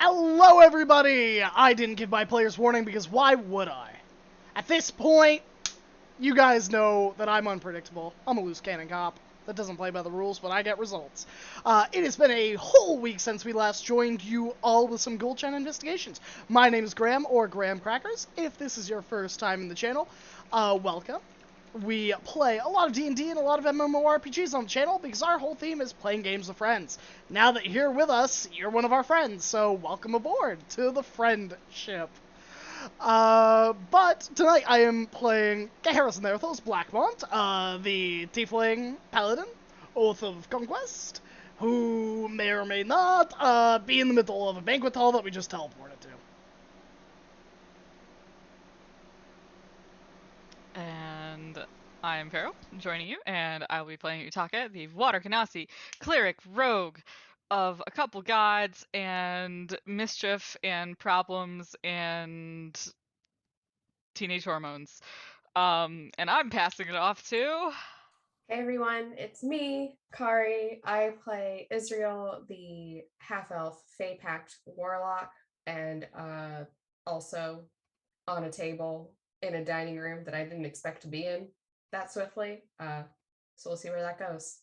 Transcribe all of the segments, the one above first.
Hello, everybody! I didn't give my players warning because why would I? At this point, you guys know that I'm unpredictable. I'm a loose cannon cop that doesn't play by the rules, but I get results. It has been a whole week since we last joined you all with some Goldshine investigations. My name is Graham, or Graham Crackers. If this is your first time in the channel, welcome. We play a lot of D&D and a lot of MMORPGs on the channel because our whole theme is playing games with friends. Now that you're with us, you're one of our friends, so welcome aboard to the friendship. But tonight I am playing Harrison Nerthos Blackmont, the Tiefling Paladin, Oath of Conquest, who may or may not be in the middle of a banquet hall that we just teleported to. And I'm Pharaoh, joining you, and I will be playing Utaka, the Water Genasi cleric rogue of a couple gods and mischief and problems and teenage hormones. And I'm passing it off to. Hey everyone, it's me, Kari. I play Israel, the half-elf Fey Pact warlock, and also on a table in a dining room that I didn't expect to be in that swiftly. So we'll see where that goes.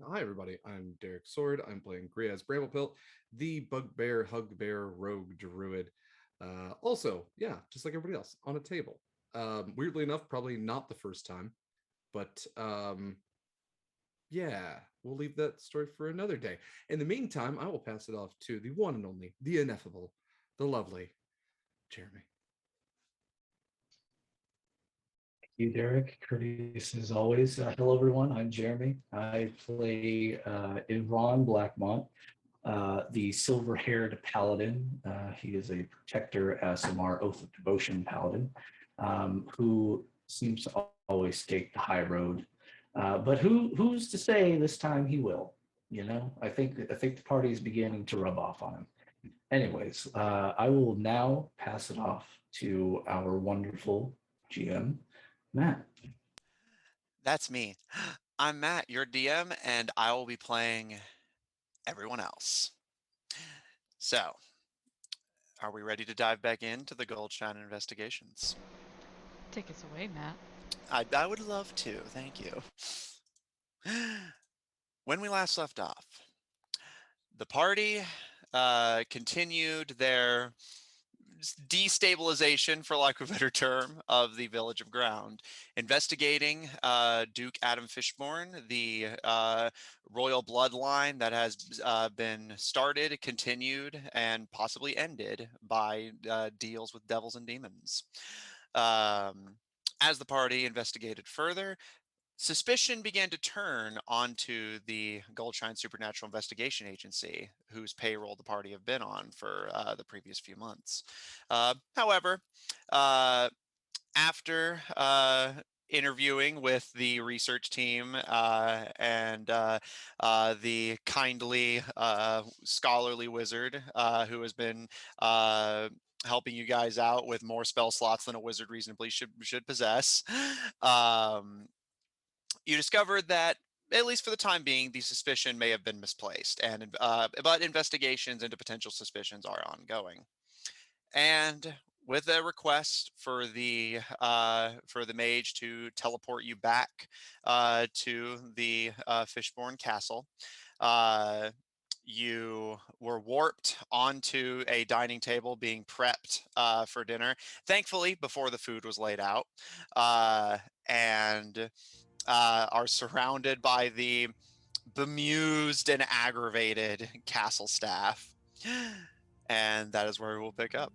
Hi, everybody. I'm Derek Sword. I'm playing Griaz Bramblepilt, the Bugbear Hugbear Rogue Druid. Also, just like everybody else, on a table. Weirdly enough, probably not the first time, but yeah, we'll leave that story for another day. In the meantime, I will pass it off to the one and only, the ineffable, the lovely Jeremy. You, Derek. Courteous as always. Hello, everyone. I'm Jeremy. I play Yvonne Blackmont, the silver-haired paladin. He is a protector SMR Oath of Devotion paladin, who seems to always take the high road. But who's to say this time he will? You know, I think the party is beginning to rub off on him. Anyways, I will now pass it off to our wonderful GM, Matt. That's me. I'm Matt, your DM, and I will be playing everyone else. So, are we ready to dive back into the Goldshine investigations? Take us away, Matt. I would love to, thank you. When we last left off, the party continued their destabilization, for lack of a better term, of the village of Ground, investigating Duke Adam Fishborn, the royal bloodline that has been started, continued, and possibly ended by deals with devils and demons. As the party investigated further, suspicion began to turn onto the Goldshine Supernatural Investigation Agency, whose payroll the party have been on for the previous few months. However, after interviewing with the research team and the kindly scholarly wizard who has been helping you guys out with more spell slots than a wizard reasonably should possess, you discovered that, at least for the time being, the suspicion may have been misplaced, and but investigations into potential suspicions are ongoing. And with a request for the mage to teleport you back to the Fishborn Castle, you were warped onto a dining table being prepped for dinner. Thankfully, before the food was laid out, and are surrounded by the bemused and aggravated castle staff. And that is where we will pick up.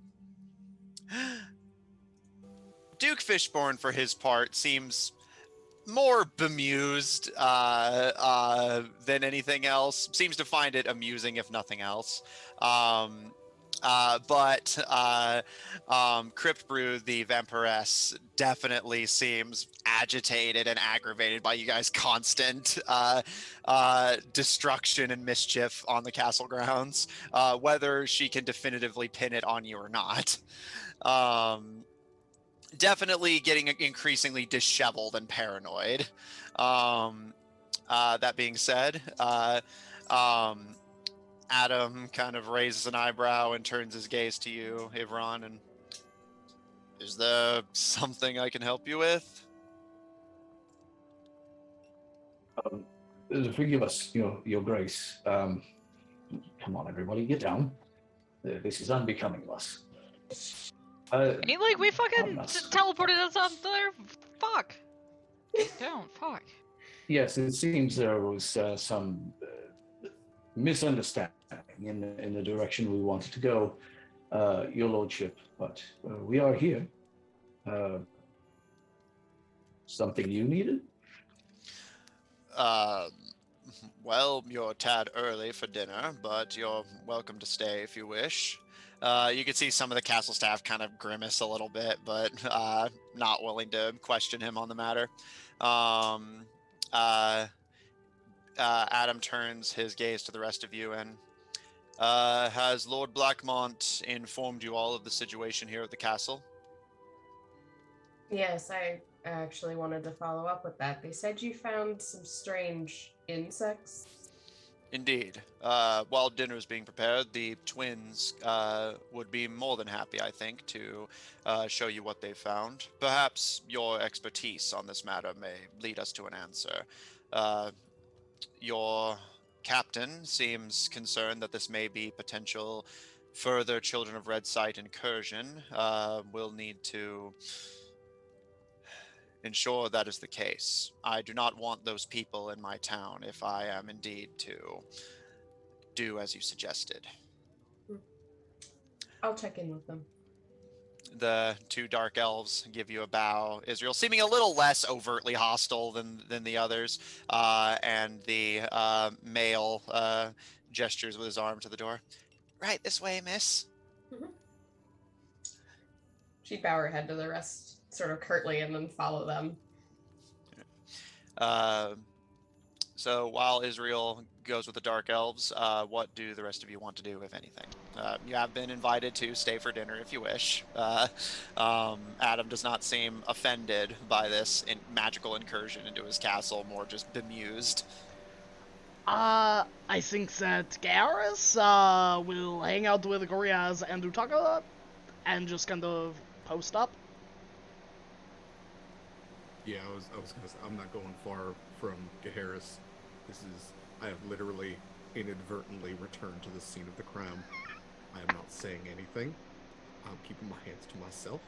Duke Fishborn, for his part, seems more bemused than anything else. Seems to find it amusing, if nothing else. But Crypt Brew, the vampiress, definitely seems agitated and aggravated by you guys' constant destruction and mischief on the castle grounds, whether she can definitively pin it on you or not. Definitely getting increasingly disheveled and paranoid. That being said, Adam kind of raises an eyebrow and turns his gaze to you, Ivron, and is there something I can help you with? Forgive us, your grace. Come on, everybody, get down. This is unbecoming of us. Ain't like we fucking nuts. teleported us up there. Fuck. Get down. Fuck. Yes, it seems there was some misunderstanding in the direction we wanted to go, your lordship. But we are here. Something you needed? Well, you're a tad early for dinner, but you're welcome to stay if you wish. You can see some of the castle staff kind of grimace a little bit, but not willing to question him on the matter. Adam turns his gaze to the rest of you and has Lord Blackmont informed you all of the situation here at the castle? Yes, I actually wanted to follow up with that. They said you found some strange insects. Indeed. While dinner is being prepared, the twins would be more than happy, I think, to show you what they found. Perhaps your expertise on this matter may lead us to an answer. Your captain seems concerned that this may be potential further Children of Red Sight incursion. We'll need to ensure that is the case. I do not want those people in my town if I am indeed to do as you suggested. I'll check in with them. The two dark elves give you a bow, Israel, seeming a little less overtly hostile than the others, and the male gestures with his arm to the door. Right this way, miss. Mm-hmm. She'd bow her head to the rest, sort of curtly, and then follow them. So while Israel goes with the dark elves, what do the rest of you want to do, if anything? You have been invited to stay for dinner if you wish. Adam does not seem offended by this magical incursion into his castle, more just bemused. I think that Garrus will hang out with Goriaz and Utaka and just kind of post up. Yeah, I was gonna say, I'm not going far from Gaharis. I have literally inadvertently returned to the scene of the crime. I am not saying anything. I'm keeping my hands to myself.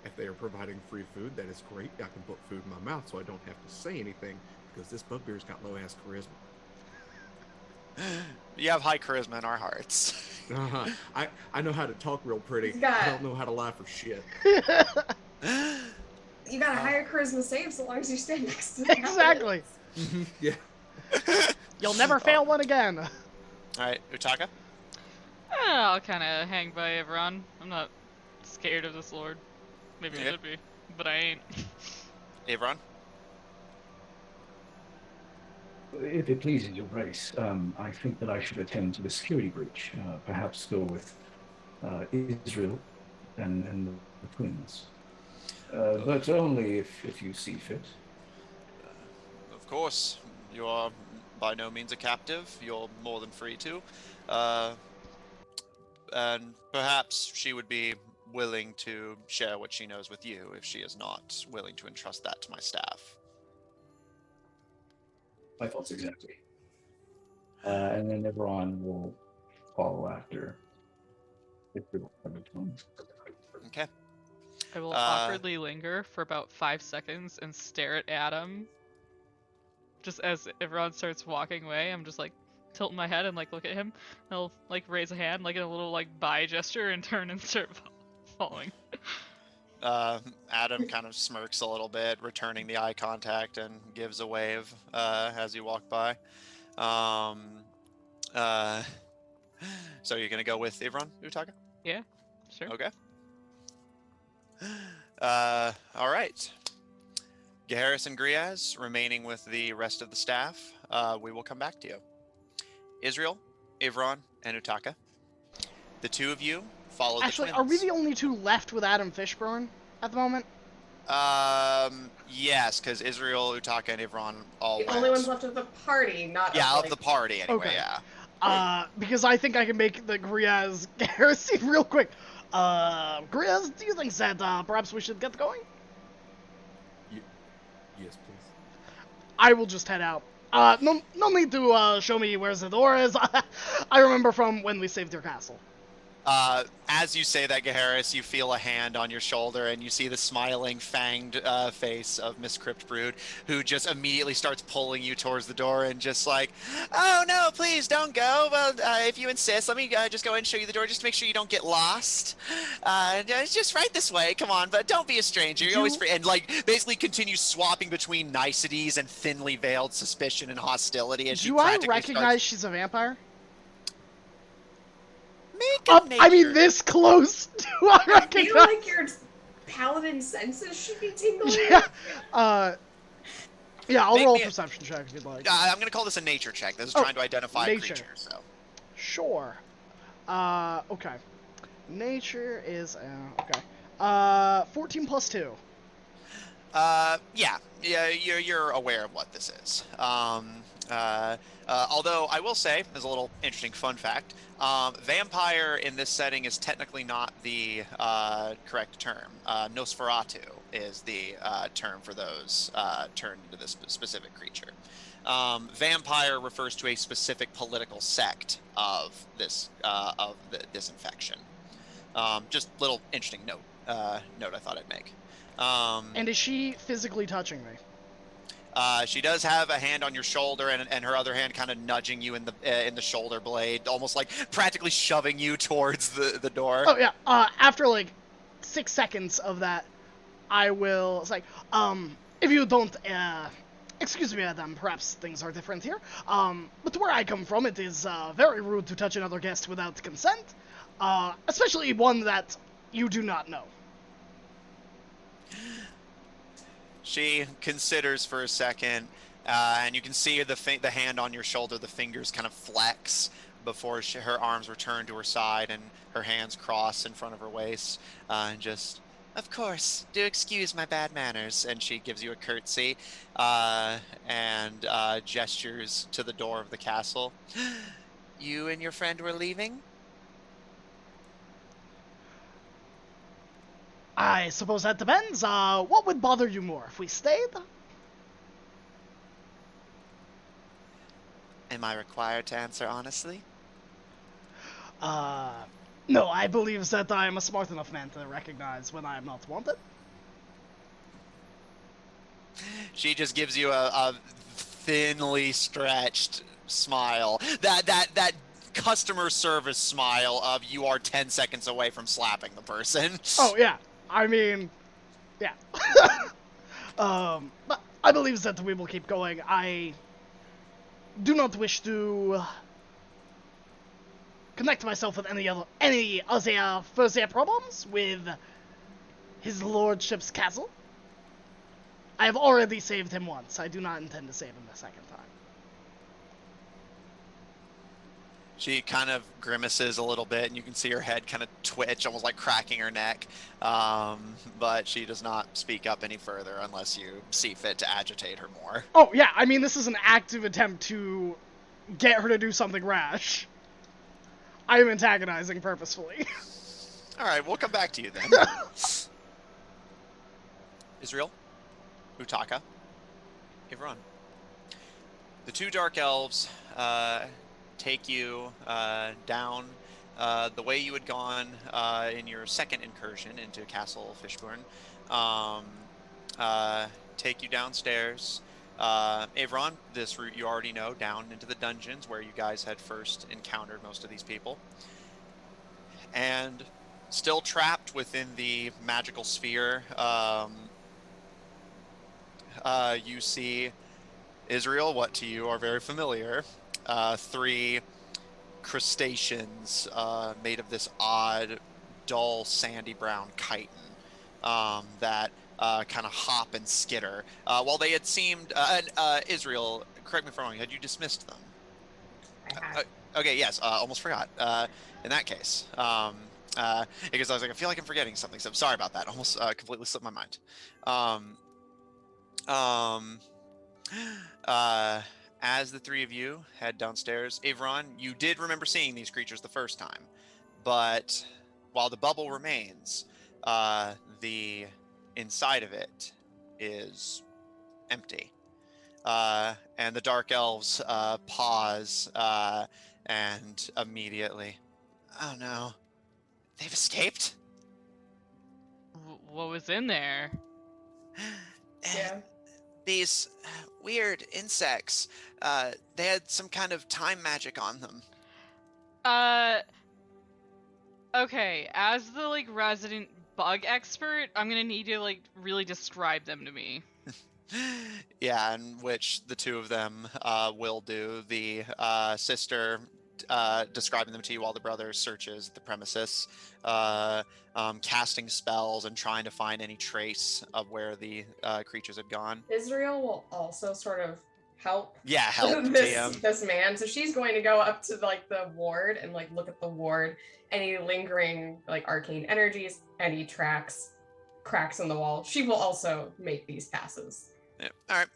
If they are providing free food, that is great. I can put food in my mouth so I don't have to say anything, because this bugbear's got low-ass charisma. You have high charisma in our hearts. I know how to talk real pretty. I don't know how to lie for shit. You got a higher charisma save so long as you stand next to them. Exactly. Yeah. You'll never fail one again. All right, Utaka? I'll kind of hang by everyone. I'm not scared of this lord. Maybe I should be, but I ain't. Avron? If it pleases your grace, I think that I should attend to the security breach. Perhaps go with Israel and the twins. But only if you see fit. Of course. You are by no means a captive. You're more than free to. And perhaps she would be willing to share what she knows with you if she is not willing to entrust that to my staff. My thoughts exactly. And then everyone will follow after. Okay. I will awkwardly linger for about 5 seconds and stare at Adam. Just as everyone starts walking away, I'm just like tilting my head and like look at him. He'll like raise a hand like in a little like bye gesture and turn and start following. Adam kind of smirks a little bit, returning the eye contact, and gives a wave as you walk by. So you're gonna go with Ivron, Utaka? Yeah, sure. Okay. All right. Gaharis and Griaz remaining with the rest of the staff. We will come back to you. Israel, Ivron, and Utaka. The two of you follow Actually, the twins. are we the only two left with Adam Fishburne at the moment? Yes, because Israel, Utaka, and Ivron all The went. only ones left of the party, not Yeah, of of the party anyway. Okay. Yeah. Because I think I can make the Griaz heresy real quick. Griaz, do you think that perhaps we should get going? Yes, please. I will just head out. No need to show me where the door is. I remember from when we saved your castle. As you say that, Gaharis, you feel a hand on your shoulder, and you see the smiling, fanged face of Miss Cryptbrood, who just immediately starts pulling you towards the door and just like, oh no, please don't go. Well, if you insist, let me just go ahead and show you the door, just to make sure you don't get lost. It's just right this way. Come on, but don't be a stranger. You're always free. And like basically continues swapping between niceties and thinly veiled suspicion and hostility as she Do I practically recognize she's a vampire? Make a nature. I mean, this close. Do I recognize? I feel like your paladin senses should be tingling. Yeah. Yeah, I'll Make roll a me a- perception check if you'd like. I'm going to call this a nature check. This is Oh, trying to identify a nature. creature. So. Sure. Okay. Nature is okay. 14 plus 2. Yeah, you're aware of what this is. Although I will say, as a little interesting fun fact, vampire in this setting is technically not the correct term. Nosferatu is the term for those turned into this specific creature. Vampire refers to a specific political sect of this infection. Just little interesting note I thought I'd make. And is she physically touching me? She does have a hand on your shoulder and her other hand kind of nudging you in the shoulder blade, almost like practically shoving you towards the door. Oh yeah. After like 6 seconds of that, I will. It's like, if you don't, excuse me, madam. Perhaps things are different here. But where I come from, it is very rude to touch another guest without consent, especially one that you do not know. She considers for a second, and you can see the hand on your shoulder, the fingers kind of flex before her arms return to her side and her hands cross in front of her waist, and just, of course, do excuse my bad manners. And she gives you a curtsy and gestures to the door of the castle. You and your friend were leaving? I suppose that depends. What would bother you more, if we stayed? Am I required to answer honestly? No, I believe that I am a smart enough man to recognize when I am not wanted. She just gives you a thinly stretched smile. That customer service smile of you are 10 seconds away from slapping the person. Oh, yeah. I mean, yeah. But I believe that we will keep going. I do not wish to connect myself with any other further problems with his lordship's castle. I have already saved him once. I do not intend to save him the second time. She kind of grimaces a little bit, and you can see her head kind of twitch, almost like cracking her neck. But she does not speak up any further unless you see fit to agitate her more. Oh, yeah, I mean, this is an active attempt to get her to do something rash. I am antagonizing purposefully. All right, we'll come back to you then. Israel, Utaka, Ivron. The two dark elves take you down the way you had gone in your second incursion into Castle Fishburne. Take you downstairs. Avron, this route you already know, down into the dungeons where you guys had first encountered most of these people. And still trapped within the magical sphere, you see Israel, what to you are very familiar. 3 crustaceans made of this odd, dull, sandy brown chitin that kind of hop and skitter. While they had seemed... Israel, correct me if I'm wrong, had you dismissed them? Okay, yes, almost forgot. In that case, because I was like, I feel like I'm forgetting something, so I'm sorry about that. Almost completely slipped my mind. As the three of you head downstairs, Avron, you did remember seeing these creatures the first time, but while the bubble remains, the inside of it is empty. And the dark elves pause and immediately, oh no, they've escaped? What was in there? Yeah. These weird insects. They had some kind of time magic on them. Okay, as the like resident bug expert, I'm gonna need you to like really describe them to me. Yeah, in which the two of them will do. The sister describing them to you while the brother searches the premises, casting spells and trying to find any trace of where the creatures had gone. Israel will also sort of help. Yeah, help TM. this man. So she's going to go up to like the ward and like look at the ward, any lingering like arcane energies, any cracks in the wall. She will also make these passes. Yeah. All right.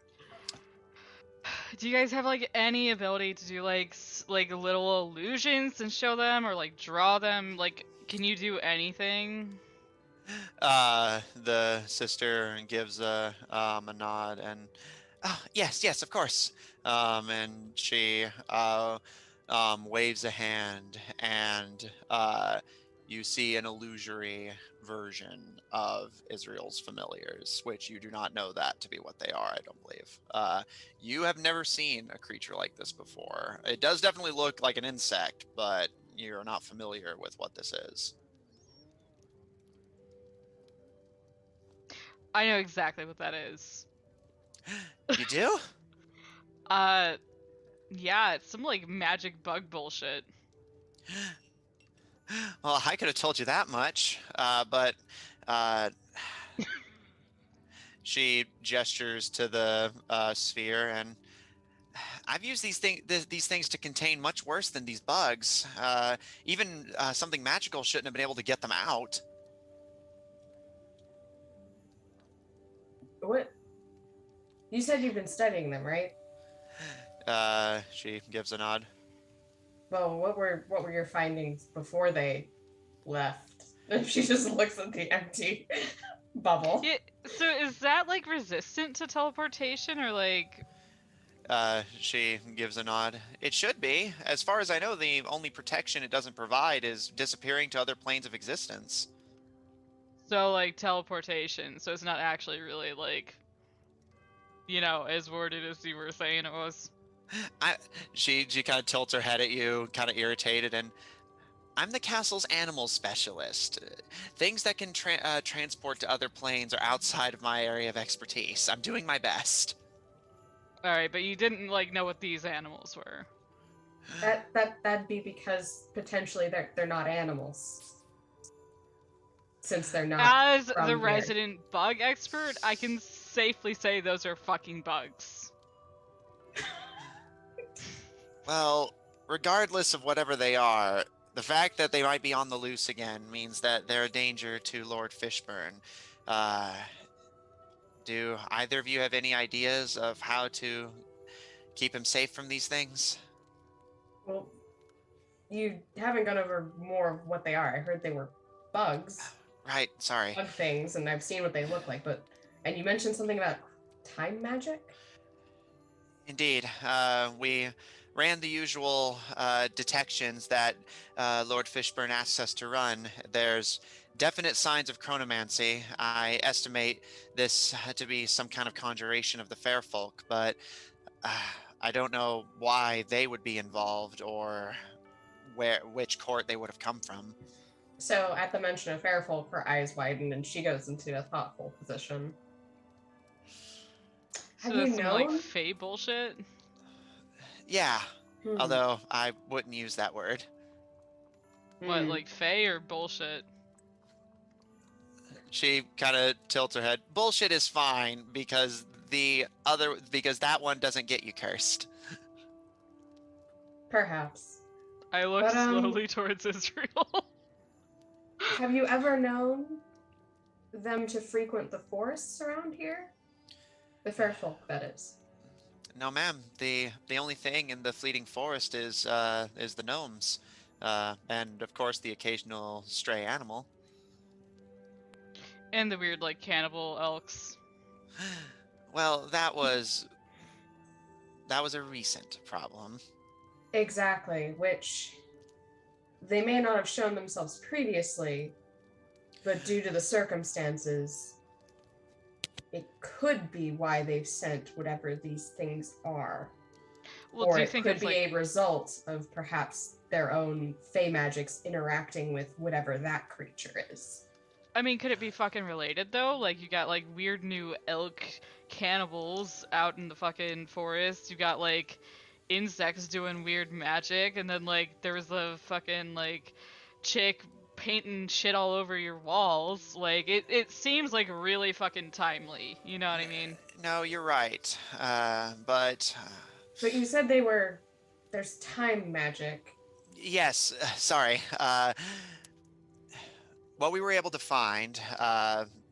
Do you guys have like any ability to do like little illusions and show them, or like draw them? Like, can you do anything? The sister gives a nod and, oh, yes, of course. And she waves a hand, and you see an illusory version of Israel's familiars, which you do not know that to be what they are, I don't believe. You have never seen a creature like this before. It does definitely look like an insect, but you're not familiar with what this is. I know exactly what that is. You do? Yeah, it's some like magic bug bullshit. Well, I could have told you that much, but she gestures to the sphere, and I've used these things to contain much worse than these bugs. Even something magical shouldn't have been able to get them out. What? You said you've been studying them, right? She gives a nod. Well, what were your findings before they left? She just looks at the empty bubble. Yeah, so is that like resistant to teleportation, or like? She gives a nod. It should be. As far as I know, the only protection it doesn't provide is disappearing to other planes of existence. So like teleportation. So it's not actually really like, you know, as worded as you were saying it was. She kind of tilts her head at you, kind of irritated, and I'm the castle's animal specialist. Things that can transport to other planes are outside of my area of expertise. I'm doing my best. All right, but you didn't like know what these animals were. That'd be because potentially they're not animals. Since they're not. As the here. resident bug expert, I can safely say those are fucking bugs. Well, regardless of whatever they are, the fact that they might be on the loose again means that they're a danger to Lord Fishburne. Do either of you have any ideas of how to keep him safe from these things? Well, you haven't gone over more of what they are. I heard they were bugs. Right, sorry. Bug things, and I've seen what they look like, and you mentioned something about time magic? Indeed. We ran the usual detections that Lord Fishburne asks us to run. There's definite signs of chronomancy. I estimate this to be some kind of conjuration of the fair folk, but I don't know why they would be involved or which court they would have come from. So at the mention of fair folk, her eyes widen and she goes into a thoughtful position. So Have you that's some, known? like fey bullshit? Yeah, although I wouldn't use that word. What, like fey or bullshit? She kind of tilts her head. Bullshit is fine because that one doesn't get you cursed. Perhaps. I look slowly towards Israel. Have you ever known them to frequent the forests around here? The fair folk, that is. No, ma'am. The only thing in the fleeting forest is the gnomes, and of course the occasional stray animal. And the weird, like, cannibal elks. Well, that was a recent problem. Exactly, which they may not have shown themselves previously, but due to the circumstances, it could be why they've sent whatever these things are. Well, Or do you it think could it's be like, a result of perhaps their own fey magics interacting with whatever that creature is. I mean, could it be fucking related though? Like, you got like weird new elk cannibals out in the fucking forest. You got like insects doing weird magic, and then like there was a fucking like chick painting shit all over your walls. Like, it seems like really fucking timely. You know what I mean? No, you're right. But But you said there's time magic. yes, sorry. What we were able to find,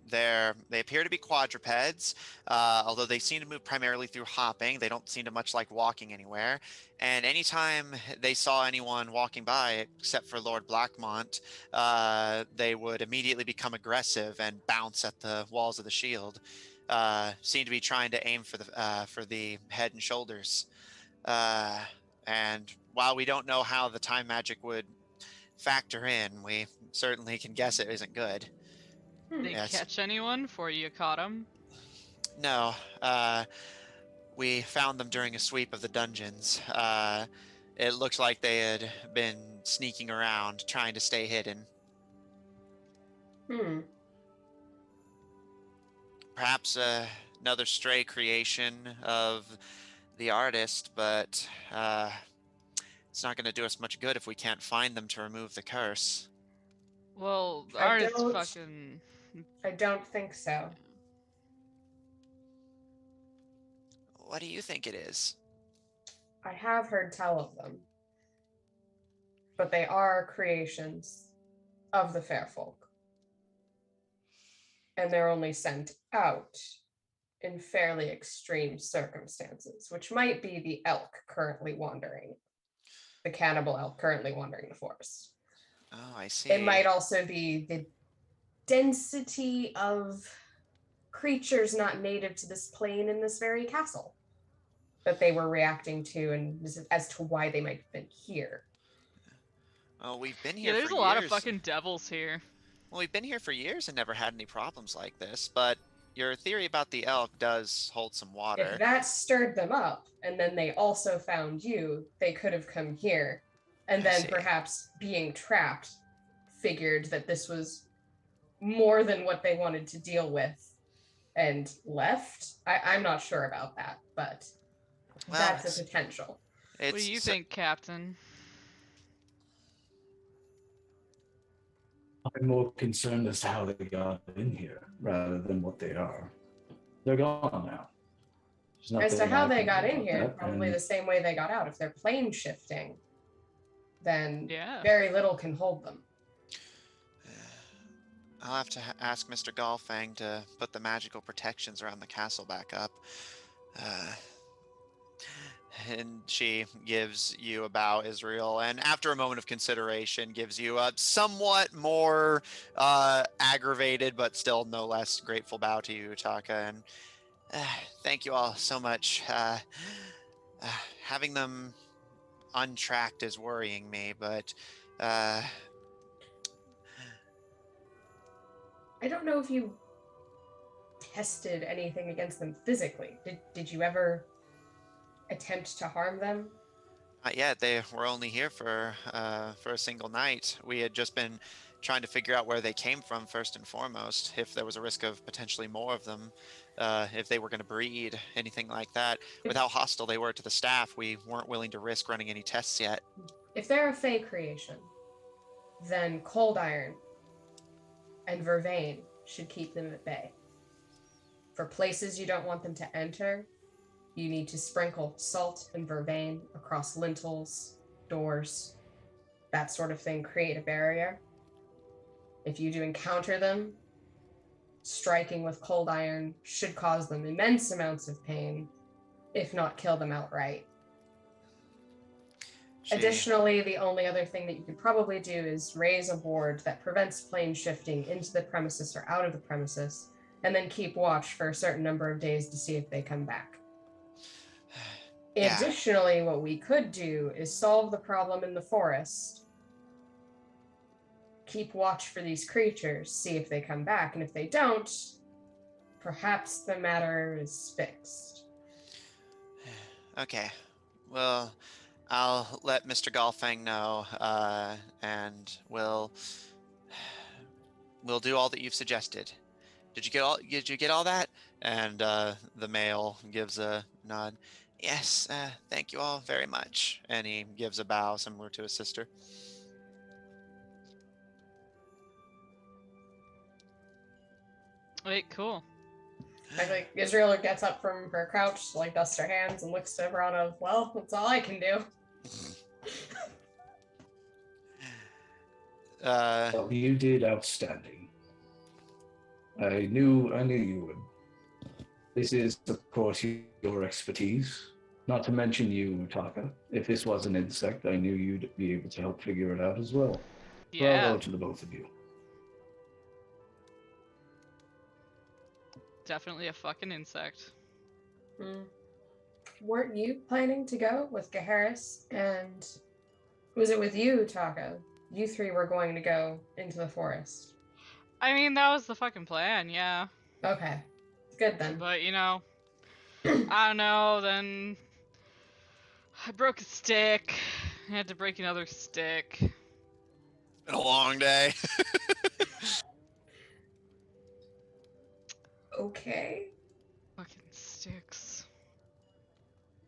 they appear to be quadrupeds, although they seem to move primarily through hopping. They don't seem to much like walking anywhere. And anytime they saw anyone walking by, except for Lord Blackmont, they would immediately become aggressive and bounce at the walls of the shield. Seem to be trying to aim for the head and shoulders. And while we don't know how the time magic would factor in, we certainly can guess it isn't good. They Yes. catch anyone before you caught them? No, we found them during a sweep of the dungeons. It looked like they had been sneaking around, trying to stay hidden. Perhaps another stray creation of the artist, but it's not going to do us much good if we can't find them to remove the curse. Well, the I artist don't- fucking. I don't think so. What do you think it is? I have heard tell of them, but they are creations of the fair folk. And they're only sent out in fairly extreme circumstances, which might be the elk currently wandering, the cannibal elk currently wandering the forest. Oh, I see. It might also be the density of creatures not native to this plane in this very castle that they were reacting to, and as to why they might have been here. Oh, we've been Yeah, here there's for a years. lot of fucking devils here. Well, we've been here for years and never had any problems like this, but your theory about the elk does hold some water. If that stirred them up, and then they also found you, they could have come here, and I then see. perhaps being trapped, figured that this was more than what they wanted to deal with, and left. I'm not sure about that, but Well, that's a potential. What do you think, Captain? I'm more concerned as to how they got in here rather than what they are. They're gone now. As to how they got in about here, that, probably and the same way they got out. If they're plane shifting, then Yeah. very little can hold them. I'll have to ask Mr. Golfang to put the magical protections around the castle back up. And she gives you a bow, Israel, and after a moment of consideration, gives you a somewhat more aggravated, but still no less grateful bow to you, Taka. And thank you all so much. Having them untracked is worrying me, but I don't know if you tested anything against them physically. Did you ever attempt to harm them? not yet. They were only here for a single night. We had just been trying to figure out where they came from first and foremost, if there was a risk of potentially more of them, if they were going to breed, anything like that. With how hostile they were to the staff, we weren't willing to risk running any tests yet. If they're a fey creation, then cold iron and vervain should keep them at bay. For places you don't want them to enter, you need to sprinkle salt and vervain across lintels, doors, that sort of thing, create a barrier. If you do encounter them, striking with cold iron should cause them immense amounts of pain, if not kill them outright. She- Additionally, the only other thing that you could probably do is raise a ward that prevents plane shifting into the premises or out of the premises, and then keep watch for a certain number of days to see if they come back. Yeah. Additionally, what we could do is solve the problem in the forest, keep watch for these creatures, see if they come back, and if they don't, perhaps the matter is fixed. Okay. Well, I'll let Mr. Golfang know, and we'll do all that you've suggested. Did you get all that? And the male gives a nod. Yes, thank you all very much. And he gives a bow similar to his sister. Wait, cool. Like Israel gets up from her couch, like dusts her hands, and looks to everyone of, well, that's all I can do. Well, you did outstanding. I knew you would. This is, of course, your expertise. Not to mention you, Taka. If this was an insect, I knew you'd be able to help figure it out as well. Yeah. Bravo to the both of you. Definitely a fucking insect. Weren't you planning to go with Gaharis? And was it with you, Taka? You three were going to go into the forest. I mean, that was the fucking plan, yeah. Okay. Good then. But, you know, I don't know, then I broke a stick. I had to break another stick. Been a long day. Okay. Fucking sticks.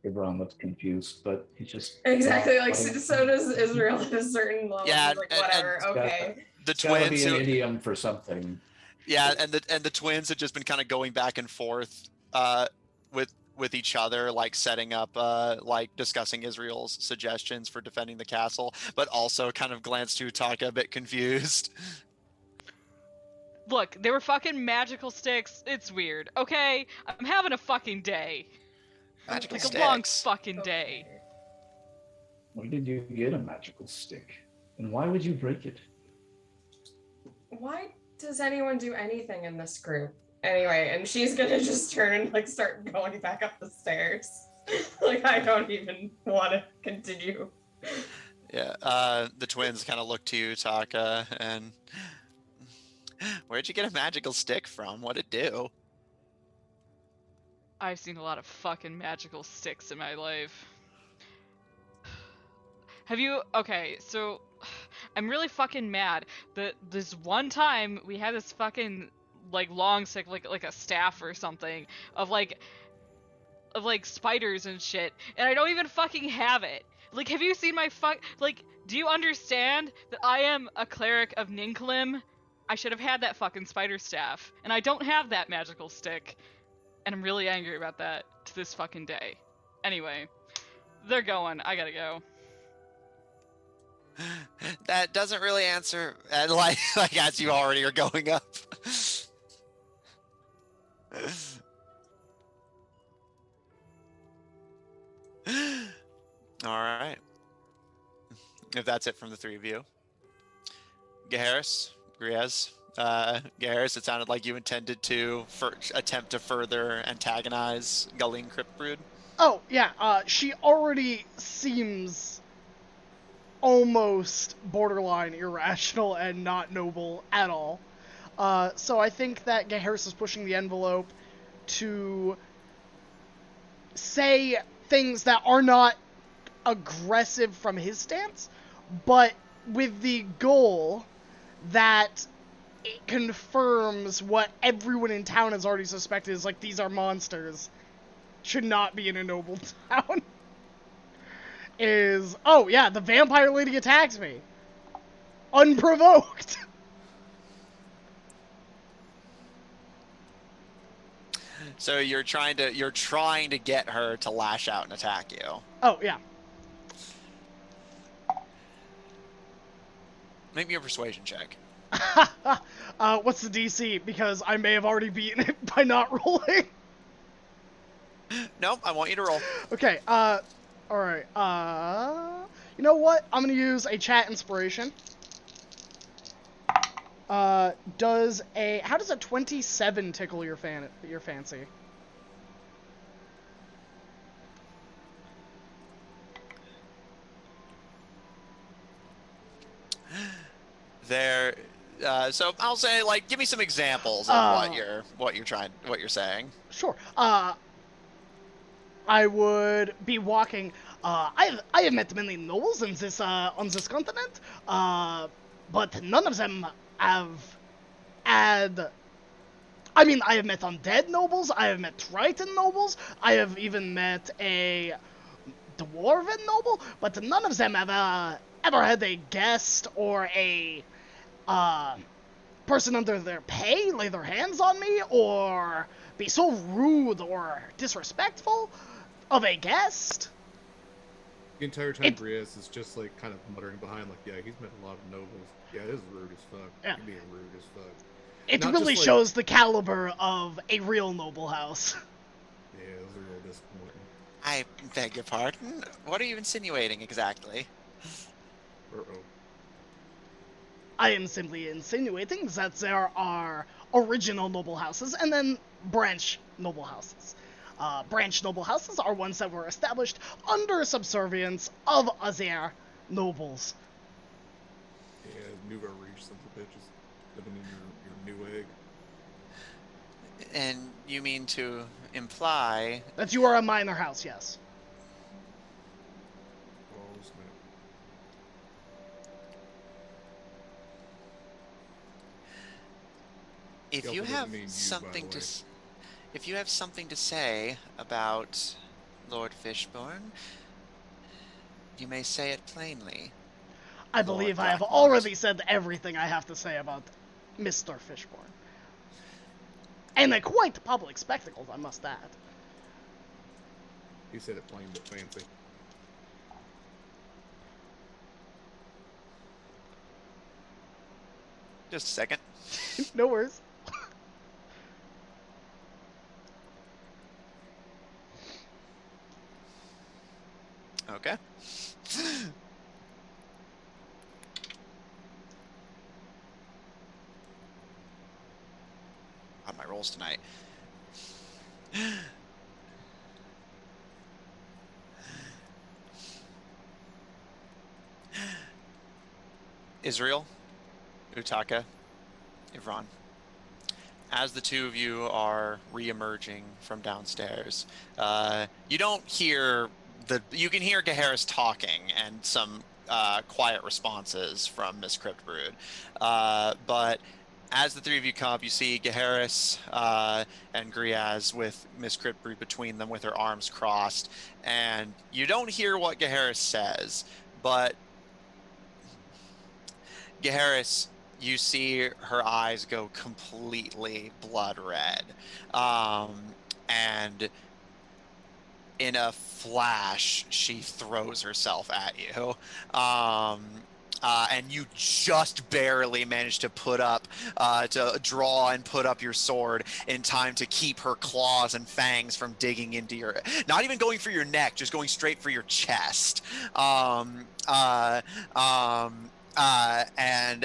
Everyone looks confused, but he just... Exactly, like, Well, so does Israel at a certain level. Yeah, He's like, and- whatever, and- okay. The It's gotta twins be an who, idiom for something. yeah, and the twins had just been kind of going back and forth with each other, like setting up like discussing Israel's suggestions for defending the castle, but also kind of glanced to Taka a bit confused. Look, they were fucking magical sticks. It's weird, okay? I'm having a fucking day. Magical Like a long sticks. fucking day. Okay. Where did you get a magical stick? And why would you break it? Why does anyone do anything in this group? Anyway, and she's gonna just turn and like start going back up the stairs. Like, I don't even want to continue. Yeah, the twins kind of look to you, Taka, and where'd you get a magical stick from? What'd it do? I've seen a lot of fucking magical sticks in my life. Have you? Okay, so I'm really fucking mad that this one time we had this fucking like long stick, like a staff or something of like spiders and shit, and I don't even fucking have it. Like, have you seen my like? Do you understand that I am a cleric of Ninklim? I should have had that fucking spider staff, and I don't have that magical stick, and I'm really angry about that to this fucking day. Anyway, they're going. I gotta go. That doesn't really answer, and like as you already are going up. All right. If that's it from the three of you, Gaharis, Griez, Gaharis, it sounded like you intended to attempt to further antagonize Gulling Cryptbrood. Oh, yeah, she already seems almost borderline irrational and not noble at all. So I think that Gaharis is pushing the envelope to say things that are not aggressive from his stance, but with the goal that it confirms what everyone in town has already suspected is, like, these are monsters. Should not be in a noble town. Is, oh yeah, the vampire lady attacks me. Unprovoked. So you're trying to get her to lash out and attack you. Oh, yeah. Make me a persuasion check. What's the DC? Because I may have already beaten it by not rolling. No, I want you to roll. Okay, alright, you know what? I'm gonna use a chat inspiration. How does a 27 tickle your fancy? There. So I'll say, like, give me some examples of what you're saying. Sure. I would be walking. I have met many nobles in this on this continent. But none of them have had. I mean, I have met undead nobles. I have met Triton nobles. I have even met a dwarven noble. But none of them have ever had a guest or a person under their pay lay their hands on me or be so rude or disrespectful of a guest. The entire time, Briaz is just like kind of muttering behind, like, yeah, he's met a lot of nobles. Yeah, it is rude as fuck. Yeah. He's being rude as fuck. It Not really just, like- shows the caliber of a real noble house. Yeah, it was a real disappointing. I beg your pardon. What are you insinuating exactly? Uh-oh. I am simply insinuating that there are original noble houses and then branch noble houses. Branch noble houses are ones that were established under subservience of other nobles. Yeah, Nouveau Riche, sons of bitches. Living in your new egg. And you mean to imply That you are a minor house, yes. Oh, snap. if He you also doesn't have mean you, by something the to way. if you have something to say about Lord Fishburne, you may say it plainly. I Lord believe I have Blackmont. already said everything I have to say about Mr. Fishburne. And a quite public spectacle, I must add. He said it plain but fancy. Just a second. No worries. Okay. On my rolls tonight. Israel, Utaka, Ivran. As the two of you are re-emerging from downstairs, you don't hear you can hear Gaharis talking and some quiet responses from Miss Cryptbrood. But as the three of you come up, you see Gaharis and Griaz with Miss Cryptbrood between them with her arms crossed. And you don't hear what Gaharis says, but Gaharis, you see her eyes go completely blood red. And in a flash, she throws herself at you. And you just barely manage to to draw and put up your sword in time to keep her claws and fangs from digging into not even going for your neck, just going straight for your chest. And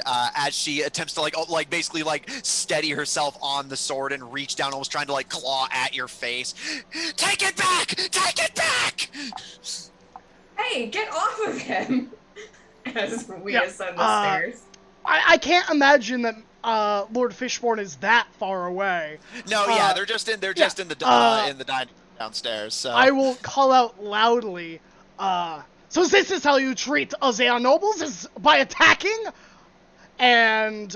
as she attempts to basically steady herself on the sword and reach down, almost trying to claw at your face. Take it back! Take it back! Hey, get off of him! As we ascend the stairs. I can't imagine that Lord Fishburne is that far away. No, yeah, they're just in the dining downstairs. So I will call out loudly. So this is how you treat Azea nobles, is by attacking? And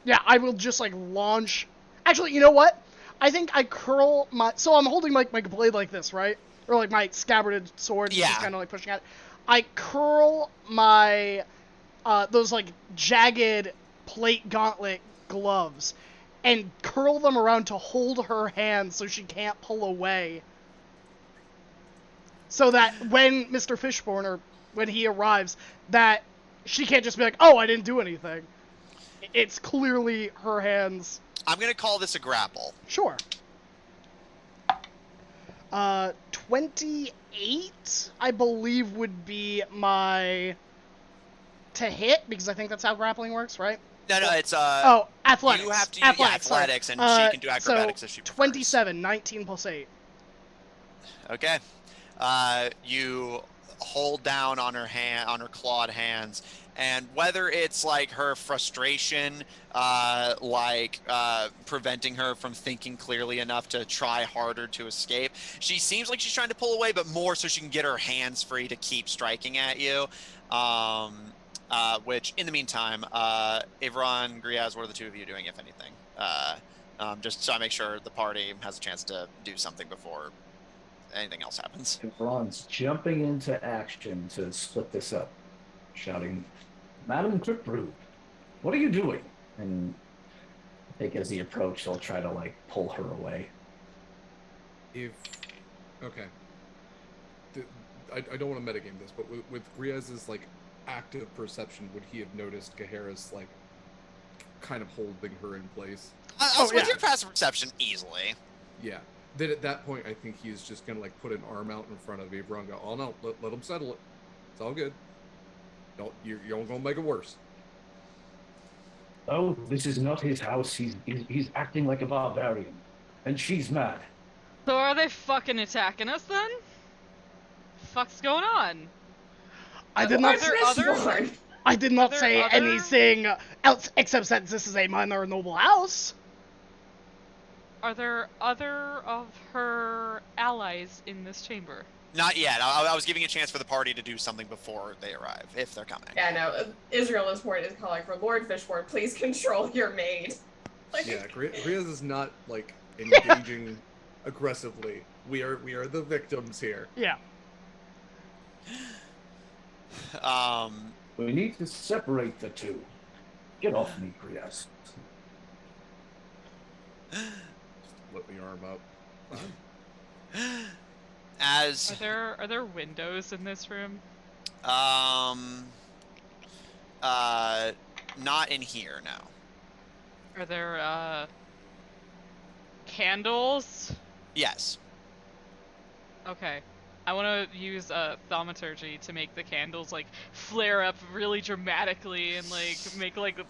yeah, I will just launch. Actually, you know what? I think I curl my. So I'm holding my blade like this, right? Or my scabbarded sword, yeah. Just kind of pushing at it. I curl my those jagged plate gauntlet gloves and curl them around to hold her hand so she can't pull away. So that when Mr. Fishburne, or when he arrives, that she can't just be like, oh, I didn't do anything. It's clearly her hands. I'm going to call this a grapple. Sure. 28, I believe, would be my to hit, because I think that's how grappling works, right? No, it's Oh, athletics. You have to use athletics, sorry. and she can do acrobatics so if she prefers. 27, 19 plus 8. Okay. You hold down on her hand, on her clawed hands, and whether it's like her frustration, preventing her from thinking clearly enough to try harder to escape, she seems like she's trying to pull away, but more so she can get her hands free to keep striking at you. Which in the meantime, Avron, Griaz, what are the two of you doing, if anything? Just so I make sure the party has a chance to do something before anything else happens. Ron's jumping into action to split this up, shouting, "Madam Cripbrood, what are you doing?" And I think as he approached, he'll try to like pull her away. Okay. I don't want to metagame this, but with Griaz's like active perception, would he have noticed Gaheris like kind of holding her in place? With your passive perception, easily. Yeah. Then at that point, I think he's just gonna like put an arm out in front of Avron and go, "Oh no, let him settle it. It's all good. You're gonna make it worse." Oh, this is not his house. He's acting like a barbarian, and she's mad. So are they fucking attacking us then? Fuck's going on? I did not say anything else except that this is a minor noble house. Are there other of her allies in this chamber? Not yet. I was giving a chance for the party to do something before they arrive, if they're coming. Yeah, no. Israel is point is calling for Lord Fishborn, please control your maid. Like... Yeah, Griaz is not like engaging aggressively. We are the victims here. Yeah. We need to separate the two. Get off me, Griaz. Let me arm up. Are there windows in this room? Not in here, no. Are there candles? Yes. Okay. I want to use thaumaturgy to make the candles like flare up really dramatically and like make like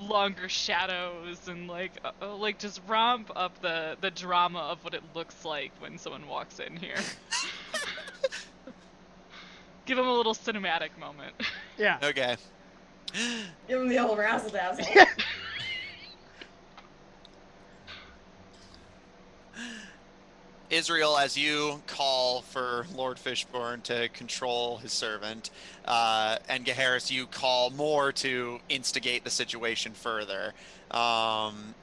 longer shadows and like just ramp up the drama of what it looks like when someone walks in here. Give them a little cinematic moment. Yeah. Okay. Give him the old razzle dazzle. Israel, as you call for Lord Fishborn to control his servant, and Gaheris, you call more to instigate the situation further. And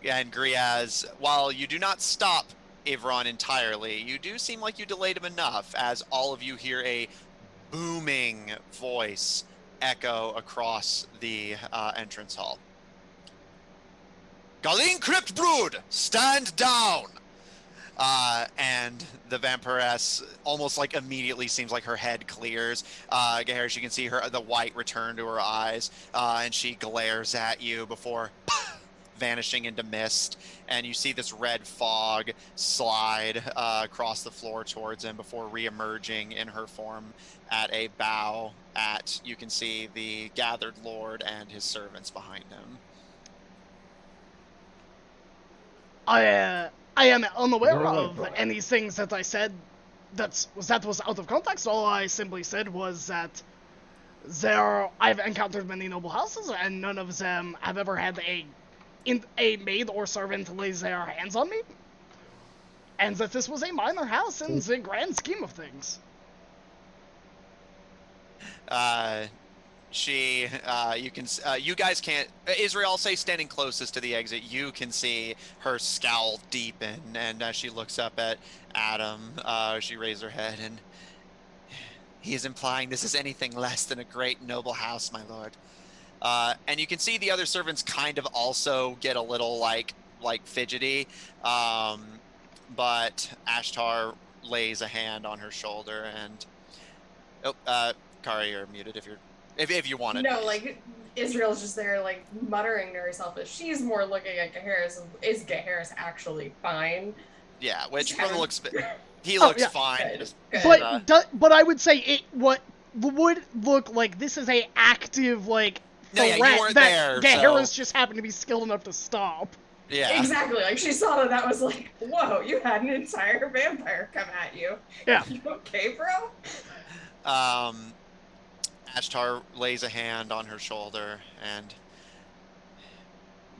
Griaz, while you do not stop Avron entirely, you do seem like you delayed him enough, as all of you hear a booming voice echo across the entrance hall. Galeen Cryptbrood, stand down! And the vampiress almost like immediately seems like her head clears. Gaheris, you can see the white return to her eyes, and she glares at you before vanishing into mist. And you see this red fog slide across the floor towards him before re-emerging in her form at a bow you can see the gathered lord and his servants behind him. I am unaware of any things that I said that was out of context. All I simply said was that I've encountered many noble houses, and none of them have ever had a maid or servant lay their hands on me, and that this was a minor house in the grand scheme of things. You guys can't, Israel, I'll say standing closest to the exit, you can see her scowl deepen, and as she looks up at Adam, she raises her head, and he is implying this is anything less than a great noble house, my lord. And you can see the other servants kind of also get a little like fidgety, but Ashtar lays a hand on her shoulder, and Kari, you're muted if you wanted. No, like Israel's just there, like muttering to herself, but she's more looking at Gaheris. Is Gaheris actually fine? Yeah, which Just from the having- looks of it, he Oh, looks yeah. fine. Good, Just, good. But I would say it what would look like this is a active like No, yeah, you threat weren't that there, Harris so- just happened to be skilled enough to stop. yeah. Exactly. Like she saw that was like, whoa, you had an entire vampire come at you. Yeah. You okay, bro? Ashtar lays a hand on her shoulder, and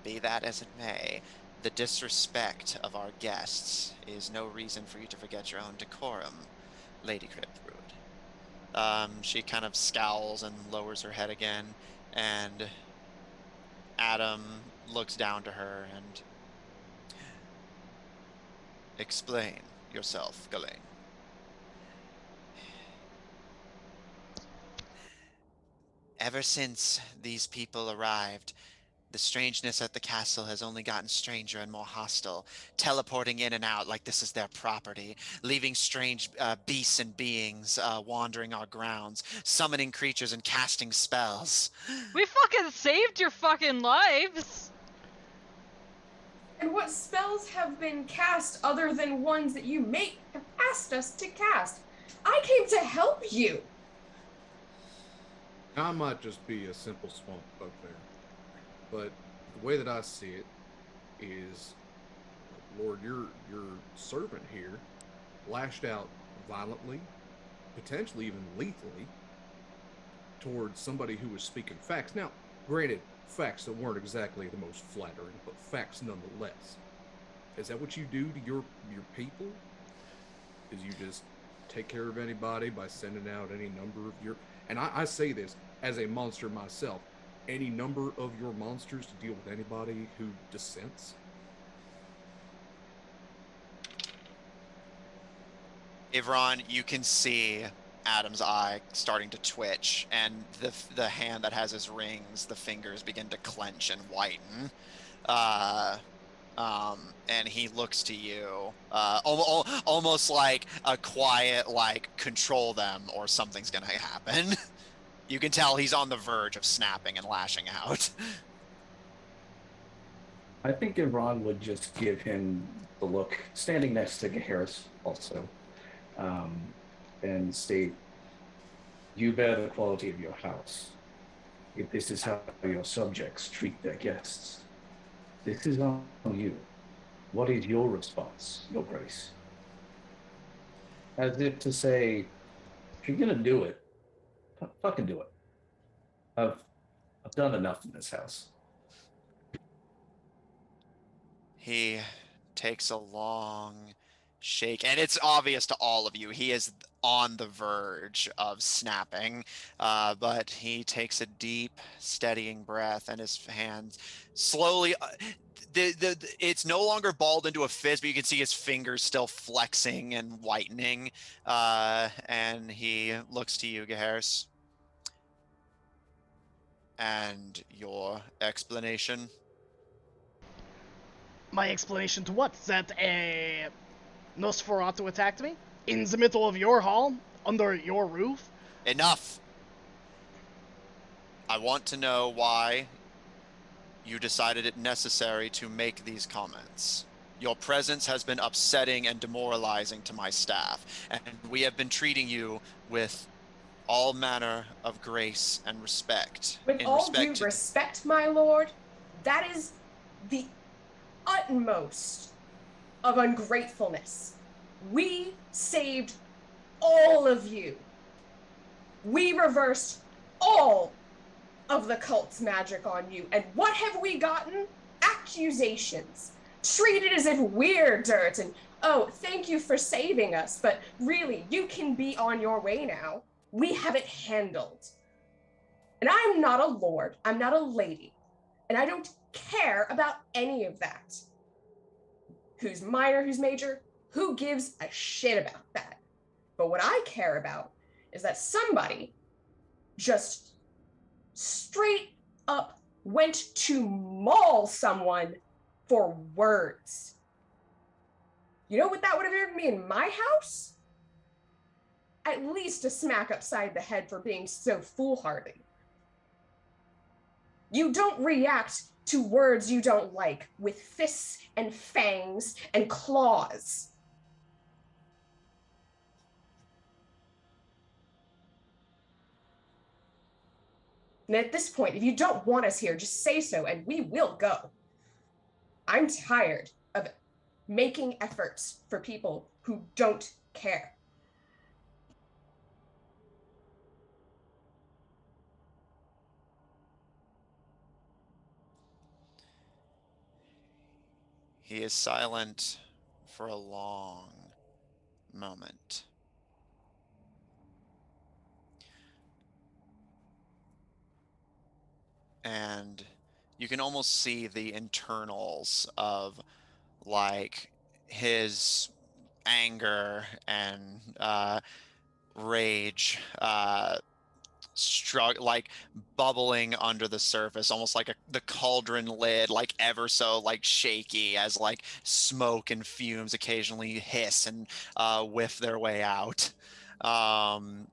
be that as it may, the disrespect of our guests is no reason for you to forget your own decorum, Lady Cryptbrood. She kind of scowls and lowers her head again, and Adam looks down to her and explain yourself, Galen. Ever since these people arrived, the strangeness at the castle has only gotten stranger and more hostile, teleporting in and out like this is their property, leaving strange beasts and beings wandering our grounds, summoning creatures and casting spells. We fucking saved your fucking lives. And what spells have been cast other than ones that you have asked us to cast? I came to help you. I might just be a simple swamp bugbear, but the way that I see it is, Lord, your servant here lashed out violently, potentially even lethally, towards somebody who was speaking facts. Now, granted, facts that weren't exactly the most flattering, but facts nonetheless. Is that what you do to your people? Is you just take care of anybody by sending out any number of your... And I say this as a monster myself. Any number of your monsters to deal with anybody who dissents? Ivron, you can see Adam's eye starting to twitch, and the hand that has his rings, the fingers begin to clench and whiten. And he looks to you, almost like a quiet, like, control them or something's gonna happen. You can tell he's on the verge of snapping and lashing out. I think Iran would just give him the look, standing next to Harris also, and state, you bear the quality of your house. If this is how your subjects treat their guests, this is on you. What is your response, Your Grace? As if to say, if you're gonna do it, fucking do it. I've done enough in this house. He takes a long shake, and it's obvious to all of you he is on the verge of snapping, but he takes a deep, steadying breath, and his hands slowly... it's no longer balled into a fist, but you can see his fingers still flexing and whitening, and he looks to you, Geharis. And your explanation? My explanation to what? That a Nosferatu attacked me in the middle of your hall, under your roof. Enough! I want to know why you decided it necessary to make these comments. Your presence has been upsetting and demoralizing to my staff, and we have been treating you with all manner of grace and respect. With all due respect, my lord, that is the utmost of ungratefulness. We saved all of you. We reversed all of the cult's magic on you. And what have we gotten? Accusations. Treated as if we're dirt and, oh, thank you for saving us, but really, you can be on your way now. We have it handled. And I'm not a lord, I'm not a lady, and I don't care about any of that. Who's minor, who's major, who gives a shit about that? But what I care about is that somebody just straight up went to maul someone for words. You know what that would have given me in my house? At least a smack upside the head for being so foolhardy. You don't react to words you don't like with fists and fangs and claws. And at this point, if you don't want us here, just say so and we will go. I'm tired of making efforts for people who don't care. He is silent for a long moment. And you can almost see the internals of like his anger and rage like bubbling under the surface, almost like the cauldron lid, like ever so like shaky as like smoke and fumes occasionally hiss and whiff their way out. After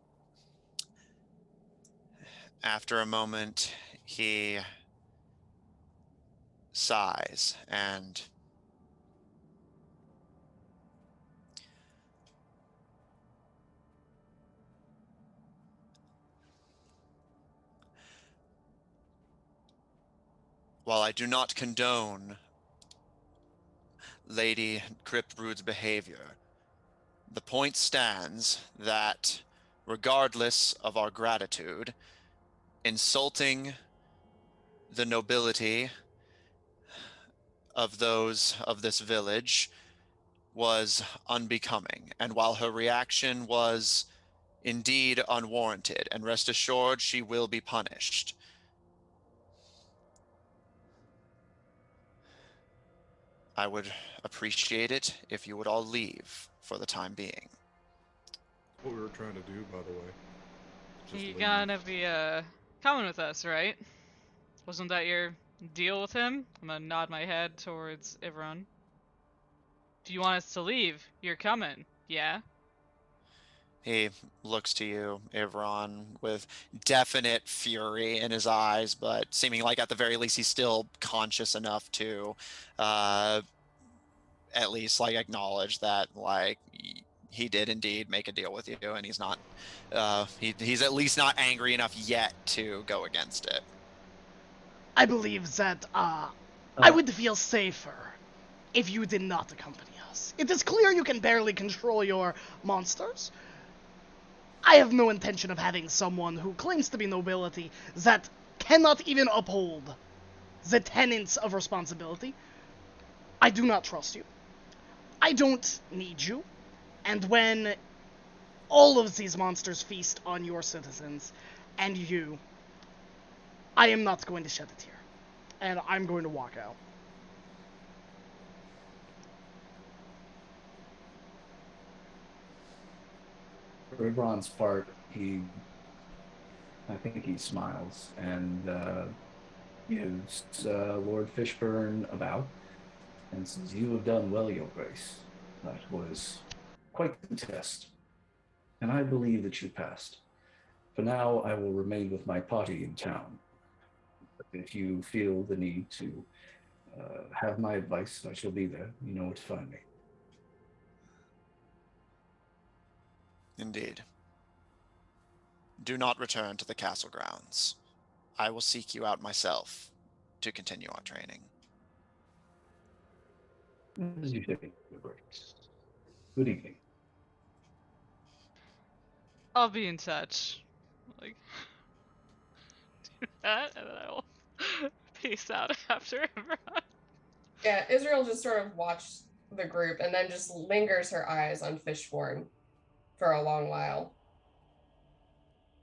a moment, he sighs and while I do not condone Lady Cryptbrood's behavior, the point stands that regardless of our gratitude, insulting the nobility of those of this village was unbecoming. And while her reaction was indeed unwarranted, and rest assured she will be punished, I would appreciate it if you would all leave for the time being. What we were trying to do, by the way. Just You leave. gonna be coming with us, right? Wasn't that your deal with him? I'm gonna nod my head towards Ivron. If you want us to leave, you're coming, yeah? He looks to you, Ivron, with definite fury in his eyes, but seeming like at the very least he's still conscious enough to at least like acknowledge that like he did indeed make a deal with you, and he's not he's at least not angry enough yet to go against it. I believe that I would feel safer if you did not accompany us. It is clear you can barely control your monsters. I have no intention of having someone who claims to be nobility that cannot even uphold the tenets of responsibility. I do not trust you. I don't need you. And when all of these monsters feast on your citizens and you, I am not going to shed a tear. And I'm going to walk out. For Ron's part, I think he smiles and gives Lord Fishburne a bow and says, "You have done well, Your Grace. That was quite the test, and I believe that you passed. For now, I will remain with my party in town. But if you feel the need to have my advice, I shall be there. You know where to find me." Indeed. Do not return to the castle grounds. I will seek you out myself to continue our training. As you say, Your Grace. Good evening. I'll be in touch. Like, do that, and then I will peace out after Ivron. Yeah, Israel just sort of watched the group and then just lingers her eyes on Fishborn for a long while.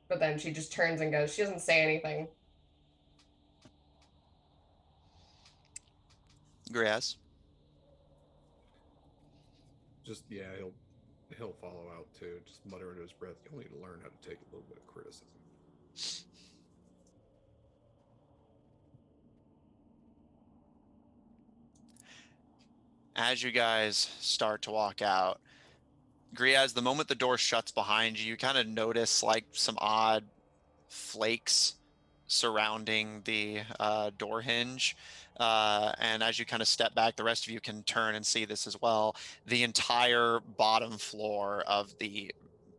But then she just turns and goes. She doesn't say anything. Griaz? Just he'll follow out too, just mutter under his breath. You'll need to learn how to take a little bit of criticism. As you guys start to walk out, Griaz, the moment the door shuts behind you, you kind of notice like some odd flakes surrounding the door hinge. And as you kind of step back, the rest of you can turn and see this as well. The entire bottom floor of the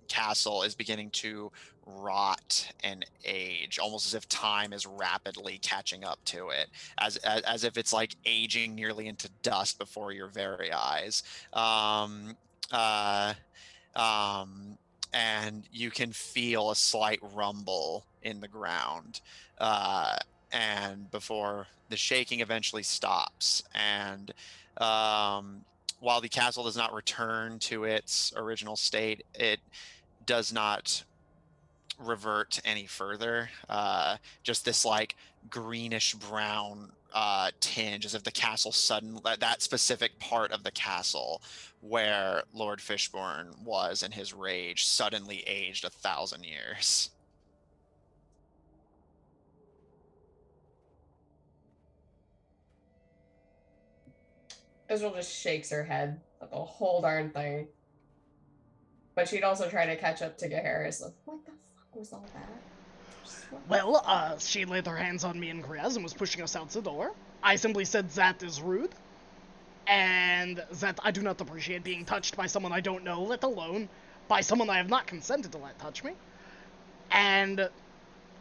castle is beginning to rot and age, almost as if time is rapidly catching up to it, as if it's like aging nearly into dust before your very eyes. Um, uh, um, and you can feel a slight rumble in the ground. And before the shaking eventually stops, and while the castle does not return to its original state, it does not revert any further. Just this like greenish brown tinge, as if the castle that specific part of the castle where Lord Fishburne was in his rage suddenly aged 1,000 years. Israel just shakes her head at the whole darn thing. But she'd also try to catch up to Gaharis. Like, what the fuck was all that? Well, she laid her hands on me and Griaz and was pushing us out the door. I simply said that is rude, and that I do not appreciate being touched by someone I don't know, let alone by someone I have not consented to let touch me. And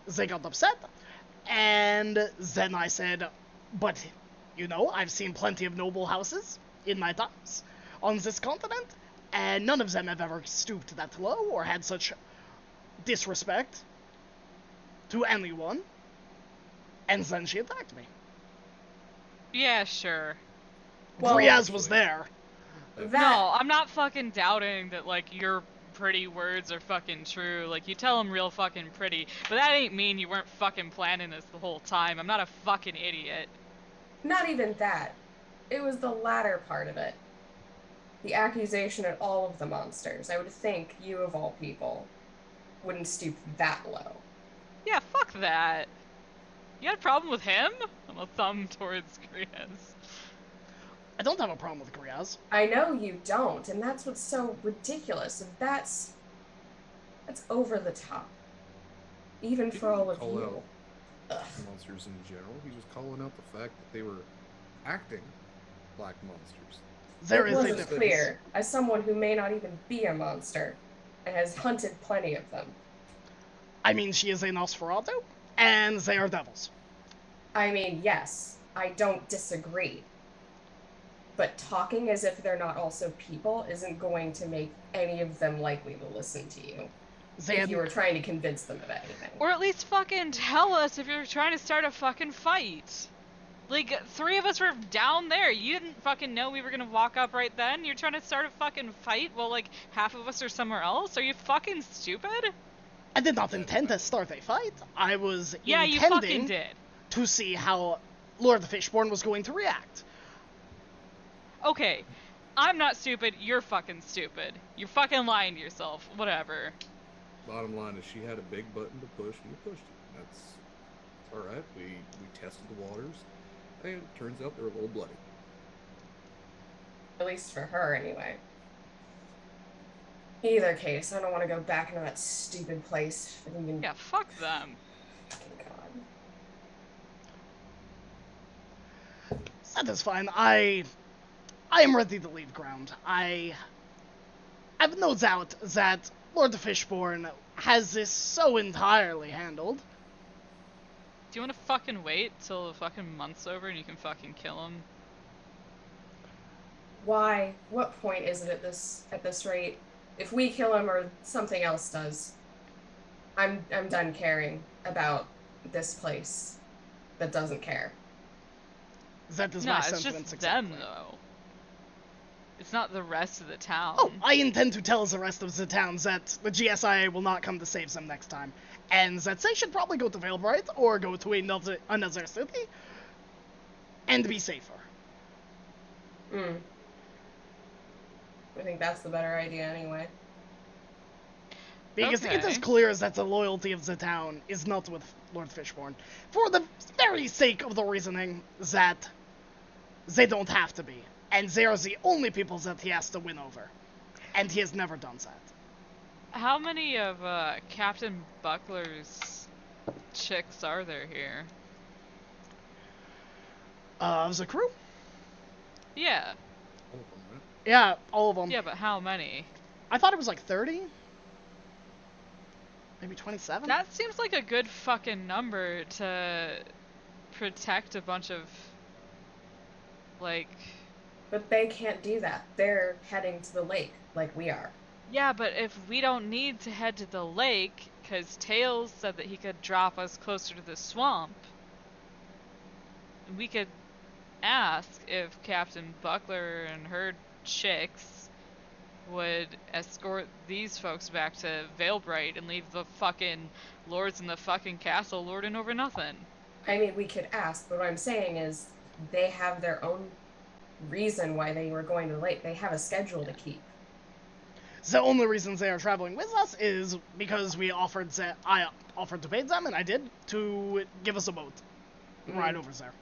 they got upset, and then I said, but, you know, I've seen plenty of noble houses in my times on this continent, and none of them have ever stooped that low or had such disrespect to anyone. And then she attacked me. Yeah, sure. Well, Griaz was there. No, I'm not fucking doubting that, like, your pretty words are fucking true. Like, you tell them real fucking pretty, but that ain't mean you weren't fucking planning this the whole time. I'm not a fucking idiot. Not even that. It was the latter part of it. The accusation at all of the monsters. I would think you, of all people, wouldn't stoop that low. Yeah, fuck that. You got a problem with him? I'm a thumb towards Griaz. I don't have a problem with Griaz. I know you don't, and that's what's so ridiculous. And that's over the top. Even for all of you. Monsters in general. He's just calling out the fact that they were acting like monsters. There it is a wasn't difference. clear, as someone who may not even be a monster, and has hunted plenty of them. I mean, she is a Nosferatu, and they are devils. I mean, yes, I don't disagree. But talking as if they're not also people isn't going to make any of them likely to listen to you. If you were trying to convince them of anything. Or at least fucking tell us if you're trying to start a fucking fight. Like, 3 of us were down there. You didn't fucking know we were gonna walk up right then. You're trying to start a fucking fight while, like, half of us are somewhere else? Are you fucking stupid? I did not intend to start a fight. I was Yeah, you fucking did. To see how Lord Fishburne was going to react. Okay, I'm not stupid, you're fucking stupid. You're fucking lying to yourself, whatever. Bottom line is she had a big button to push and you pushed it. That's alright. We tested the waters and it turns out they're a little bloody. At least for her, anyway. Either case, I don't want to go back into that stupid place. Yeah, fuck them. God. That is fine. I am ready to leave ground. I have no doubt that Lord Fishburne has this so entirely handled. Do you want to fucking wait till the fucking month's over and you can fucking kill him? Why? What point is it at this rate? If we kill him or something else does, I'm done caring about this place that doesn't care. That is no, my it's sentiments just exactly. them though. It's not the rest of the town. Oh, I intend to tell the rest of the town that the GSIA will not come to save them next time, and that they should probably go to Valebright or go to another city and be safer. I think that's the better idea anyway. Because it is clear that the loyalty of the town is not with Lord Fishburne, for the very sake of the reasoning that they don't have to be, and they are the only people that he has to win over, and he has never done that. How many of Captain Buckler's chicks are there here? The crew? Yeah. All of them, right? Yeah, all of them. Yeah, but how many? I thought it was like 30? Maybe 27? That seems like a good fucking number to protect a bunch of, like... But they can't do that. They're heading to the lake like we are. Yeah, but if we don't need to head to the lake, because Tails said that he could drop us closer to the swamp, we could ask if Captain Buckler and her chicks would escort these folks back to Veilbright and leave the fucking lords in the fucking castle lording over nothing. I mean, we could ask, but what I'm saying is they have their own reason why they were going to the lake. They have a schedule to keep. The only reasons they are traveling with us is because I offered to pay them, and I did, to give us a boat. Ride over there.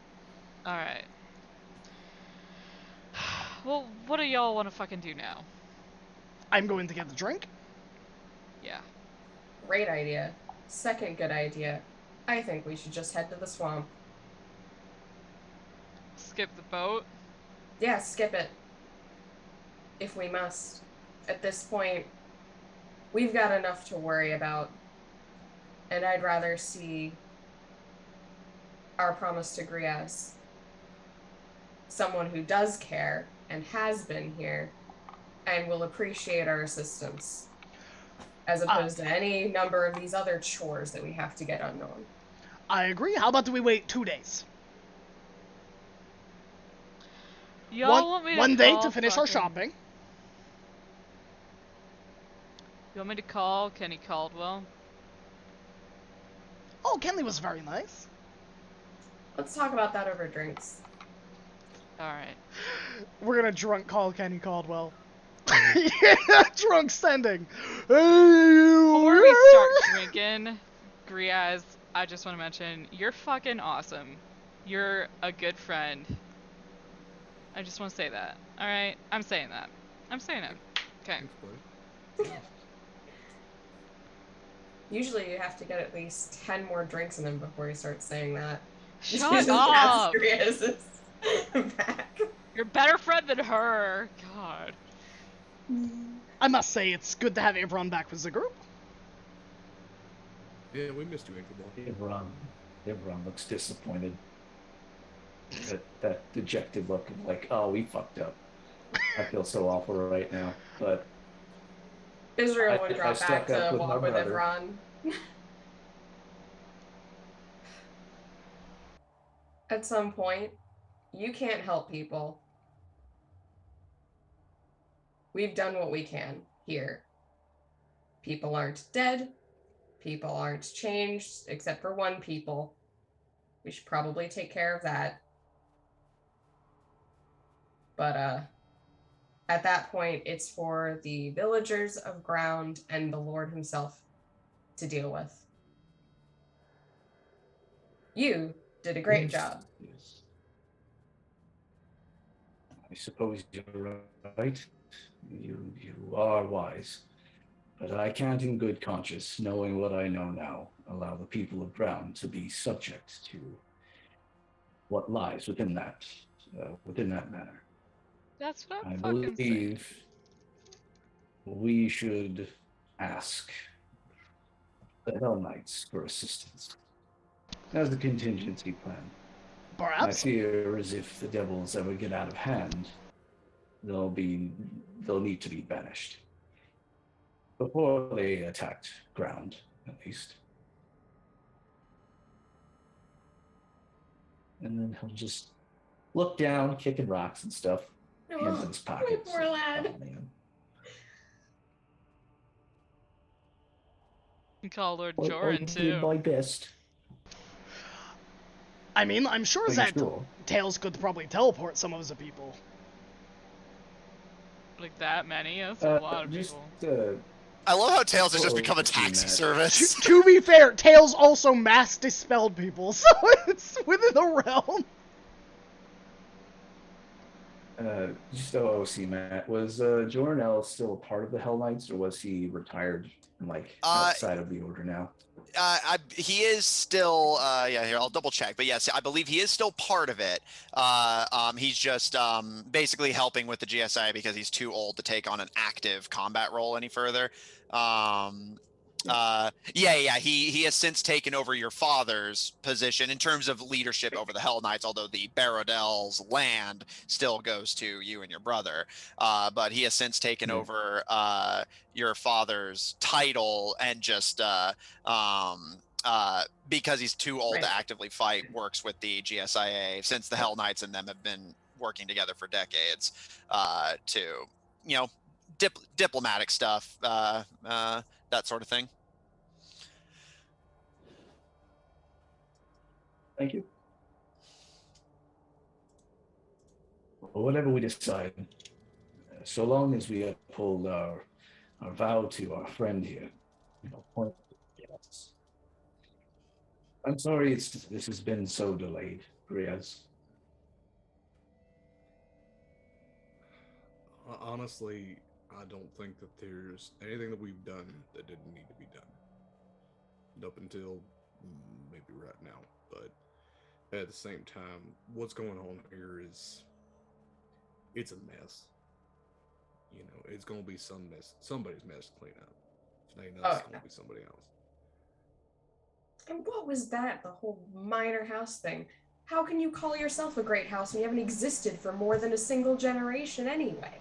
Alright. Well, what do y'all want to fucking do now? I'm going to get the drink. Yeah. Great idea. Second good idea. I think we should just head to the swamp. Skip the boat? Yeah, skip it. If we must. At this point, we've got enough to worry about. And I'd rather see our promise to Griaz, someone who does care and has been here and will appreciate our assistance, as opposed to any number of these other chores that we have to get unknown. I agree. How about we wait 2 days? Y'all want me to one day call to finish our fucking- shopping. You want me to call Kenny Caldwell? Oh, Kenley was very nice. Let's talk about that over drinks. Alright. We're gonna drunk call Kenny Caldwell. Yeah, drunk sending. Hey, Before we start drinking, Griaz, I just want to mention, you're fucking awesome. You're a good friend. I just want to say that. Alright? I'm saying that. I'm saying it. Okay. Thanks, buddy. Usually you have to get at least 10 more drinks in them before you start saying that. Shut Just up! Griaz is back. You're a better friend than her. God. I must say, it's good to have Avron back with the group. Yeah, we missed you, Anchor Everyone looks disappointed. That dejected look of like, oh, we fucked up. I feel so awful right now. But Israel would I drop stuck back to up with my walk with brother. Evron. At some point, you can't help people. We've done what we can here. People aren't dead. People aren't changed, except for one people. We should probably take care of that. But at that point, it's for the villagers of ground and the Lord himself to deal with. You did a great job. Yes. I suppose you're right. You are wise. But I can't in good conscience, knowing what I know now, allow the people of ground to be subject to what lies within that manner. That's what I I'm fucking saying. believe we should ask the Hell Knights for assistance as a contingency plan. My Perhaps. fear is if the devils ever get out of hand, they'll need to be banished. Before they attacked ground, at least. And then he'll just look down, kicking rocks and stuff, hands in his pockets. Poor lad. Oh, man. You call Lord I Joran did too. my best. I mean, I'm sure Are you that sure? Tails could probably teleport some of the people. Like that many? That's a lot of Just people. I love how Tails has just Oh, become a just taxi mad. service. To be fair, Tails also mass dispelled people, so it's within the realm. Just OOC, Matt. Was Jornel still a part of the Hell Knights, or was he retired and like Uh, outside of the order now? he is still yeah, here I'll double check, but yes, I believe he is still part of it. He's just basically helping with the GSI because he's too old to take on an active combat role any further. He has since taken over your father's position in terms of leadership over the Hell Knights, although the Barodel's land still goes to you and your brother. But he has since taken over your father's title and just because he's too old to actively fight, works with the GSIA since the Hell Knights and them have been working together for decades to, diplomatic stuff, that sort of thing. Thank you. Well, whatever we decide, so long as we uphold our vow to our friend here, point. Yes. I'm sorry this has been so delayed, Riaz. Honestly, I don't think that there's anything that we've done that didn't need to be done. Up until maybe right now. But at the same time, what's going on here is it's a mess. It's gonna be somebody's mess to clean up. If it ain't us, it's gonna be somebody else. And what was that, the whole minor house thing? How can you call yourself a great house when you haven't existed for more than a single generation anyway?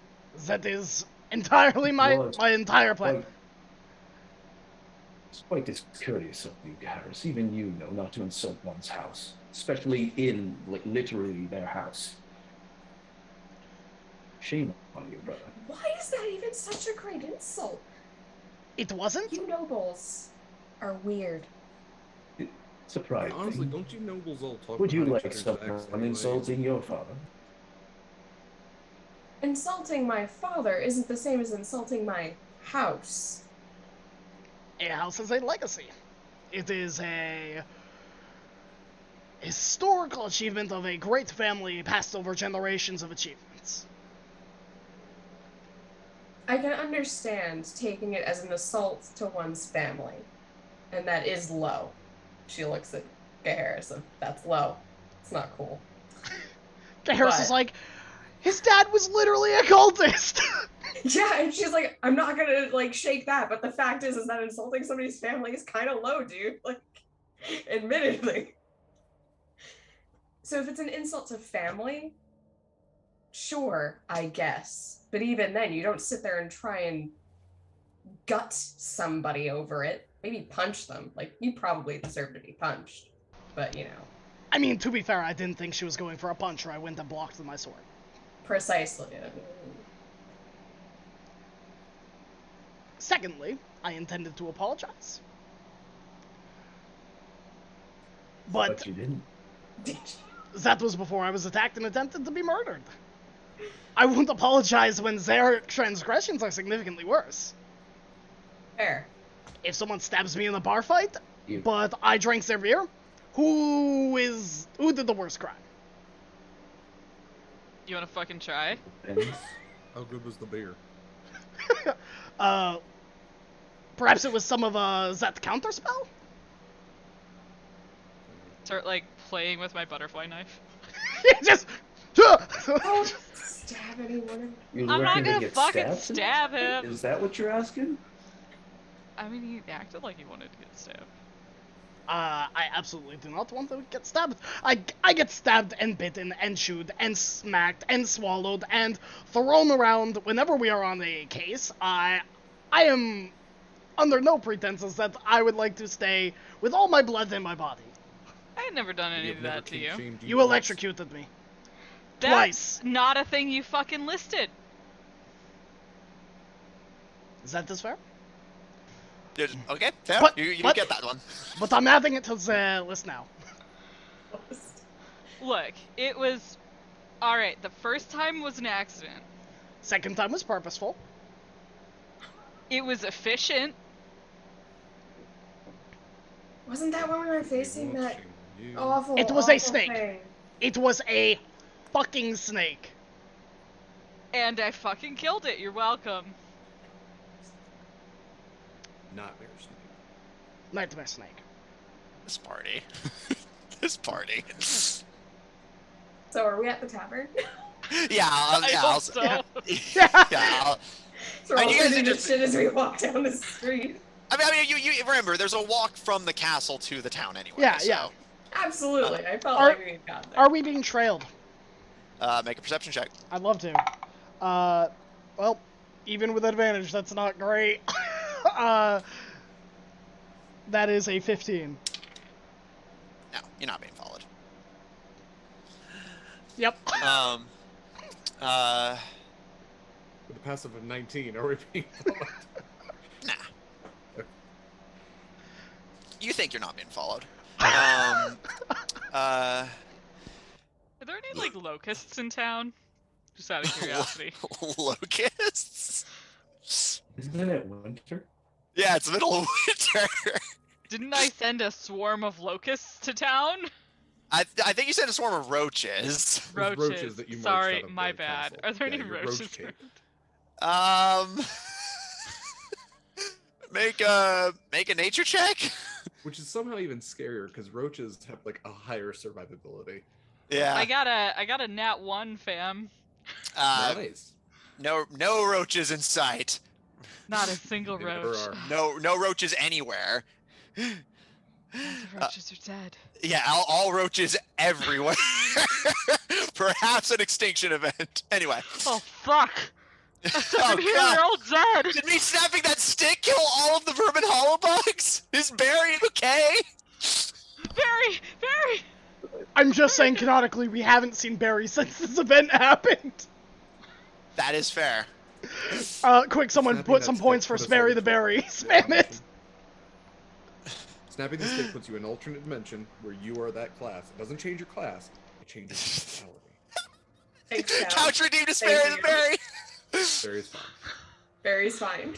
That is entirely my entire plan. It's quite discourteous of you, Garrus. Even you know not to insult one's house, especially in, literally their house. Shame on you, brother. Why is that even such a great insult? It wasn't? You nobles are weird. It's a pride honestly, thing. don't you nobles all talk Would you behind like each other's someone backs anyway? insulting your father? Insulting my father isn't the same as insulting my house. A house is a legacy. It is a historical achievement of a great family passed over generations of achievements. I can understand taking it as an assault to one's family. And that is low. She looks at Garrus and that's low. It's not cool. Garrus is like, his dad was literally a cultist! Yeah, and she's like, I'm not gonna, shake that, but the fact is that insulting somebody's family is kind of low, dude. Admittedly. So if it's an insult to family, sure, I guess. But even then, you don't sit there and try and gut somebody over it. Maybe punch them. You probably deserve to be punched. But, I mean, to be fair, I didn't think she was going for a punch, or I went and blocked with my sword. Precisely. Secondly, I intended to apologize. But you didn't. That was before I was attacked and attempted to be murdered. I won't apologize when their transgressions are significantly worse. Fair. If someone stabs me in a bar fight, but I drank their beer, who did the worst crime? You wanna fucking try? How good was the beer? Perhaps it was some of that counter spell? Start playing with my butterfly knife. Just Don't stab anyone. I'm not gonna fucking stab him. Is that what you're asking? I mean, he acted like he wanted to get stabbed. I absolutely do not want to get stabbed. I get stabbed and bitten and chewed and smacked and swallowed and thrown around whenever we are on a case. I am under no pretenses that I would like to stay with all my blood in my body. I had never done any of that to you. You electrocuted me. Twice. That's not a thing you fucking listed. Is that this fair? Okay, fair. You get that one. But I'm adding it to the list now. Look, it was... Alright, the first time was an accident. Second time was purposeful. It was efficient. Wasn't that when we were facing that awful, It was a awful snake. thing? It was a fucking snake. And I fucking killed it. You're welcome. Nightmare Snake. Nightmare Snake. This party. This party. So are we at the tavern? Yeah, I hope so. yeah. So we're all And you guys shooting are the just- shit as we walk down the street. I mean, you remember there's a walk from the castle to the town anyway. Yeah, so, yeah. Absolutely. I felt Are- like we had got there. Are we being trailed? Make a perception check. I'd love to. Well, even with advantage, that's not great. That is a 15. No, you're not being followed. Yep. With a passive of 19, are we being followed? Nah. You think you're not being followed. Are Are there any like locusts in town? Just out of curiosity. locusts? Isn't it winter? Yeah, it's middle of winter. Didn't I send a swarm of locusts to town? I think you said a swarm of roaches. Those Roaches. that you merged Sorry, out of my the bad. castle. Are there Yeah, any your roaches? roach cape. Make a nature check. Which is somehow even scarier because roaches have like a higher survivability. Yeah. I got a nat 1, fam. Nice. No roaches in sight. Not a single They never roach. are. No roaches anywhere. All the roaches are dead. Yeah, all roaches everywhere. Perhaps an extinction event. Anyway. Oh fuck! I took Oh, them here, God. they're all dead! Did me snapping that stick kill all of the vermin hollow bugs? Is Barry okay? Barry! I'm just saying, canonically, we haven't seen Barry since this event happened. That is fair. Quick, someone Snapping put that some stick points for put us Sperry all the into Berry. a- Spam it. Snapping the stick puts you in an alternate dimension where you are that class. It doesn't change your class. It changes your mentality. Thanks, Cal. Couch redeemed to Thank Barry the you. Barry. Barry's fine. Barry's fine.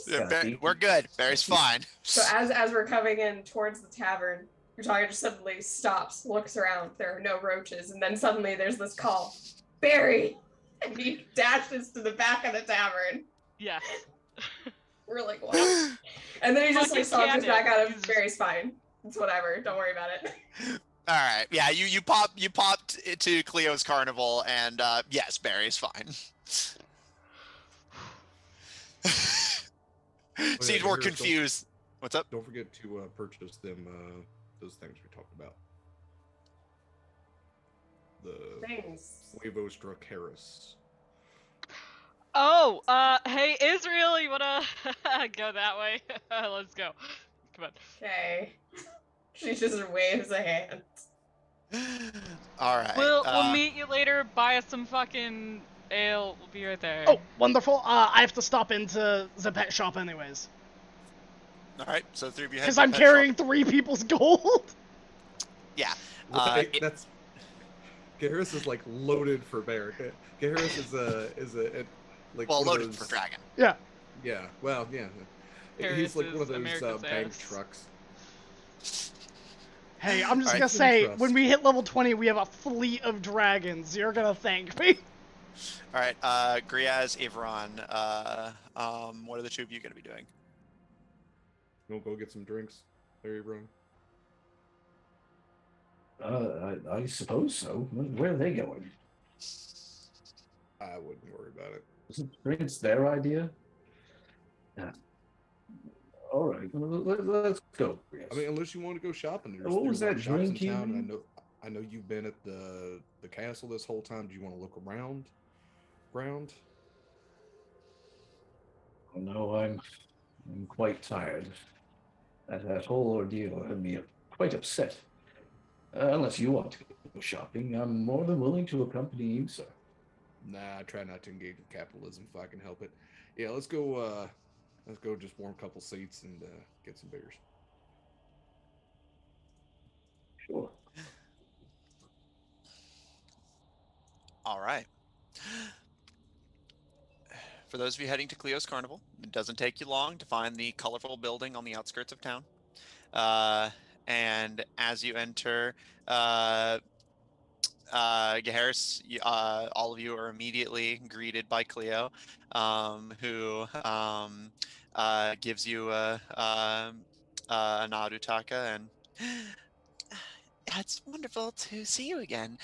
Yeah, we're good. Barry's fine. So as we're coming in towards the tavern, your target just suddenly stops, looks around. There are no roaches, and then suddenly there's this call, Barry, and he dashes to the back of the tavern. Yes. We're like, what? And then he just Like like a saunters cannon. back out of He's just- Barry's fine. It's whatever. Don't worry about it. All right. Yeah, you popped to Cleo's carnival, and yes, Barry's fine. Seems yeah, more here's the- confused. What's up? Don't forget to purchase them those things we talked about. The Things. Huevos Dracaris. Oh, hey Israel, you wanna go that way? Let's go. Come on. Okay. She just waves a hand. All right. We'll meet you later. Buy us some fucking ale. We'll be right there. Oh, wonderful. I have to stop into the pet shop anyways. All right. So three of you head Because to the I'm pet carrying shop. 3 people's gold. Yeah. Right, it- that's Garrus is like loaded for bear. Garrus is a like well, one of loaded those- for dragon. Yeah. Yeah, well, yeah. Garrus He's like one is of those America's bank ass. trucks. Hey, I'm just Alright. gonna say, Trust. when we hit level 20, we have a fleet of dragons. You're gonna thank me. All right. Griaz, Ivron. What are the two of you going to be doing? We'll go get some drinks. There you run. I suppose so. Where are they going? I wouldn't worry about it. Isn't it's their idea? Yeah. All right, let's go. I mean, unless you want to go shopping. There's, What was there's a lot that of shops in drink you town, and made? I know you've been at the castle this whole time. Do you want to look around? Oh, no, I'm quite tired. That whole ordeal had me quite upset. Unless you want to go shopping, I'm more than willing to accompany you, sir. Nah, I try not to engage with capitalism if I can help it. Yeah, let's go. Just warm a couple seats and get some beers. Sure. All right. For those of you heading to Cleo's Carnival, it doesn't take you long to find the colorful building on the outskirts of town. And as you enter, Gaharis, all of you are immediately greeted by Cleo, who gives you a nod, Utaka, and it's wonderful to see you again.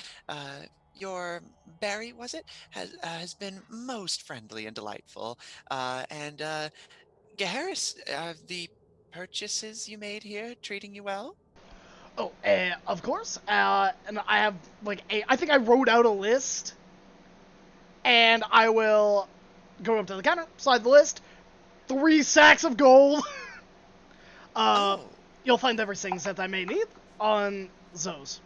Your Barry, was it, has been most friendly and delightful. And Gaharis, the purchases you made here treating you well? Oh, of course. And I have like I think I wrote out a list, and I will go up to the counter, slide the list, 3 sacks of gold. uh, Oh, you'll find everything that I may need on those.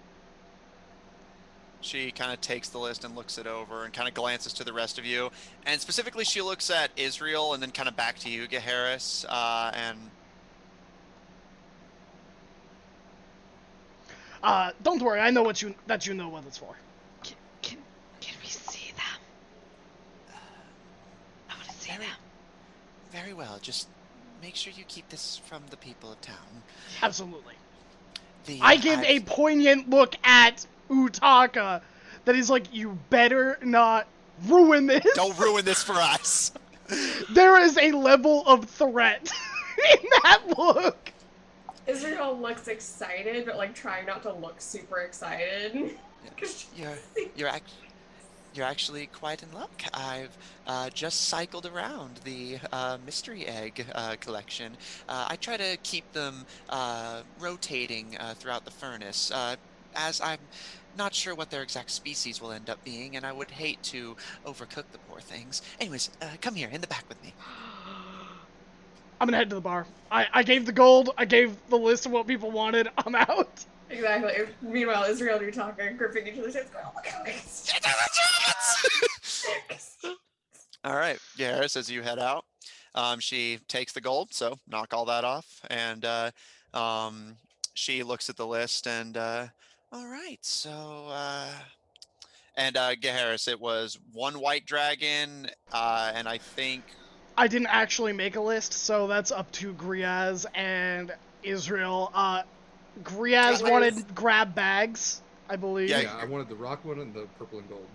she kind of takes the list and looks it over and kind of glances to the rest of you. And specifically, she looks at Israel and then kind of back to you, Gaharis. And Don't worry, I know that you know what it's for. Can, can we see them? I want to see very, them. very well. Just make sure you keep this from the people of town. Absolutely. The I give I've a poignant look at Utaka that is like, you better not ruin this. Don't ruin this for us. There is a level of threat in that look. Israel looks excited, but like trying not to look super excited. You're you're act- you're actually quite in luck. I've just cycled around the mystery egg collection. I try to keep them rotating throughout the furnace, as I'm not sure what their exact species will end up being, and I would hate to overcook the poor things. Anyways, come here in the back with me. I'm gonna head to the bar. I gave the gold. I gave the list of what people wanted. I'm out. Exactly. Meanwhile, Israel and Utaka are gripping each other's hands, going, "Oh my god!" All right, Garrus, as you head out, she takes the gold, so knock all that off, and um, she looks at the list and all right, so and Gaharis, it was one white dragon, and I think I didn't actually make a list, so that's up to Griaz and Israel. Griaz It was- wanted grab bags, I believe. Yeah, Yeah, I wanted the rock one and the purple and gold.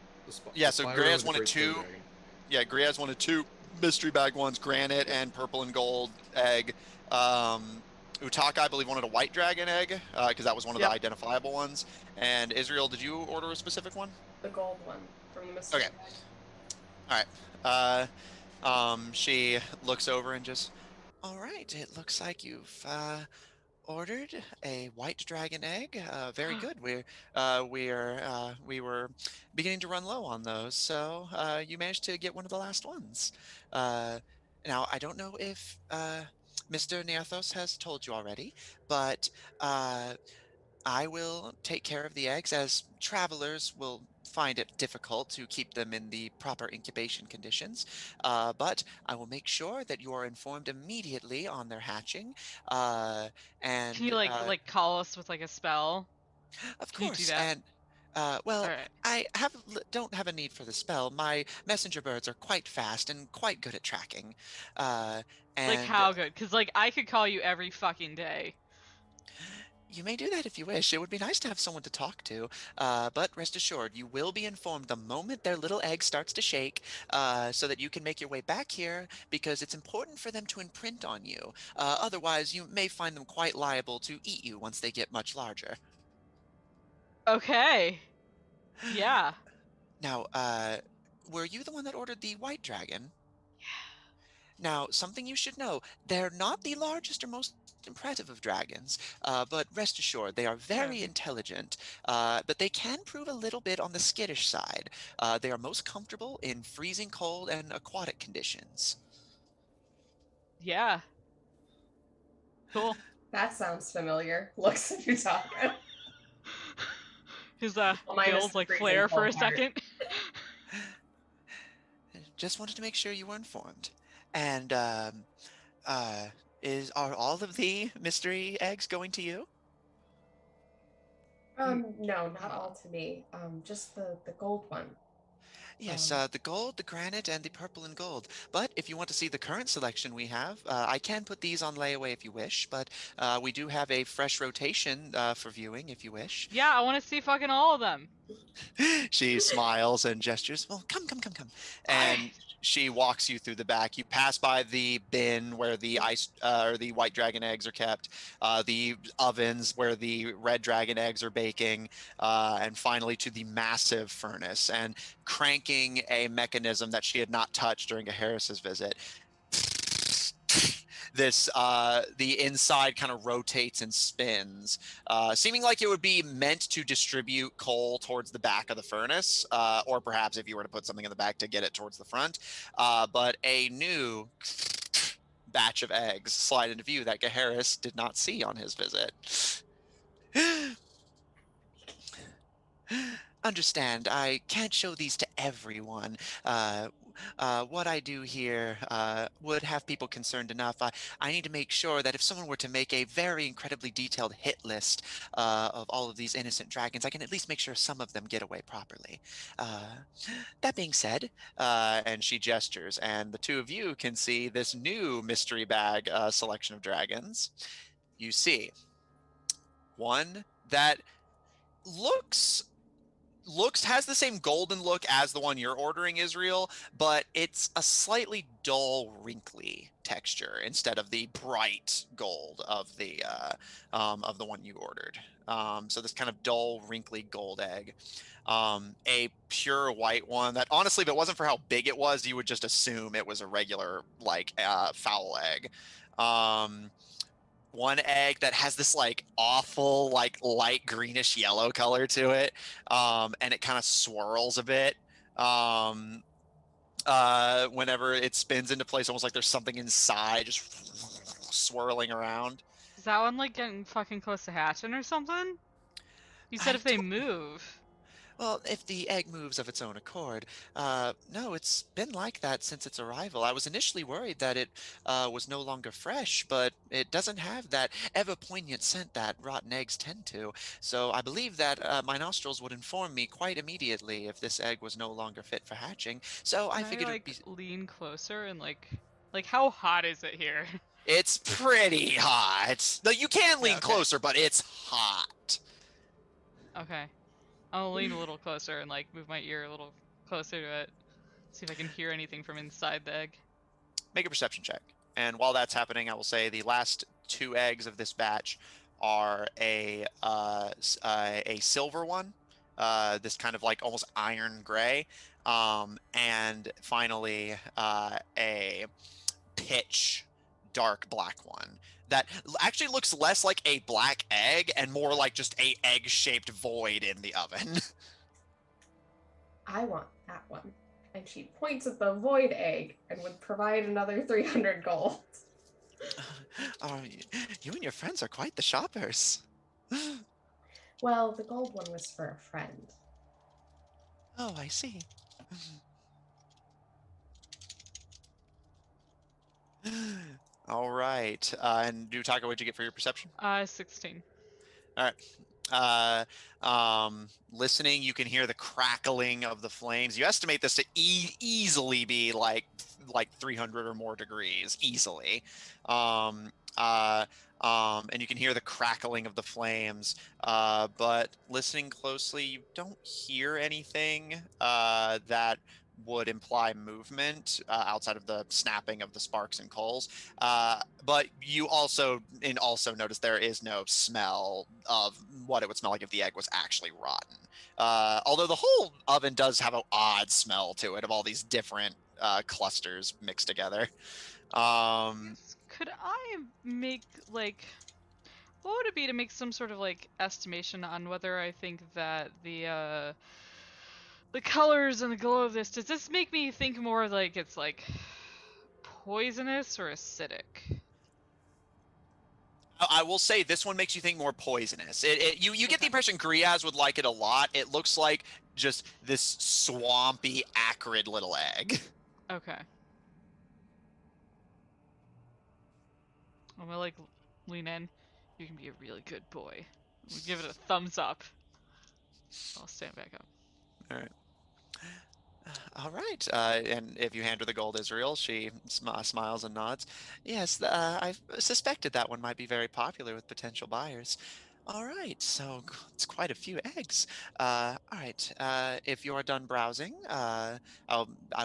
yeah. The So Spyro Griaz and the wanted Great Stone two. Dragon. Yeah, Griaz wanted two mystery bag ones, granite and purple and gold egg. Utaka, I believe, wanted a white dragon egg because that was one of the Yep. identifiable ones. And Israel, did you order a specific one? the gold one from the mystery Okay, bag. all right. She looks over and just, all right. It looks like you've ordered a white dragon egg. Very good. We were beginning to run low on those, so you managed to get one of the last ones. Uh, Now I don't know if Mr. Nearthos has told you already, but uh, I will take care of the eggs, as travelers will find it difficult to keep them in the proper incubation conditions. But I will make sure that you are informed immediately on their hatching. Uh, Can you and like call us with like a spell? Of Can you do course, that? and All well, right. don't have a need for the spell. My messenger birds are quite fast and quite good at tracking. Uh, Like and how good? Cause like I could call you every fucking day. You may do that if you wish. It would be nice to have someone to talk to. But rest assured, you will be informed the moment their little egg starts to shake, so that you can make your way back here, because it's important for them to imprint on you. Otherwise, you may find them quite liable to eat you once they get much larger. Okay. Yeah. Now, were you the one that ordered the white dragon? Now, something you should know, they're not the largest or most impressive of dragons, but rest assured, they are Okay. very intelligent, but they can prove a little bit on the skittish side. They are most comfortable in freezing cold and aquatic conditions. Yeah. Cool. That sounds familiar. Looks at Utaka. His Minus gills the like freezing flare for cold a part. second. Just wanted to make sure you were informed. And uh, are all of the mystery eggs going to you? No, not all to me. Just the gold one. Yes, Um, the gold, the granite, and the purple and gold. But if you want to see the current selection we have, I can put these on layaway if you wish, but we do have a fresh rotation for viewing if you wish. Yeah, I want to see fucking all of them. She smiles and gestures. Well, come, come, come, come. All right. And she walks you through the back. You pass by the bin where the ice or the white dragon eggs are kept, the ovens where the red dragon eggs are baking, and finally to the massive furnace. And cranking a mechanism that she had not touched during a Harris's visit, this the inside kind of rotates and spins, seeming like it would be meant to distribute coal towards the back of the furnace, or perhaps if you were to put something in the back to get it towards the front. But a new batch of eggs slide into view that Gaharis did not see on his visit. Understand, I can't show these to everyone. What I do here would have people concerned enough. I need to make sure that if someone were to make a very incredibly detailed hit list of all of these innocent dragons, I can at least make sure some of them get away properly. That being said, and she gestures, and the two of you can see this new mystery bag selection of dragons. You see one that looks has the same golden look as the one you're ordering, Israel, but it's a slightly dull, wrinkly texture instead of the bright gold of the one you ordered. So this kind of dull, wrinkly gold egg. A pure white one that honestly, if it wasn't for how big it was, you would just assume it was a regular like fowl egg. One egg that has this like awful like light greenish yellow color to it, and it kind of swirls a bit whenever it spins into place, almost like there's something inside just swirling around. Is that one like getting fucking close to hatching or something? You said I if they move. Well, if the egg moves of its own accord. No, it's been like that since its arrival. I was initially worried that it was no longer fresh, but it doesn't have that ever poignant scent that rotten eggs tend to. So I believe that my nostrils would inform me quite immediately if this egg was no longer fit for hatching. So I Can I figured it would like be. lean closer and like how hot is it here? It's pretty hot. No, you can lean Yeah, okay. closer, but it's hot. Okay. I'll lean a little closer and like move my ear a little closer to it. See if I can hear anything from inside the egg. Make a perception check. And while that's happening, I will say the last two eggs of this batch are a silver one, this kind of like almost iron gray, and finally a pitch dark black one that actually looks less like a black egg and more like just a egg-shaped void in the oven. I want that one. And she points at the void egg and would provide another 300 gold. Oh, you and your friends are quite the shoppers. Well, the gold one was for a friend. Oh, I see. All right. And Dutaka, what'd you get for your perception? 16. All right. Listening, you can hear the crackling of the flames. You estimate this to easily be like 300 or more degrees, easily. And you can hear the crackling of the flames. But listening closely, you don't hear anything that would imply movement outside of the snapping of the sparks and coals. But you also notice there is no smell of what it would smell like if the egg was actually rotten. Although the whole oven does have an odd smell to it of all these different clusters mixed together. Could I make like what would it be to make some sort of like estimation on whether I think that the colors and the glow of this, does this make me think more like it's like poisonous or acidic? I will say this one makes you think more poisonous. You get the Okay. impression Griaz would like it a lot. It looks like just this swampy, acrid little egg. Okay. I'm gonna like lean in. You can be a really good boy. I'm gonna give it a thumbs up. I'll stand back up. All right. All right. And if you hand her the gold Israel, she smiles and nods. Yes, I suspected that one might be very popular with potential buyers. All right, so it's quite a few eggs. All right, if you are done browsing, I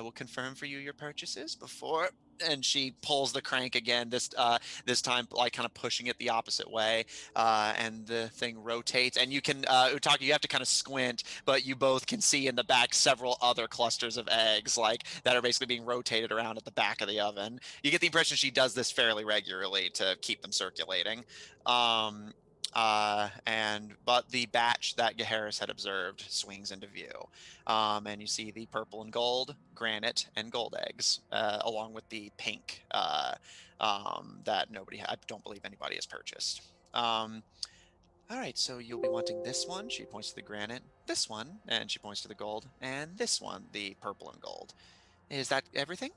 will confirm for you your purchases before. And she pulls the crank again. This time like kind of pushing it the opposite way, and the thing rotates. And you can Utaka, you have to kind of squint, but you both can see in the back several other clusters of eggs like that are basically being rotated around at the back of the oven. You get the impression she does this fairly regularly to keep them circulating. Um, but the batch that Gaheris had observed swings into view. And you see the purple and gold, granite, and gold eggs, along with the pink that I don't believe anybody has purchased. All right, so you'll be wanting this one. She points to the granite. This one, and she points to the gold. And this one, the purple and gold. Is that everything?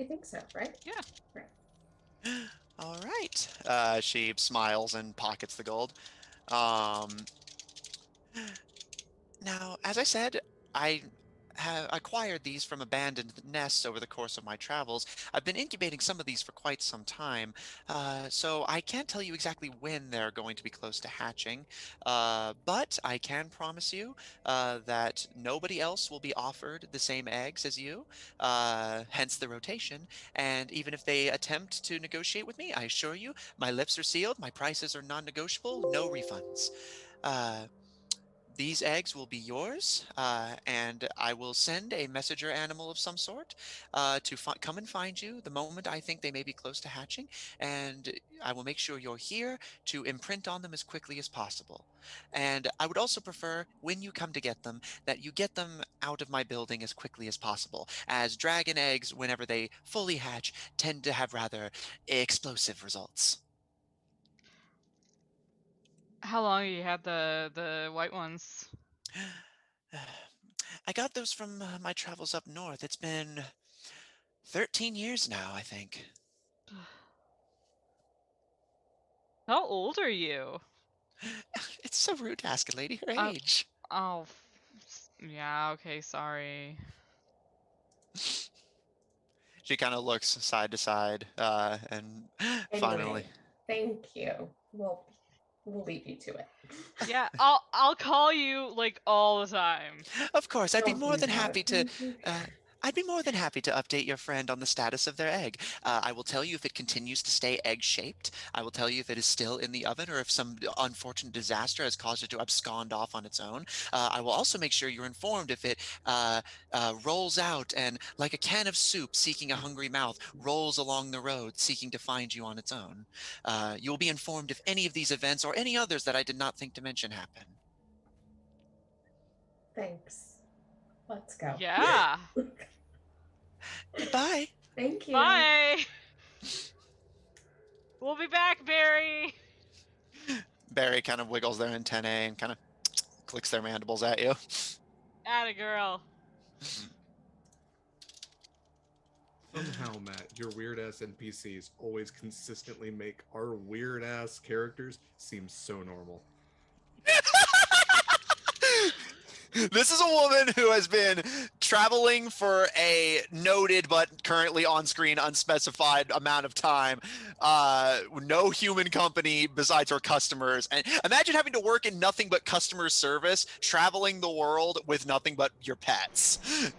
I think so, right? Yeah. Right. All right. She smiles and pockets the gold. Um, Now, as I said, I have acquired these from abandoned nests over the course of my travels. I've been incubating some of these for quite some time, so I can't tell you exactly when they're going to be close to hatching, but I can promise you that nobody else will be offered the same eggs as you, hence the rotation. And even if they attempt to negotiate with me, I assure you, my lips are sealed, my prices are non-negotiable, no refunds. Uh, these eggs will be yours, and I will send a messenger animal of some sort to come and find you the moment I think they may be close to hatching, and I will make sure you're here to imprint on them as quickly as possible. And I would also prefer, when you come to get them, that you get them out of my building as quickly as possible, as dragon eggs, whenever they fully hatch, tend to have rather explosive results. How long have you had the white ones? I got those from my travels up north. It's been 13 years now, I think. How old are you? It's so rude to ask a lady her Uh, age. oh, yeah, okay, sorry. She kind of looks side to side, and finally, Anyway, thank you. We'll leave you to it. Yeah, I'll call you like all the time. of course, I'd be Don't more do than that. happy to. I'd be more than happy to update your friend on the status of their egg. I will tell you if it continues to stay egg-shaped. I will tell you if it is still in the oven or if some unfortunate disaster has caused it to abscond off on its own. I will also make sure you're informed if it rolls out and, like a can of soup seeking a hungry mouth, rolls along the road seeking to find you on its own. You will be informed if any of these events or any others that I did not think to mention happen. Thanks. Let's go. Yeah. Goodbye. Thank you. Bye. We'll be back, Barry. Barry kind of wiggles their antennae and kind of clicks their mandibles at you. Atta girl. Somehow, Matt, your weird ass NPCs always consistently make our weird ass characters seem so normal. This is a woman who has been traveling for a noted but currently on screen unspecified amount of time. No human company besides her customers. And imagine having to work in nothing but customer service, traveling the world with nothing but your pets.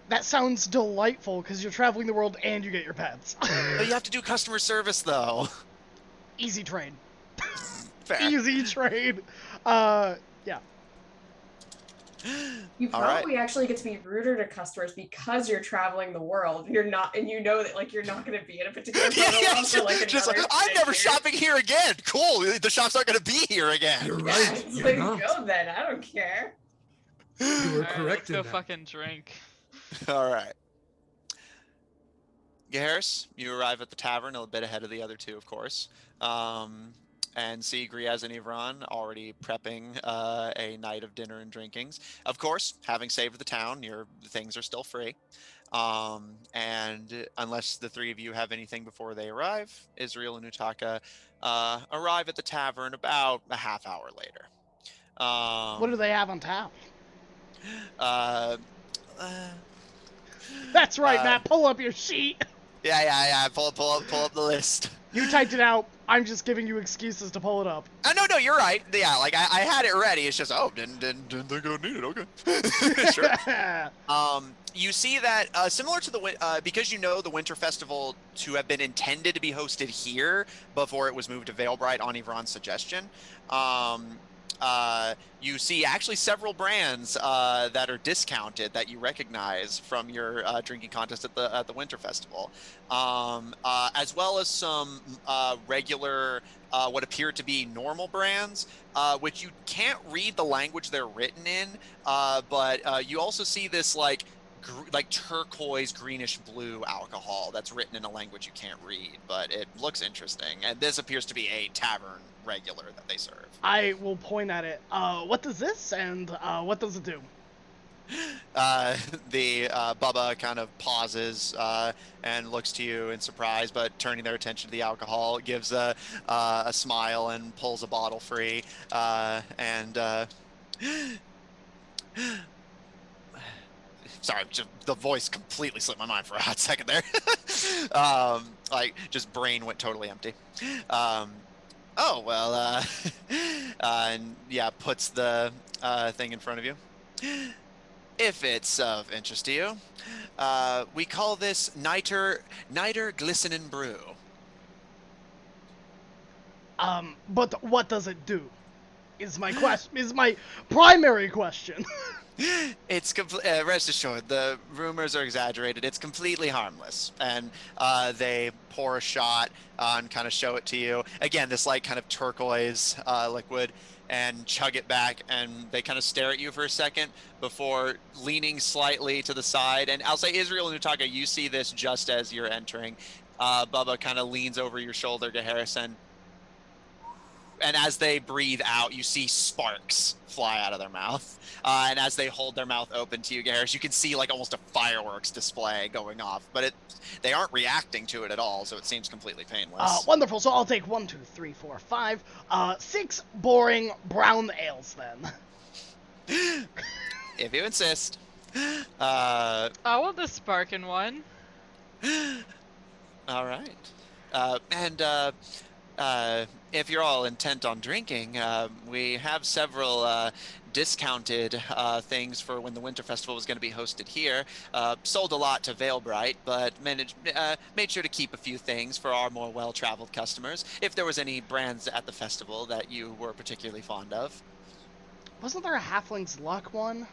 That sounds delightful because you're traveling the world and you get your pets. But you have to do customer service though. Easy trade. Fair. Easy trade. Yeah. You All right. probably actually get to be ruder to customers because you're traveling the world. You're not, and you know that like you're not going to be in a particular part of the world for like just like, another I'm 10 never years. shopping here again. Cool. The shop's not going to be here again. You're Yeah, right. it's You're like, not. go then. I don't care. You were All right, correct let's in go that. fucking drink. All right. Harris, you arrive at the tavern a bit ahead of the other two, of course, and see Griaz and Ivran already prepping a night of dinner and drinkings. Of course, having saved the town, your things are still free. And unless the three of you have anything before they arrive, Israel and Utaka arrive at the tavern about a half hour later. What do they have on tap? Uh, That's right, uh, Matt. Pull up your sheet. yeah. Pull up the list. You typed it out. I'm just giving you excuses to pull it up. No, you're right. Yeah, like I had it ready. It's just didn't think I'd need it. Okay, sure. You see that similar to the because you know the Winter Festival to have been intended to be hosted here before it was moved to Veilbright on Yvonne's suggestion. You see actually several brands that are discounted that you recognize from your drinking contest at the Winter Festival, as well as some regular what appear to be normal brands, which you can't read the language they're written in, but you also see this like turquoise greenish blue alcohol that's written in a language you can't read, but it looks interesting. And this appears to be a tavern regular that they serve. I will point at it. What does this and what does it do? The Bubba kind of pauses and looks to you in surprise, but turning their attention to the alcohol, gives a smile and pulls a bottle free. Sorry, the voice completely slipped my mind for a hot second there. Like, just brain went totally empty. Oh, well, and yeah, puts the thing in front of you. If it's of interest to you, we call this Niter Glistening Brew. But what does it do? Is my question. Is my primary question. It's rest assured, the rumors are exaggerated. It's completely harmless, and they pour a shot and kind of show it to you. Again, this like kind of turquoise liquid, and chug it back, and they kind of stare at you for a second before leaning slightly to the side. And I'll say, Israel and Utaka, you see this just as you're entering. Bubba kind of leans over your shoulder to Harrison. And as they breathe out, you see sparks fly out of their mouth. And as they hold their mouth open to you, Garrus, you can see like almost a fireworks display going off. But they aren't reacting to it at all, so it seems completely painless. Wonderful. So I'll take 1, 2, 3, 4, 5, 6 boring brown ales then. If you insist. I want the sparking one. All right. If you're all intent on drinking, we have several discounted things for when the Winter Festival was going to be hosted here. Sold a lot to Veilbright, but made sure to keep a few things for our more well-traveled customers. If there was any brands at the festival that you were particularly fond of. Wasn't there a Halfling's Luck one?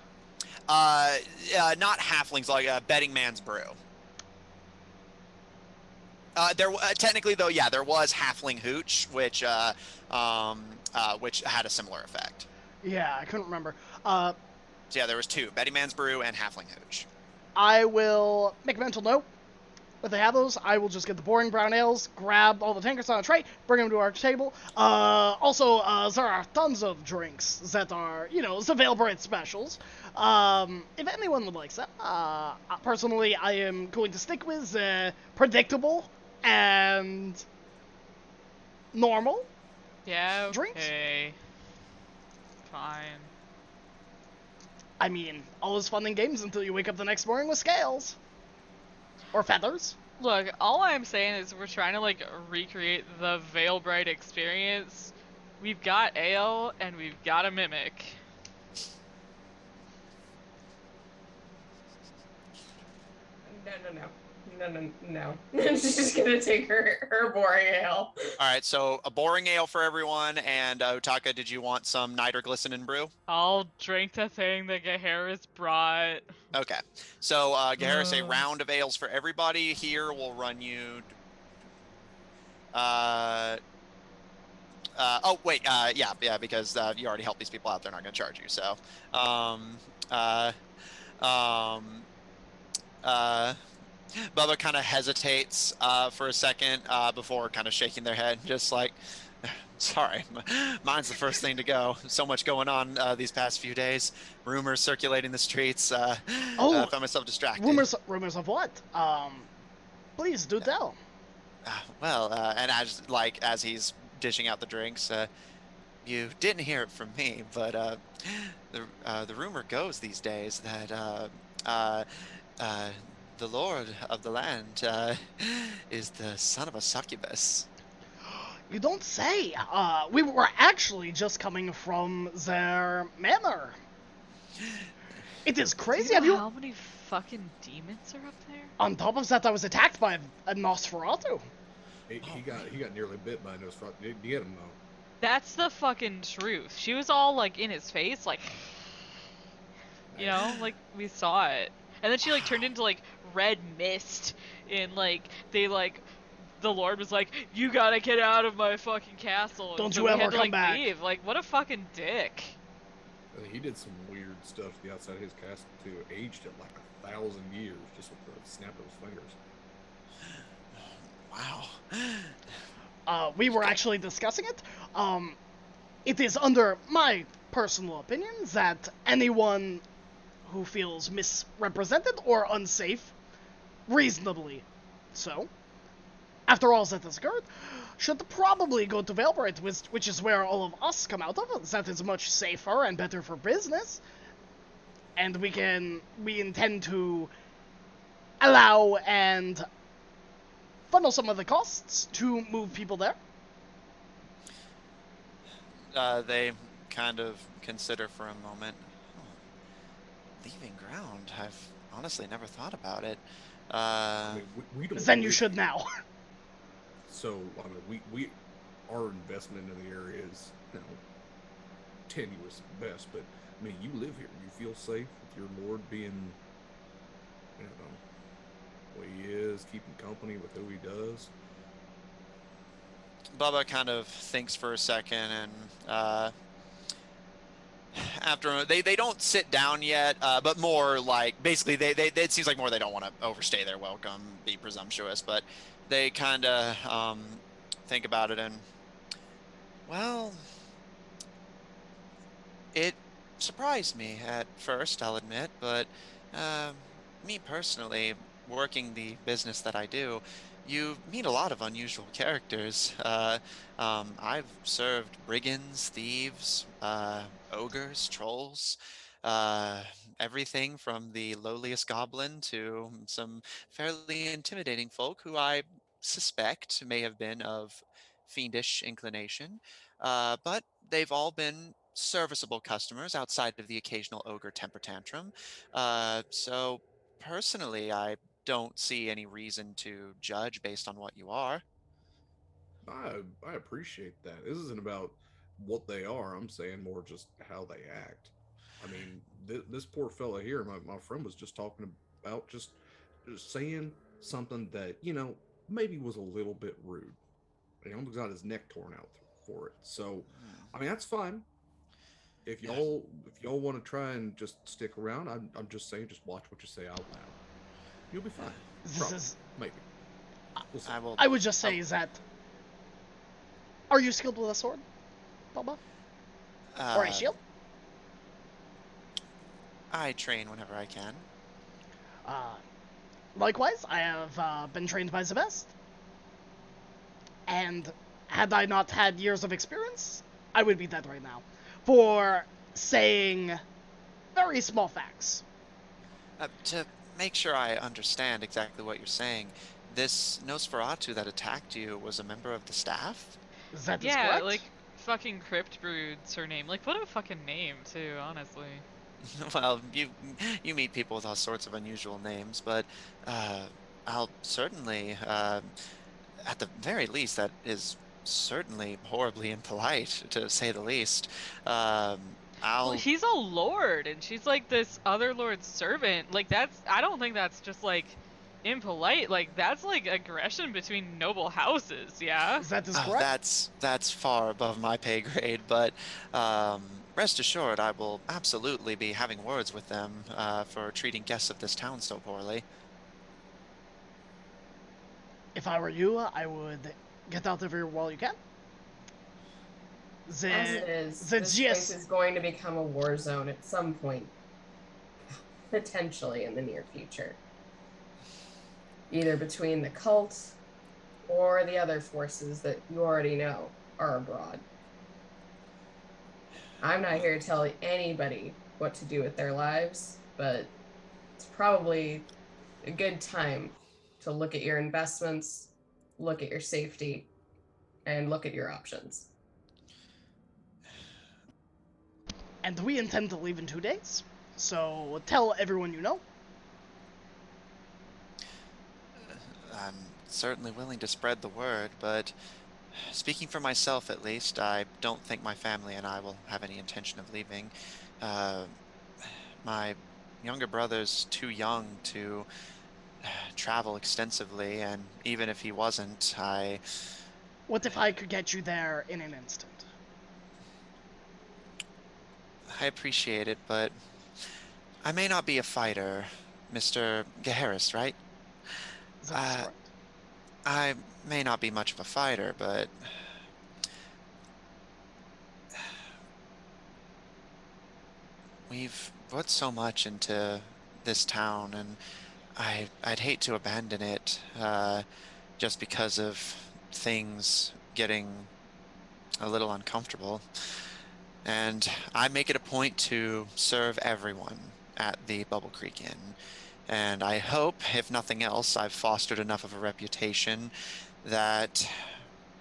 Not Halfling's, like Betting Man's Brew. Technically, though, yeah, there was Halfling Hooch, which had a similar effect. Yeah, I couldn't remember. So yeah, there was 2, Betty Man's Brew and Halfling Hooch. I will make a mental note. If they have those, I will just get the boring brown ales, grab all the tankards on a tray, bring them to our table. Also, there are tons of drinks that are, the Veilbright specials. If anyone would like some, personally, I am going to stick with predictable and normal. Yeah, okay. Drinks? Fine. I mean, all is fun and games until you wake up the next morning with scales. Or feathers. Look, all I'm saying is we're trying to, recreate the Veilbright experience. We've got ale, and we've got a mimic. No. She's just gonna take her boring ale. All right, so a boring ale for everyone, and Utaka, did you want some Niter Glistening Brew? I'll drink the thing that Gaheris brought. Okay, so Gaheris, a round of ales for everybody here will run you. Yeah, because you already helped these people out, they're not going to charge you. So, Bubba kind of hesitates for a second before kind of shaking their head, just like, sorry, mine's the first thing to go. So much going on these past few days. Rumors circulating the streets. I found myself distracted. Rumors of what? Please do tell. And as he's dishing out the drinks, you didn't hear it from me, but the rumor goes these days that uh, uh, the lord of the land is the son of a succubus. You don't say. We were actually just coming from their manor. It is Do crazy. you know Have you? how many fucking demons are up there? On top of that, I was attacked by a Nosferatu. He got nearly bit by a Nosferatu. Did you get him though? That's the fucking truth. She was all like in his face, like, you know, like we saw it. And then she like turned into like red mist, and like they like the Lord was like, "You gotta get out of my fucking castle." And Don't so you we ever had to come like back. leave. Like, what a fucking dick. He did some weird stuff to the outside of his castle too. Aged it like 1,000 years just with the snap of his fingers. Wow. We were actually discussing it. It is under my personal opinion that anyone who feels misrepresented or unsafe, reasonably so, after all that has occurred, should probably go to Valbright, which is where all of us come out of. That is much safer and better for business. And we intend to allow and funnel some of the costs to move people there. They kind of consider for a moment. Oh, leaving ground. I've honestly never thought about it. I mean, we don't. Then you live should here. now. So I mean, we our investment in the area is tenuous at best, but I mean, you live here. You feel safe with your lord being, what he is, keeping company with who he does. Bubba kind of thinks for a second, and after they don't sit down yet, but more like basically they it seems like more they don't want to overstay their welcome, be presumptuous, but they kind of think about it, and well, it surprised me at first, I'll admit, but me personally, working the business that I do, you meet a lot of unusual characters. I've served brigands, thieves, ogres, trolls, uh, everything from the lowliest goblin to some fairly intimidating folk who I suspect may have been of fiendish inclination. But they've all been serviceable customers outside of the occasional ogre temper tantrum. So personally, I don't see any reason to judge based on what you are. I appreciate that. This isn't about what they are. I'm saying more just how they act. I mean, this poor fella here, my friend was just talking about just saying something that maybe was a little bit rude. He almost got his neck torn out for it. So, Hmm. I mean, that's fine. If y'all want to try and just stick around, I'm just saying, just watch what you say out loud. You'll be fine. This Probably, is. maybe. We'll see. I will. I would just I, say that. Are you skilled with a sword, Bubba? Or a uh, shield? I train whenever I can. Uh, Likewise, I have been trained by the best. And had I not had years of experience, I would be dead right now. For saying very small facts. To make sure I understand exactly what you're saying, this Nosferatu that attacked you was a member of the staff? That is Yeah, correct. like fucking Crypt Brood's her name. Like, what a fucking name too, honestly. Well, you meet people with all sorts of unusual names, but uh, I'll certainly, at the very least, that is certainly horribly impolite, to say the least. Well, I'll he's a lord, and she's like this other lord's servant. Like, I don't think that's just like impolite. Like, that's like aggression between noble houses, yeah? That is Oh, correct. that's far above my pay grade, but rest assured, I will absolutely be having words with them for treating guests of this town so poorly. If I were you, I would get out of here while you can. As The it is, the this place GS is going to become a war zone at some point, potentially in the near future. Either between the cult or the other forces that you already know are abroad. I'm not here to tell anybody what to do with their lives, but it's probably a good time to look at your investments, look at your safety, and look at your options. And we intend to leave in 2 days. So tell everyone you know. I'm certainly willing to spread the word, but speaking for myself at least, I don't think my family and I will have any intention of leaving. Uh, my younger brother's too young to travel extensively, and even if he wasn't, What if I could get you there in an instant? I appreciate it, but I may not be a fighter, Mr. Gaharis, right? That's Uh, correct. I may not be much of a fighter, but we've put so much into this town, and I'd hate to abandon it just because of things getting a little uncomfortable. And I make it a point to serve everyone at the Bubble Creek Inn. And I hope, if nothing else, I've fostered enough of a reputation that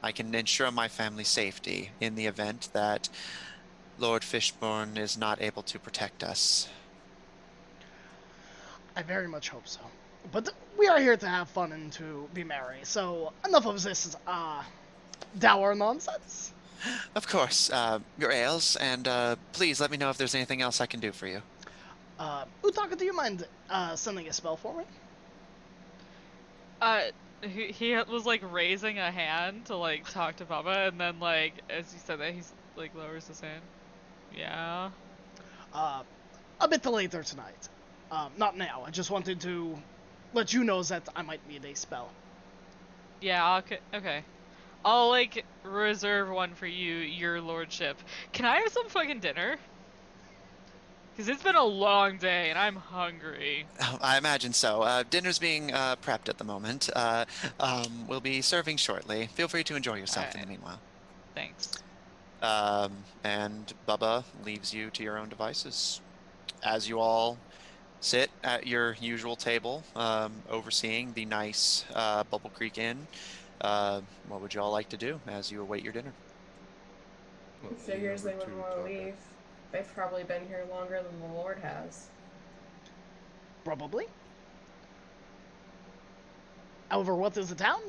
I can ensure my family's safety in the event that Lord Fishburne is not able to protect us. I very much hope so. But we are here to have fun and to be merry, so enough of this dour nonsense. Of course, your ales, and please let me know if there's anything else I can do for you. Utaka, do you mind sending a spell for me? He was like raising a hand to like talk to Bubba, and then like as he said that, he's like lowers his hand. Yeah. A bit later tonight. Not now. I just wanted to let you know that I might need a spell. Yeah. Okay. Okay. I'll like reserve one for you, your lordship. Can I have some fucking dinner? Because it's been a long day and I'm hungry. Oh, I imagine so. Dinner's being prepped at the moment. We'll be serving shortly. Feel free to enjoy yourself in the Alright. meanwhile. Thanks. And Bubba leaves you to your own devices as you all sit at your usual table, overseeing the nice Bubble Creek Inn. What would you all like to do as you await your dinner? Well, It lean figures over they wouldn't to want to Taka. leave. They've probably been here longer than the Lord has. Probably. However, what is a town?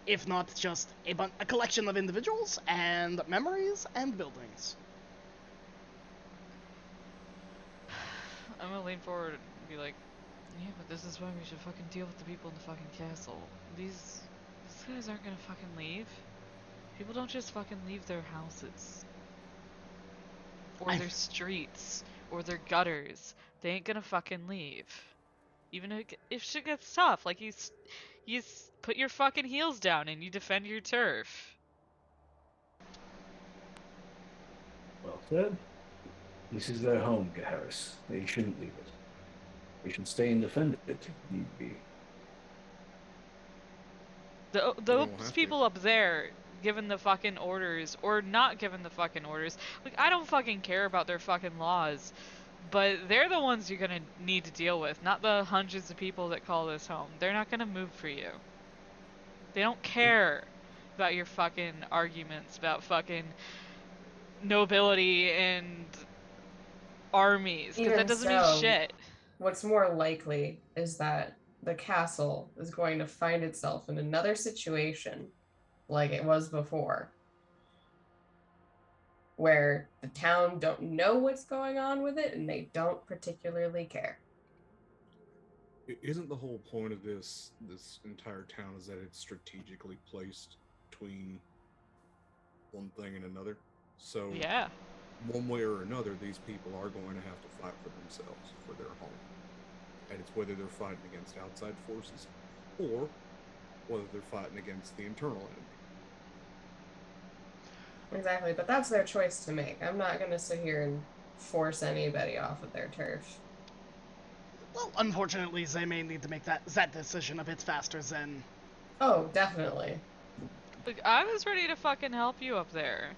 If not just a collection of individuals and memories and buildings. I'm gonna lean forward and be like, yeah, but this is why we should fucking deal with the people in the fucking castle. These guys aren't gonna fucking leave. People don't just fucking leave their houses. Or their streets. Or their gutters. They ain't gonna fucking leave. Even if shit gets tough, like you put your fucking heels down and you defend your turf. Well said. This is their home, Gaharis. They shouldn't leave it. They should stay and defend it if need be. They Those won't have to. people up there given the fucking orders or not given the fucking orders. Like, I don't fucking care about their fucking laws, but they're the ones you're gonna need to deal with, not the hundreds of people that call this home. They're not gonna move for you. They don't care about your fucking arguments about fucking nobility and armies, because that Even doesn't mean so, shit. what's more likely is that the castle is going to find itself in another situation like it was before, where the town don't know what's going on with it and they don't particularly care. Isn't the whole point of this entire town is that it's strategically placed between one thing and another? So Yeah. one way or another, these people are going to have to fight for themselves, for their home. And it's whether they're fighting against outside forces or whether they're fighting against the internal enemy. Exactly, but that's their choice to make. I'm not going to sit here and force anybody off of their turf. Well, unfortunately, they may need to make that decision a bit faster than. Oh, definitely. Like, I was ready to fucking help you up there.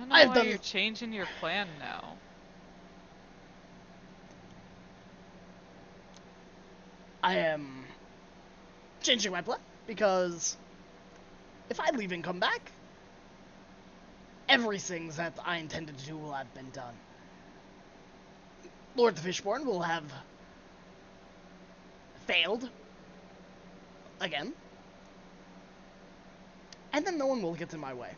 don't know I've why done. you're changing your plan now. I am changing my plan because if I leave and come back, everything that I intended to do will have been done. Lord the Fishborn will have failed again, and then no one will get in my way.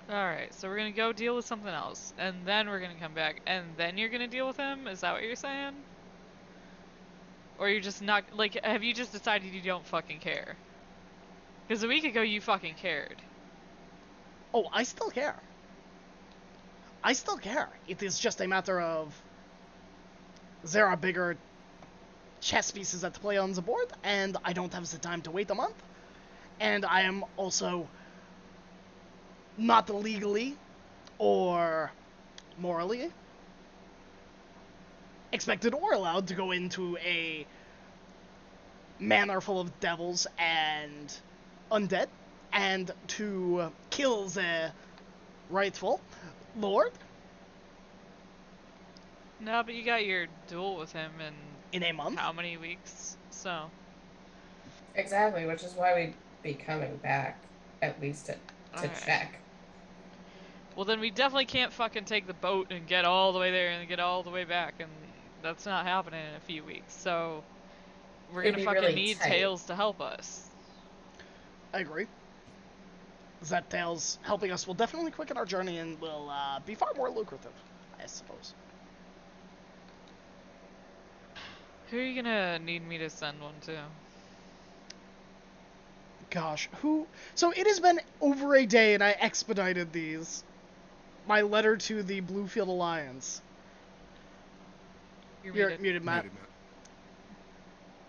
Alright, so we're gonna go deal with something else, and then we're gonna come back, and then you're gonna deal with him? Is that what you're saying? Or you're just not, like, have you just decided you don't fucking care? Because a week ago you fucking cared. Oh, I still care. I still care. It is just a matter of there are bigger chess pieces at play on the board, and I don't have the time to wait a month. And I am also not legally or morally expected or allowed to go into a manor full of devils and undead and to kill the rightful lord No, but you got your duel with him in a month. how many weeks? So. Exactly, which is why we'd be coming back, at least to Alright. check. Well, then we definitely can't fucking take the boat and get all the way there and get all the way back, and that's not happening in a few weeks. So we're It'd gonna be fucking really need tight. Tails to help us. I agree. That Tails helping us will definitely quicken our journey and will be far more lucrative, I suppose. Who are you gonna need me to send one to? Gosh, who... So it has been over a day and I expedited these. My letter to the Bluefield Alliance. You're muted, Matt. Muted, Matt.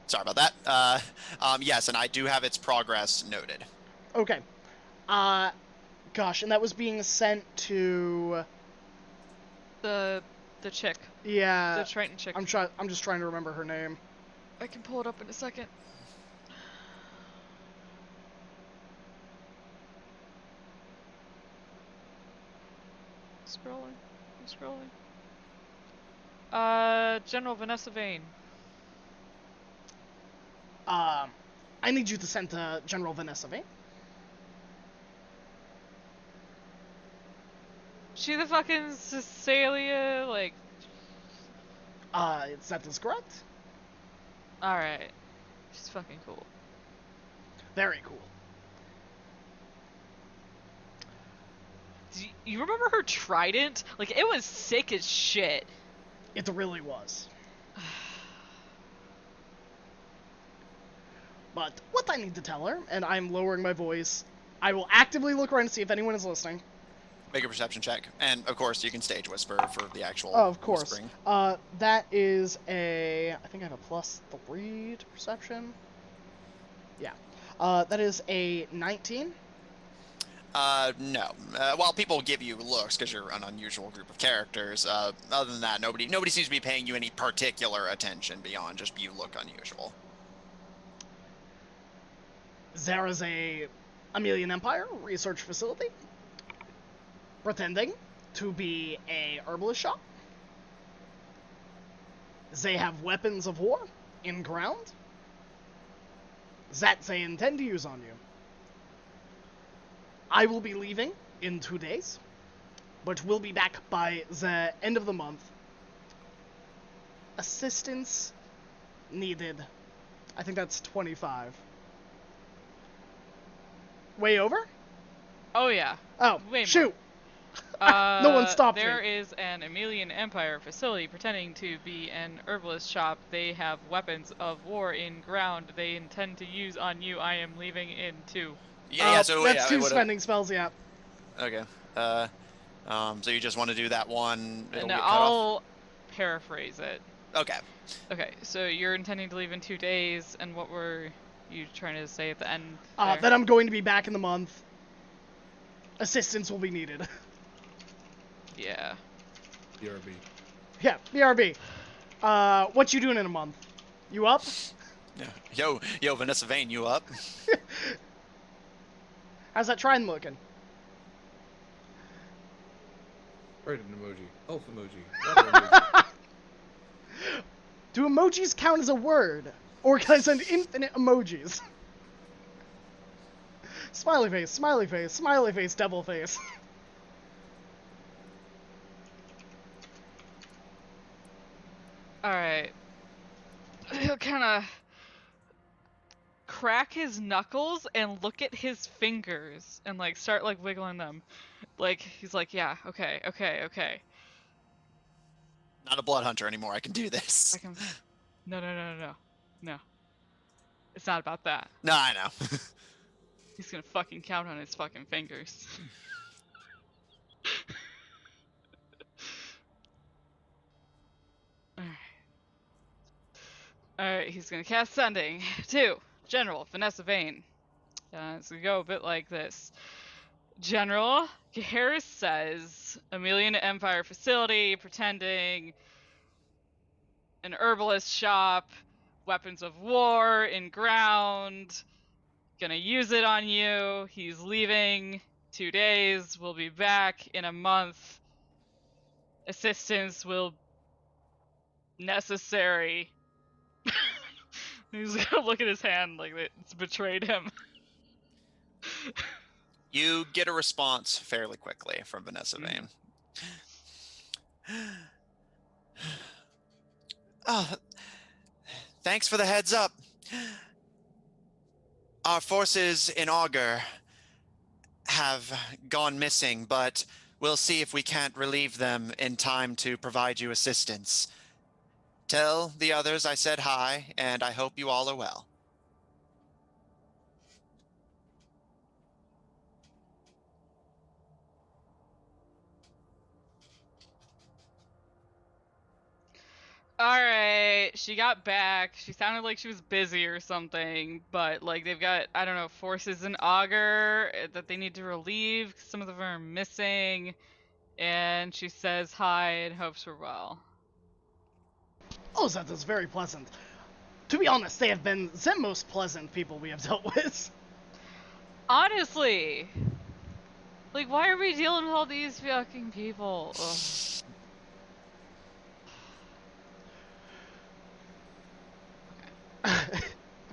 Sorry about that. Yes, and I do have its progress noted. Okay. Gosh, and that was being sent to... The chick. Yeah. The Triton chick. I'm just trying to remember her name. I can pull it up in a second. Scrolling. I'm scrolling. General Vanessa Vane. I need you to send to General Vanessa Vane. She the fucking Cecilia, like... That is correct. Alright. She's fucking cool. Very cool. Do you remember her trident? Like, it was sick as shit. It really was. But what I need to tell her, and I'm lowering my voice, I will actively look around to see if anyone is listening. Make a perception check, and of course you can stage whisper for the actual. Oh, of course. Whispering. That is a... I think I have a +3 to perception. Yeah. That is a 19. No. While people give you looks because you're an unusual group of characters, other than that, nobody seems to be paying you any particular attention beyond just you look unusual. There is a Amelian Empire research facility pretending to be a herbalist shop. They have weapons of war in ground that they intend to use on you. I will be leaving in 2 days, but will be back by the end of the month. Assistance needed. I think that's 25. Way over? Oh, yeah. Oh, Way more. shoot! No one stopped me. There is an Amelian Empire facility pretending to be an herbalist shop. They have weapons of war in ground they intend to use on you. I am leaving in 2. Yeah. So that's yeah, 2 spending spells, yeah. Okay. So you just want to do that one? It'll And get cut off. I'll paraphrase it. Okay. Okay, so you're intending to leave in 2 days, and what were you trying to say at the end there? That I'm going to be back in the month. Assistance will be needed. Yeah. BRB. Yeah, BRB. What you doing in a month? You up? Yo, Vanessa Vane, you up? How's that trident looking? Write an emoji. Elf emoji. Water emoji. Do emojis count as a word? Or can I send infinite emojis? Smiley face, devil face. Alright. He'll kind of crack his knuckles and look at his fingers and like start like wiggling them. Like he's like, yeah, okay. Not a blood hunter anymore. I can do this. I can. No. It's not about that. No, I know. He's gonna fucking count on his fucking fingers. Alright, he's gonna cast Sending to General Vanessa Vane. It's gonna go a bit like this. General, Harris says, Amelia Empire facility, pretending, an herbalist shop, weapons of war in ground, gonna use it on you. He's leaving 2 days, we'll be back in a month. Assistance will necessary. He's gonna look at his hand like it's betrayed him. You get a response fairly quickly from Vanessa Vane. Oh, thanks for the heads up. Our forces in Augur have gone missing, but we'll see if we can't relieve them in time to provide you assistance. Tell the others I said hi, and I hope you all are well. Alright, she got back. She sounded like she was busy or something, but like they've got, I don't know, forces in Augur that they need to relieve. Some of them are missing. And she says hi and hopes we're well. Oh, that is very pleasant. To be honest, they have been the most pleasant people we have dealt with. Honestly! Like, why are we dealing with all these fucking people? Ugh.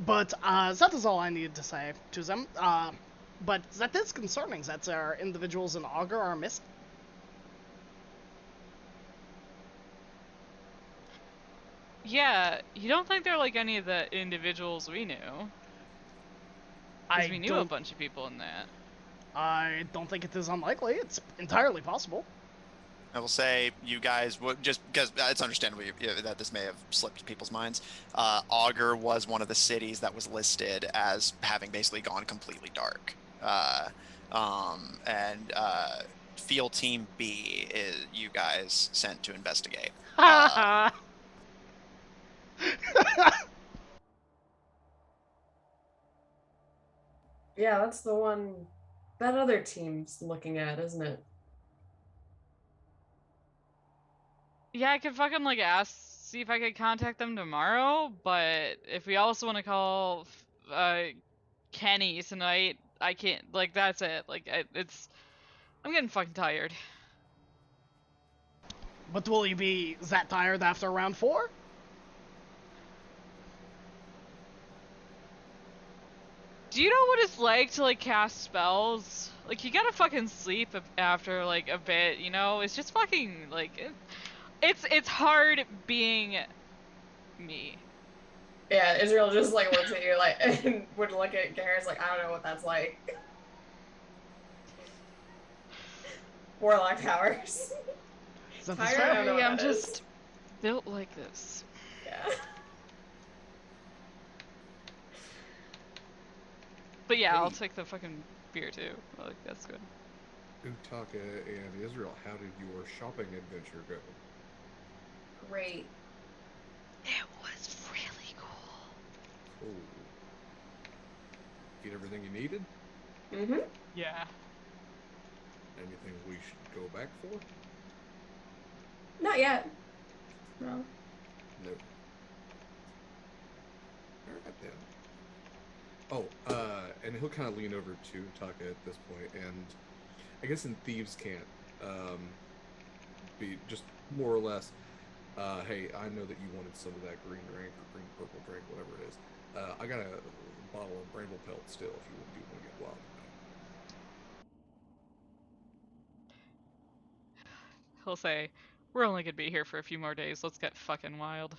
But that is all I need to say to them. But that is concerning that our individuals in Augur are missing. Yeah, you don't think they're like any of the individuals we knew? Because we knew a bunch of people in that. I don't think it is unlikely. It's entirely possible. I will say, you guys would, just because it's understandable that this may have slipped people's minds. Augur was one of the cities that was listed as having basically gone completely dark. And Field Team B is you guys sent to investigate. Yeah, that's the one that other team's looking at, isn't it? Yeah, I could fucking like see if I could contact them tomorrow, but if we also want to call Kenny tonight, I can't. Like, that's it. Like, I'm getting fucking tired. But will you be that tired after round 4? Do you know what it's like to like cast spells? Like, you gotta fucking sleep after like a bit, you know? It's just fucking like it's hard being me. Yeah, Israel just like looks at you like and would look at Garrett's like, I don't know what that's like. Warlock powers. That is Tired? fair. I don't know what I'm that just is. built like this. Yeah. But yeah, I'll Hey. take the fucking beer too. Like, that's good. Utaka and Israel, how did your shopping adventure go? Great. It was really cool. Cool. Get everything you needed? Mm-hmm. Yeah. Anything we should go back for? Not yet. No. Nope. Alright then. Oh, and he'll kind of lean over to Taka at this point, and I guess in Thieves' Cant, be just more or less, hey, I know that you wanted some of that green drink or green purple drink, whatever it is. I got a bottle of bramble pelt still if you do want to get wild. He'll say, "We're only gonna be here for a few more days. Let's get fucking wild."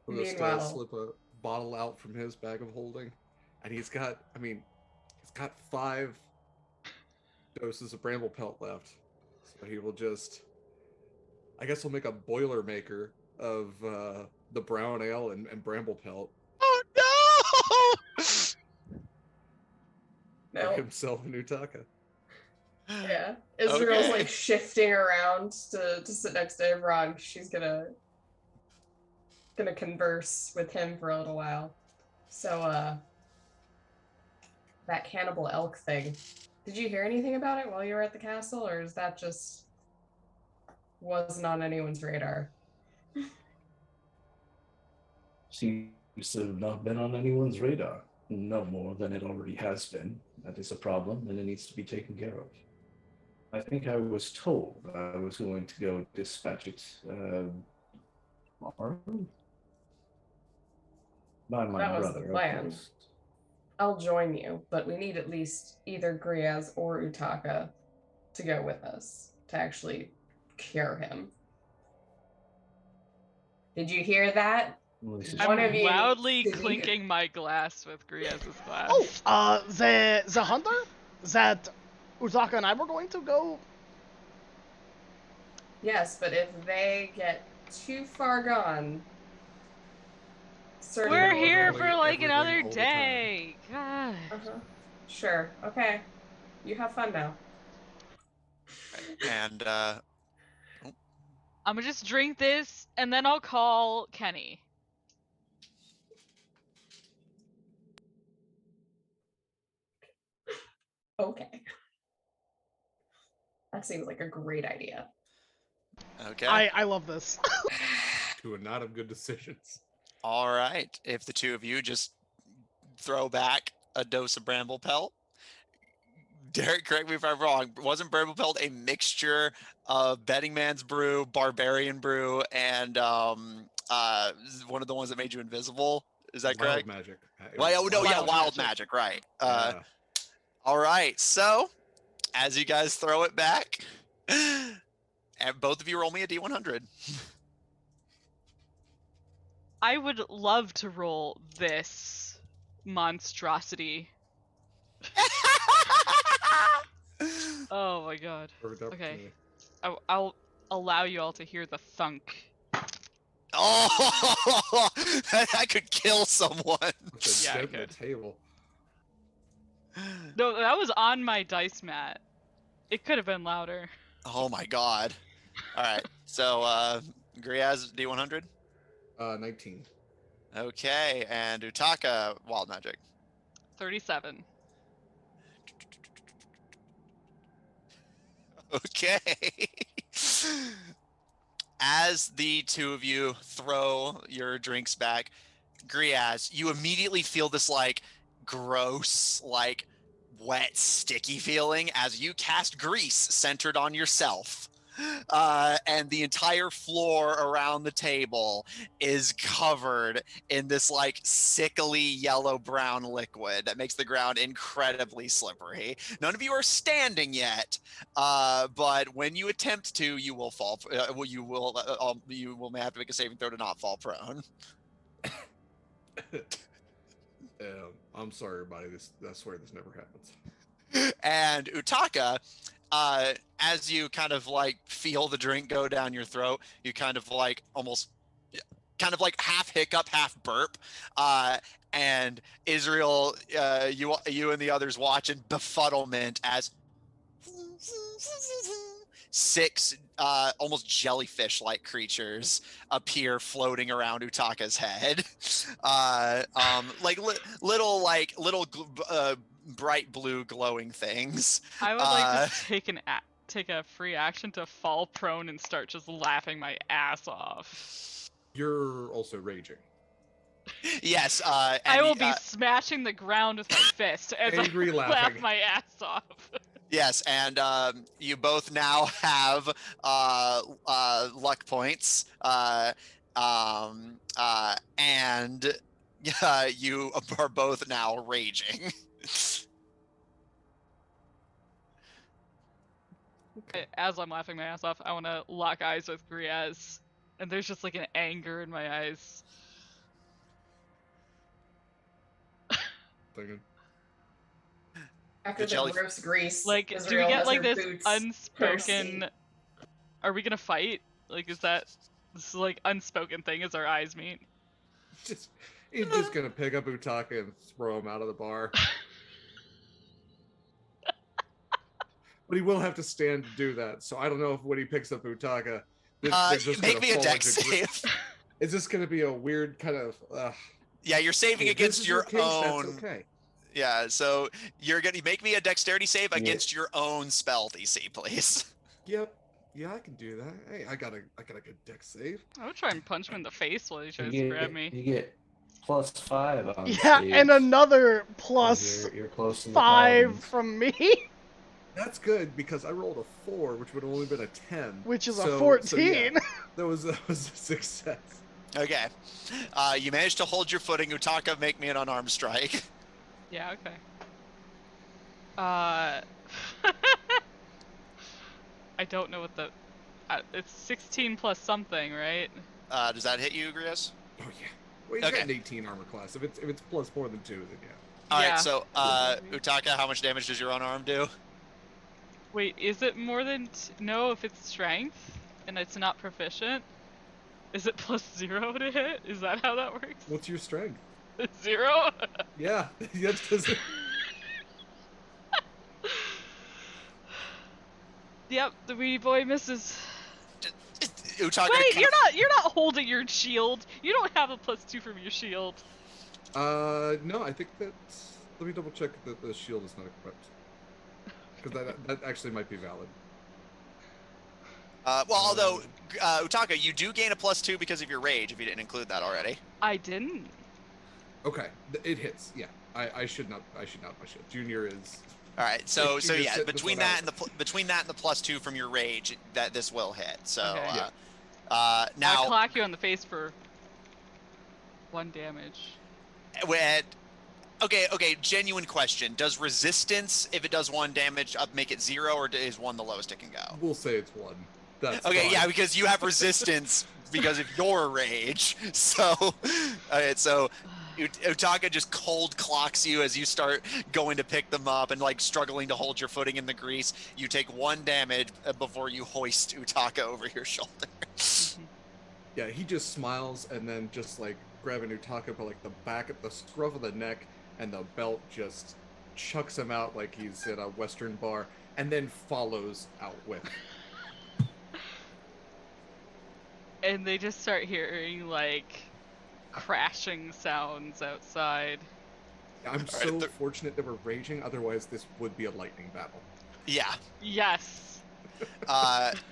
He'll just Meanwhile, slip a bottle out from his bag of holding, and he's got 5 doses of bramble pelt left. So he will just, I guess he'll make a boiler maker of the brown ale and bramble pelt Oh no! for no, himself and Utaka. yeah. Israel's Okay. like shifting around to sit next to Ivron. She's gonna converse with him for a little while. So, that cannibal elk thing. Did you hear anything about it while you were at the castle, or is that just wasn't on anyone's radar? Seems to have not been on anyone's radar. No more than it already has been. That is a problem, and it needs to be taken care of. I think I was told I was going to go dispatch it tomorrow by my That was the brother, of plan. course. I'll join you, but we need at least either Griaz or Utaka to go with us to actually cure him. Did you hear that? Well, this is One I'm of you loudly needs to be- clinking my glass with Griez's glass. Oh, the hunter that Utaka and I were going to go. Yes, but if they get too far gone, certain We're people here will- for like everything another all the day. God. Uh-huh. Sure. Okay. You have fun now. And I'm gonna just drink this and then I'll call Kenny. Okay. That seems like a great idea. okay. I love this. To a knot of good decisions. All right. If the two of you just throw back a dose of bramble pelt. Derek, correct me if I'm wrong. Wasn't bramble pelt a mixture of Betting Man's brew, Barbarian brew, and one of the ones that made you invisible? Is that Wild correct? magic. Well, no, yeah, Wild wild magic. magic, right? Yeah. All right. So, as you guys throw it back, and both of you roll me a d100. I would love to roll this monstrosity. Oh my god. Perfect Okay. opportunity. I'll allow you all to hear the thunk. Oh, that could kill someone. With a Yeah, I dent in the could. table. No, that was on my dice mat. It could have been louder. Oh my god. All right. So, Griaz D100. 19. Okay, and Utaka Wild Magic. 37. Okay. As the two of you throw your drinks back, Griaz, you immediately feel this like gross, like wet, sticky feeling as you cast grease centered on yourself. And the entire floor around the table is covered in this like sickly yellow brown liquid that makes the ground incredibly slippery. None of you are standing yet, but when you attempt to, you will fall. You will have to make a saving throw to not fall prone. I'm sorry, everybody. I swear this never happens. And Utaka, as you kind of like feel the drink go down your throat, you kind of like almost kind of like half hiccup, half burp. And Israel, you and the others watch in befuddlement as 6 almost jellyfish-like creatures appear floating around Utaka's head. Like little bright blue glowing things. I would like to take a free action to fall prone and start just laughing my ass off. You're also raging. Yes, I will be smashing the ground with my fist as Angry I laughing. laugh my ass off. Yes, and you both now have luck points, and you are both now raging. As I'm laughing my ass off, I want to lock eyes with Griez, and there's just like an anger in my eyes. Thinking. After the jelly- gross grease, Like, do we Israel get has like her this boots unspoken? thirsty. Are we gonna fight? Like, is that this like unspoken thing as our eyes meet? He's just gonna pick up Utaka and throw him out of the bar. But he will have to stand to do that. So I don't know if when he picks up Utaka, they're just Make gonna me a fall dex into save. Is this gonna be a weird kind of? Yeah, you're saving If this against is your case, own. That's okay. Yeah, so you're gonna make me a dexterity save against your own spell DC, please. Yep. Yeah, I can do that. Hey, I got a good dex save. I would try and punch him in the face while he You tries to grab get, me. you get +5 on Yeah, stage. and another because plus you're close to the 5 paladins. from me, That's good because I rolled a 4, which would have only been a 10. which is a So 14. yeah, that was a success. Okay. You managed to hold your footing. Utaka, make me an unarmed strike. Yeah, okay. I don't know what the... it's 16 plus something, right? Does that hit you, Grias? Oh yeah. Well, he's got an 18 armor class. If it's plus more than 2, then yeah. All Yeah. right, so Utaka, how much damage does your unarmed do? Wait, is it more than... No, if it's strength, and it's not proficient? Is it +0 to hit? Is that how that works? What's your strength? 0? Yeah, that doesn't. Yep, the wee boy misses. Utaka. Wait, you're not holding your shield. You don't have a +2 from your shield. No, I think that. Let me double check that the shield is not equipped. Because that actually might be valid. Well, although Utaka, you do gain a +2 because of your rage. If you didn't include that already. I didn't. Okay, it hits. Yeah, I should not. I should not. My shield. Junior is. All right, so You just yeah, hit this between one that out. and between that and the +2 from your rage, that this will hit. So Okay. Yeah. I'll now, clack you on the face for 1 damage. okay, genuine question: does resistance, if it does 1 damage, make it 0, or is 1 the lowest it can go? We'll say it's 1. That's Okay, fine. yeah, because you have resistance because of your rage. So, alright, so Utaka just cold clocks you as you start going to pick them up and like struggling to hold your footing in the grease. You take 1 damage before you hoist Utaka over your shoulder. Yeah, he just smiles and then just like grabbing Utaka by like the back of the scruff of the neck, and the belt just chucks him out like he's in a Western bar, and then follows out with. And they just start hearing like crashing sounds outside. I'm so fortunate that we're raging, otherwise this would be a lightning battle. Yeah. Yes.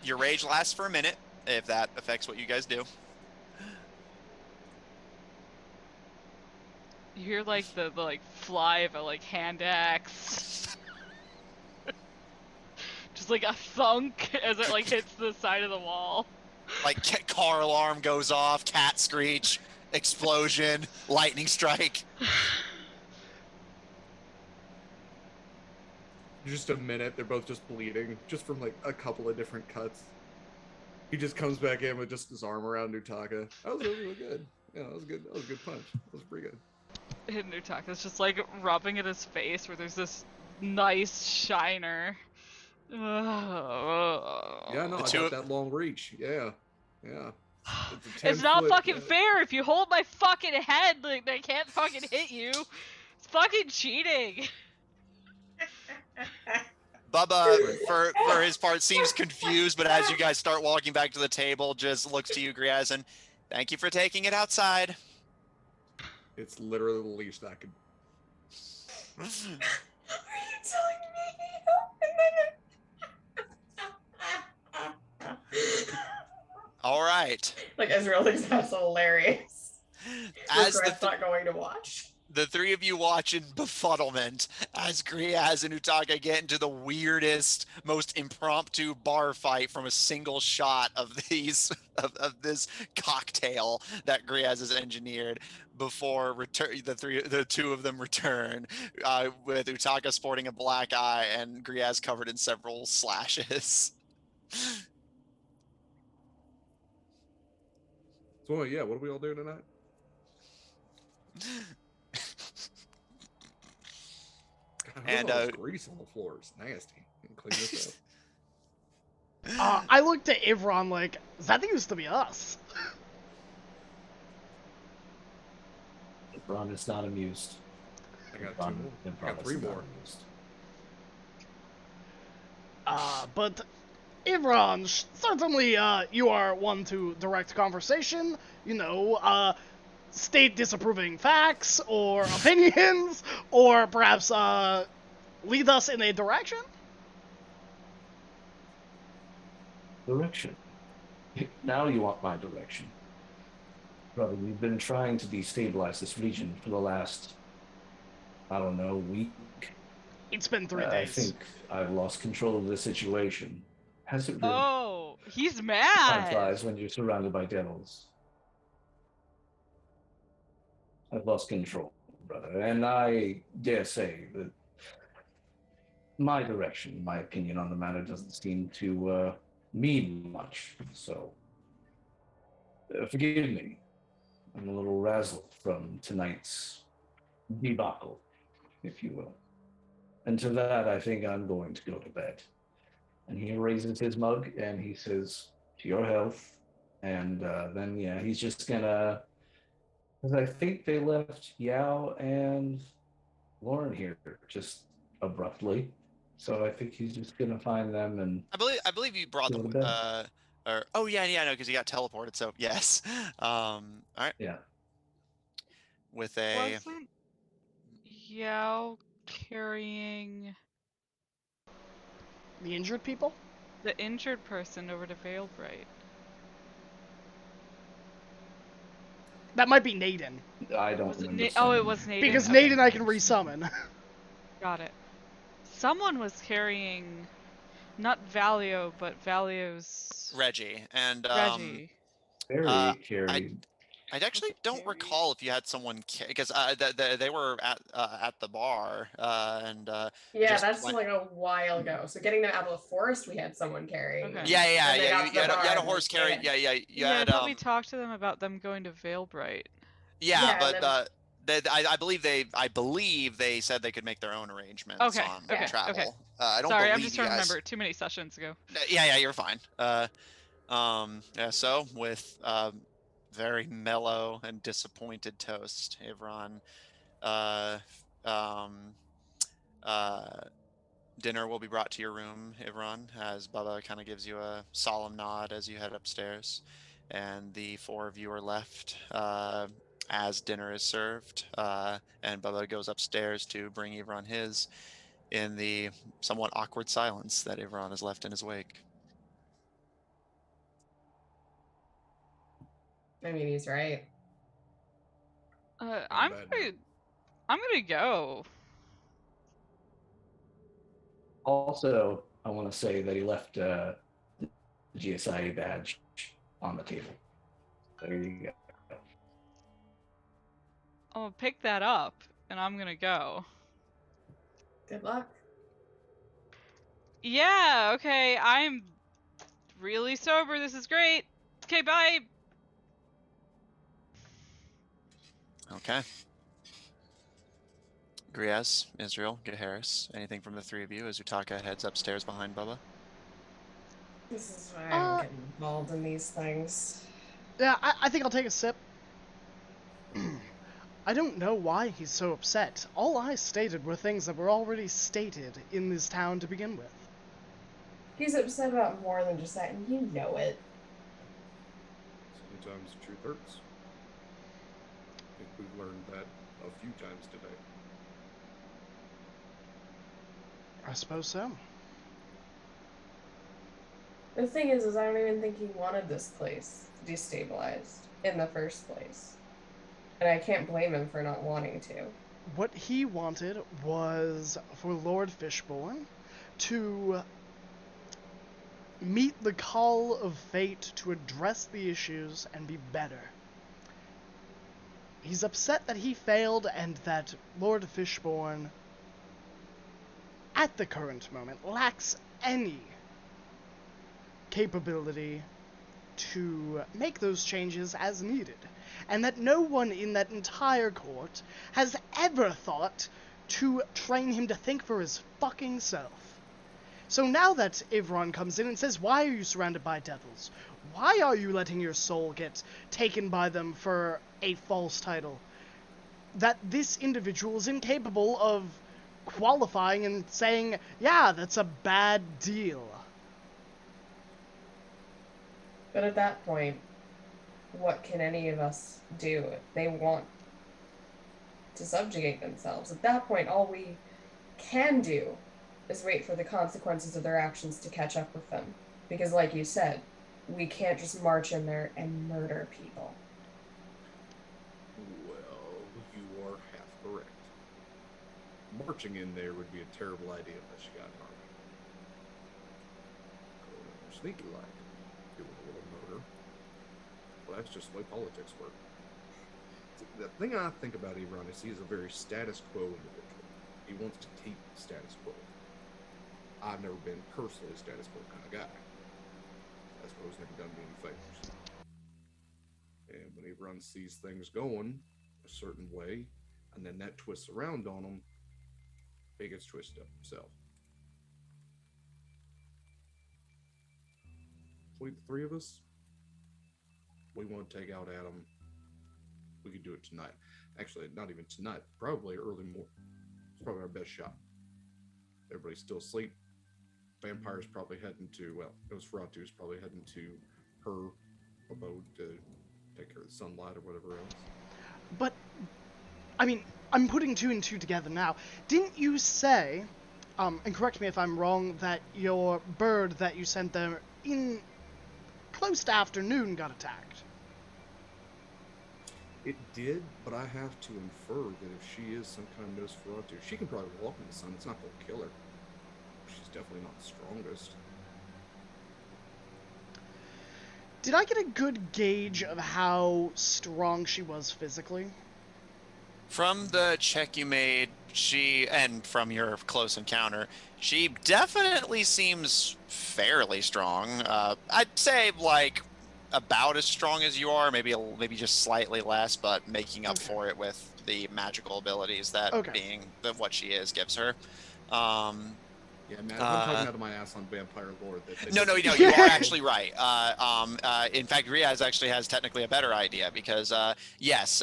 Your rage lasts for a minute, if that affects what you guys do. You hear like the like fly of a like hand axe. Just like a thunk as it like hits the side of the wall. Like car alarm goes off, cat screech, explosion, lightning strike. Just a minute, they're both just bleeding, just from like a couple of different cuts. He just comes back in with just his arm around Utaka. That was really good. Yeah, that was good. That was a good punch. That was pretty good. And Utaka's just like rubbing at his face where there's this nice shiner. Yeah, no, I got that long reach. Yeah, yeah. It's not fucking fair. If you hold my fucking head, like they can't fucking hit you. It's fucking cheating. Bubba, for his part, seems confused, but as you guys start walking back to the table, just looks to you, Griaz, and thank you for taking it outside. It's literally the least I could. Are you telling me? All right. Like Israel thinks that's hilarious. As Regret's not going to watch. The three of you watch in befuddlement as Griaz and Utaka get into the weirdest, most impromptu bar fight from a single shot of these of this cocktail that Griaz has engineered before the two of them return, with Utaka sporting a black eye and Griaz covered in several slashes. So yeah, what are we all doing tonight? God, And look at all this grease on the floor. It's nasty. Clean this up. I looked at Ivron like, that used to be us. Ron is not amused. I got two more. I got three more. But Ivron, certainly you are one to direct conversation, state disapproving facts or opinions, or perhaps lead us in a direction? Direction? Now you want my direction. Brother, we've been trying to destabilize this region for the last, I don't know, week. It's been 3 days. I think I've lost control of the situation. Has it really? Oh, he's Time mad. flies when you're surrounded by devils. I've lost control, brother, and I dare say that my direction, my opinion on the matter doesn't seem to mean much. So, forgive me. I'm a little razzled from tonight's debacle, if you will. And to that, I think I'm going to go to bed. And he raises his mug and he says, "To your health." And then, yeah, he's just gonna. Because I think they left Yao and Lauren here just abruptly. So I think he's just gonna find them and. I believe you brought them. Oh yeah, no, because he got teleported. So yes. All right. Yeah. With a. Wasn't Yao carrying The injured people? the injured person over to Veilbright? That might be Naden. I don't Was it remember. Oh, it was Naden. Because Okay. Naden I can resummon. Got it. Someone was carrying, not Valio, but Valio's Reggie and Reggie. Very carried. I actually don't recall if you had someone because they were at the bar and yeah, that's like a while ago. So getting them out of the forest, we had someone carrying. Okay. Yeah. You had a bar, horse carry. yeah. Yeah. I thought we talked to them about them going to Veilbright. Yeah, and but I believe they said they could make their own arrangements Okay, on okay, travel. okay. I don't Sorry, believe I'm just you trying to guys. remember. Too many sessions ago. Yeah, you're fine. Yeah, so with very mellow and disappointed toast, Ivron, dinner will be brought to your room, Ivron, as Bubba kind of gives you a solemn nod as you head upstairs, and the four of you are left as dinner is served, and Bubba goes upstairs to bring Ivron his in the somewhat awkward silence that Ivron has left in his wake. I mean, he's right. I'm gonna go. Also, I want to say that he left the GSIA badge on the table. There you go. I'll pick that up, and I'm gonna go. Good luck. Yeah, okay, I'm really sober. This is great. Okay, bye. Okay. Griaz, Israel, Harris, anything from the three of you as Utaka heads upstairs behind Bubba? This is why I don't get involved in these things. Yeah, I think I'll take a sip. I don't know why he's so upset. All I stated were things that were already stated in this town to begin with. He's upset about more than just that, and you know it. Sometimes the truth hurts. I think we've learned that a few times today. I suppose so. The thing is I don't even think he wanted this place destabilized in the first place. And I can't blame him for not wanting to. What he wanted was for Lord Fishborn to meet the call of fate to address the issues and be better. He's upset that he failed and that Lord Fishborn, at the current moment, lacks any capability to make those changes as needed, and that no one in that entire court has ever thought to train him to think for his fucking self. So now that Ivron comes in and says, why are you surrounded by devils? Why are you letting your soul get taken by them for a false title? That this individual is incapable of qualifying and saying, yeah, that's a bad deal. But at that point, what can any of us do if they want to subjugate themselves? At that point, all we can do is wait for the consequences of their actions to catch up with them. Because like you said, we can't just march in there and murder people. Well, you are half correct. Marching in there would be a terrible idea unless you got an army. Sneaky like, doing a little murder. Well, that's just the way politics work. The thing I think about Ebron is he is a very status quo individual. He wants to keep the status quo. I've never been personally a status quo kind of guy. Status quo's never done me any favors. And when Ebron sees things going a certain way, and then that twists around on him, he gets twisted up himself. Between the three of us, we want to take out Adam. We could do it tonight. Actually, not even tonight. Probably early morning. It's probably our best shot. Everybody's still asleep. Vampire's probably heading to, well, Nosferatu's probably heading to her abode to take care of the sunlight or whatever else. But, I mean, I'm putting two and two together now. Didn't you say, and correct me if I'm wrong, that your bird that you sent there in close to afternoon got attacked? It did, but I have to infer that if she is some kind of Nosferatu, she can probably walk in the sun. It's not going to kill her. She's definitely not the strongest. Did I get a good gauge of how strong she was physically? From the check you made, and from your close encounter, she definitely seems fairly strong. I'd say like about as strong as you are, maybe just slightly less, but making up for it with the magical abilities that being what she is gives her. Yeah, man, I'm talking out of my ass on vampire lore. No, you are actually right. In fact, Riaz actually has technically a better idea because, yes,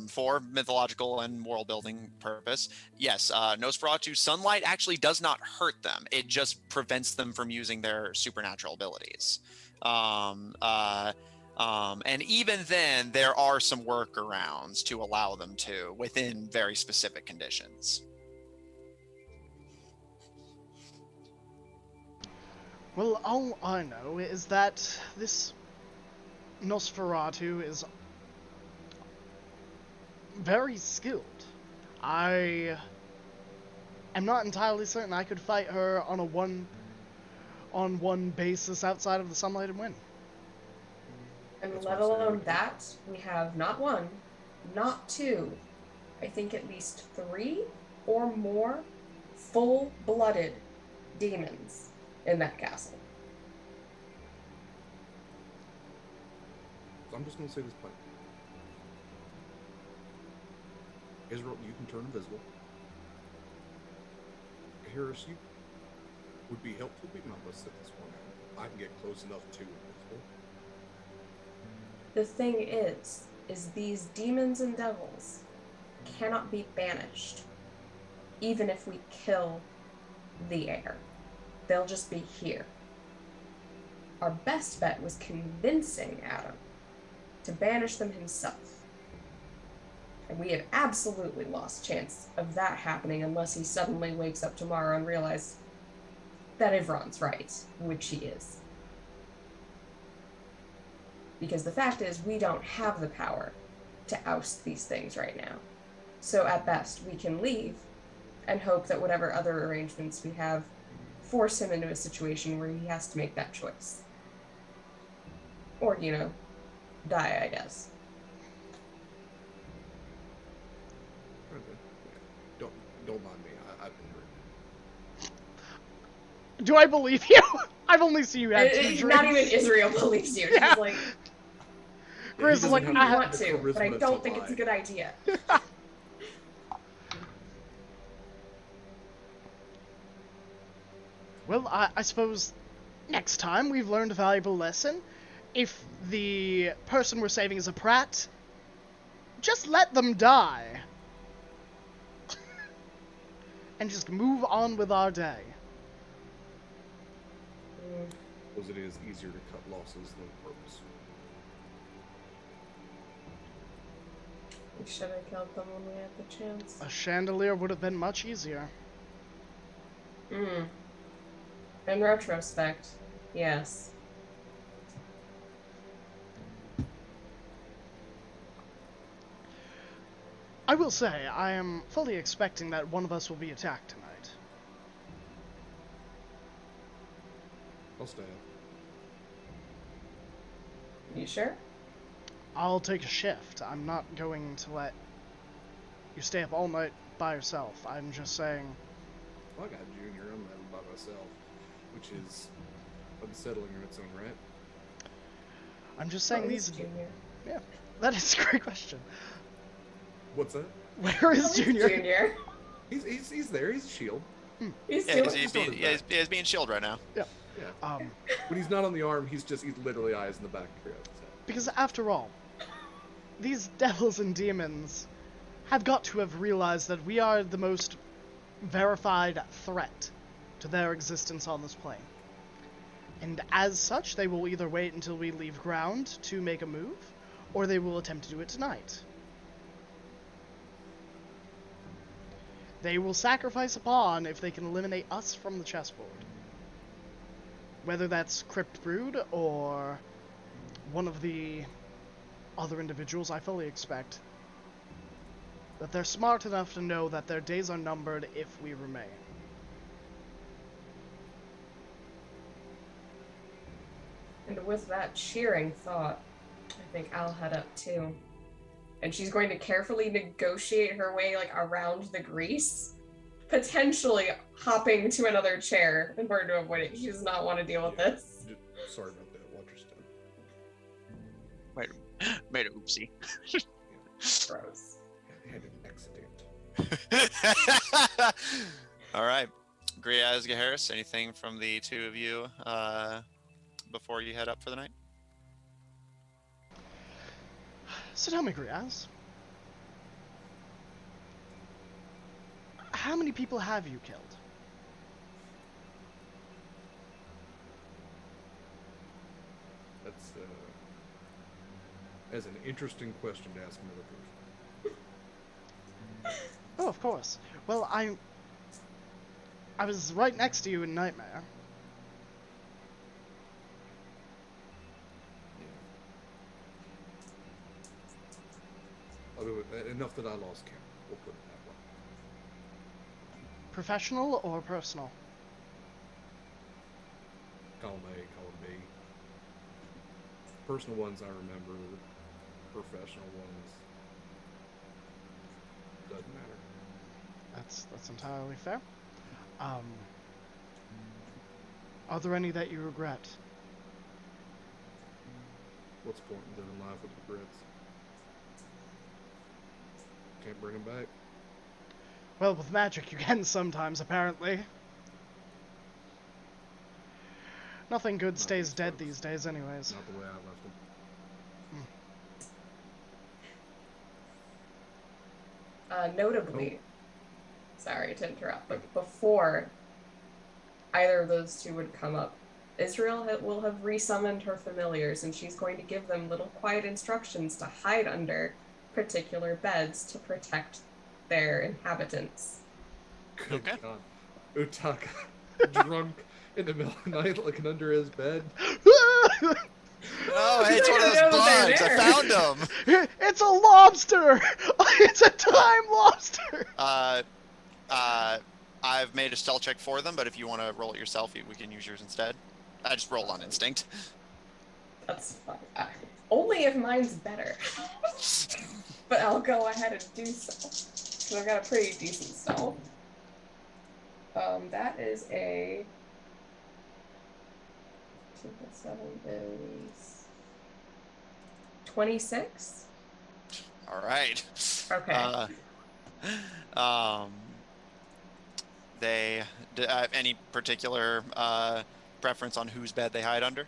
for mythological and world building purpose, yes, Nosferatu sunlight actually does not hurt them. It just prevents them from using their supernatural abilities. And even then, there are some workarounds to allow them to within very specific conditions. Well, all I know is that this Nosferatu is very skilled. I am not entirely certain I could fight her on a one-on-one basis outside of the Sunlight and Wind. And let alone that, we have not one, not two, I think at least 3 or more full-blooded demons in that castle. So I'm just going to say this plain. Israel, you can turn invisible. Harris, you would be helpful, but not let's set this one out. I can get close enough to invisible. The thing is these demons and devils cannot be banished, even if we kill the heir. They'll just be here. Our best bet was convincing Adam to banish them himself. And we have absolutely lost chance of that happening unless he suddenly wakes up tomorrow and realizes that Ivron's right, which he is. Because the fact is, we don't have the power to oust these things right now. So at best, we can leave and hope that whatever other arrangements we have force him into a situation where he has to make that choice. Or, die, I guess. Okay. Yeah. Don't mind me. I've been hurt. Do I believe you? I've only seen you have 2 drinks. Not even Israel believes you. Yeah. She's like, Grizz is like, I want the to, but I charisma don't to think it's a lie. good idea. Well, I suppose next time we've learned a valuable lesson. If the person we're saving is a prat, just let them die. And just move on with our day. Because it is easier to cut losses than purpose. We should have killed them when we had the chance. A chandelier would have been much easier. In retrospect, yes. I will say, I am fully expecting that one of us will be attacked tonight. I'll stay up. You sure? I'll take a shift. I'm not going to let you stay up all night by yourself. I'm just saying... Well, I got Junior. I'm never by myself. Which is unsettling in its own right. I'm just saying Where's these... Junior? Yeah, that is a great question. What's that? Where is Junior? Junior. He's there. He's a shield. He's Yeah, doing he's being shield right now. Yeah. When he's not on the arm, he's literally eyes in the back of your head. Because after all, these devils and demons have got to have realized that we are the most verified threat to their existence on this plane. And as such, they will either wait until we leave ground to make a move, or they will attempt to do it tonight. They will sacrifice a pawn if they can eliminate us from the chessboard. Whether that's Crypt Brood or one of the other individuals, I fully expect that they're smart enough to know that their days are numbered if we remain. And with that cheering thought, I think I'll head up too. And she's going to carefully negotiate her way around the grease, potentially hopping to another chair in order to avoid it. She does not want to deal with this. Sorry about that. Watch your step. Made an oopsie. Gross. I had an accident. All right. Griaz, Harris, anything from the two of you before you head up for the night? So tell me, Griaz, how many people have you killed? That's an interesting question to ask another person. Oh, of course. Well, I was right next to you in Nightmare. Enough that I lost count. We'll put it that way. Professional or personal? Column A, column B. Personal ones I remember. Professional ones doesn't matter. That's entirely fair. Are there any that you regret? What's the point in living life with regrets? Can't bring them back. Well, with magic you can sometimes, apparently. Nothing good stays dead these days anyways. Not the way I left them. Notably, sorry to interrupt, but before either of those two would come up, Israel will have resummoned her familiars, and she's going to give them little quiet instructions to hide under particular beds to protect their inhabitants. Good Okay. God. Utaka, drunk in the middle of the night, looking under his bed. Oh, hey, it's I one of didn't those know that bugs. they're I there. found them. It's a lobster. It's a time lobster. I've made a stealth check for them, but if you want to roll it yourself, we can use yours instead. I just roll on instinct. That's fine. Only if mine's better. But I'll go ahead and do so. Because I've got a pretty decent stealth. That is a 2 plus 7 is 26. All right. Okay. They have any particular preference on whose bed they hide under?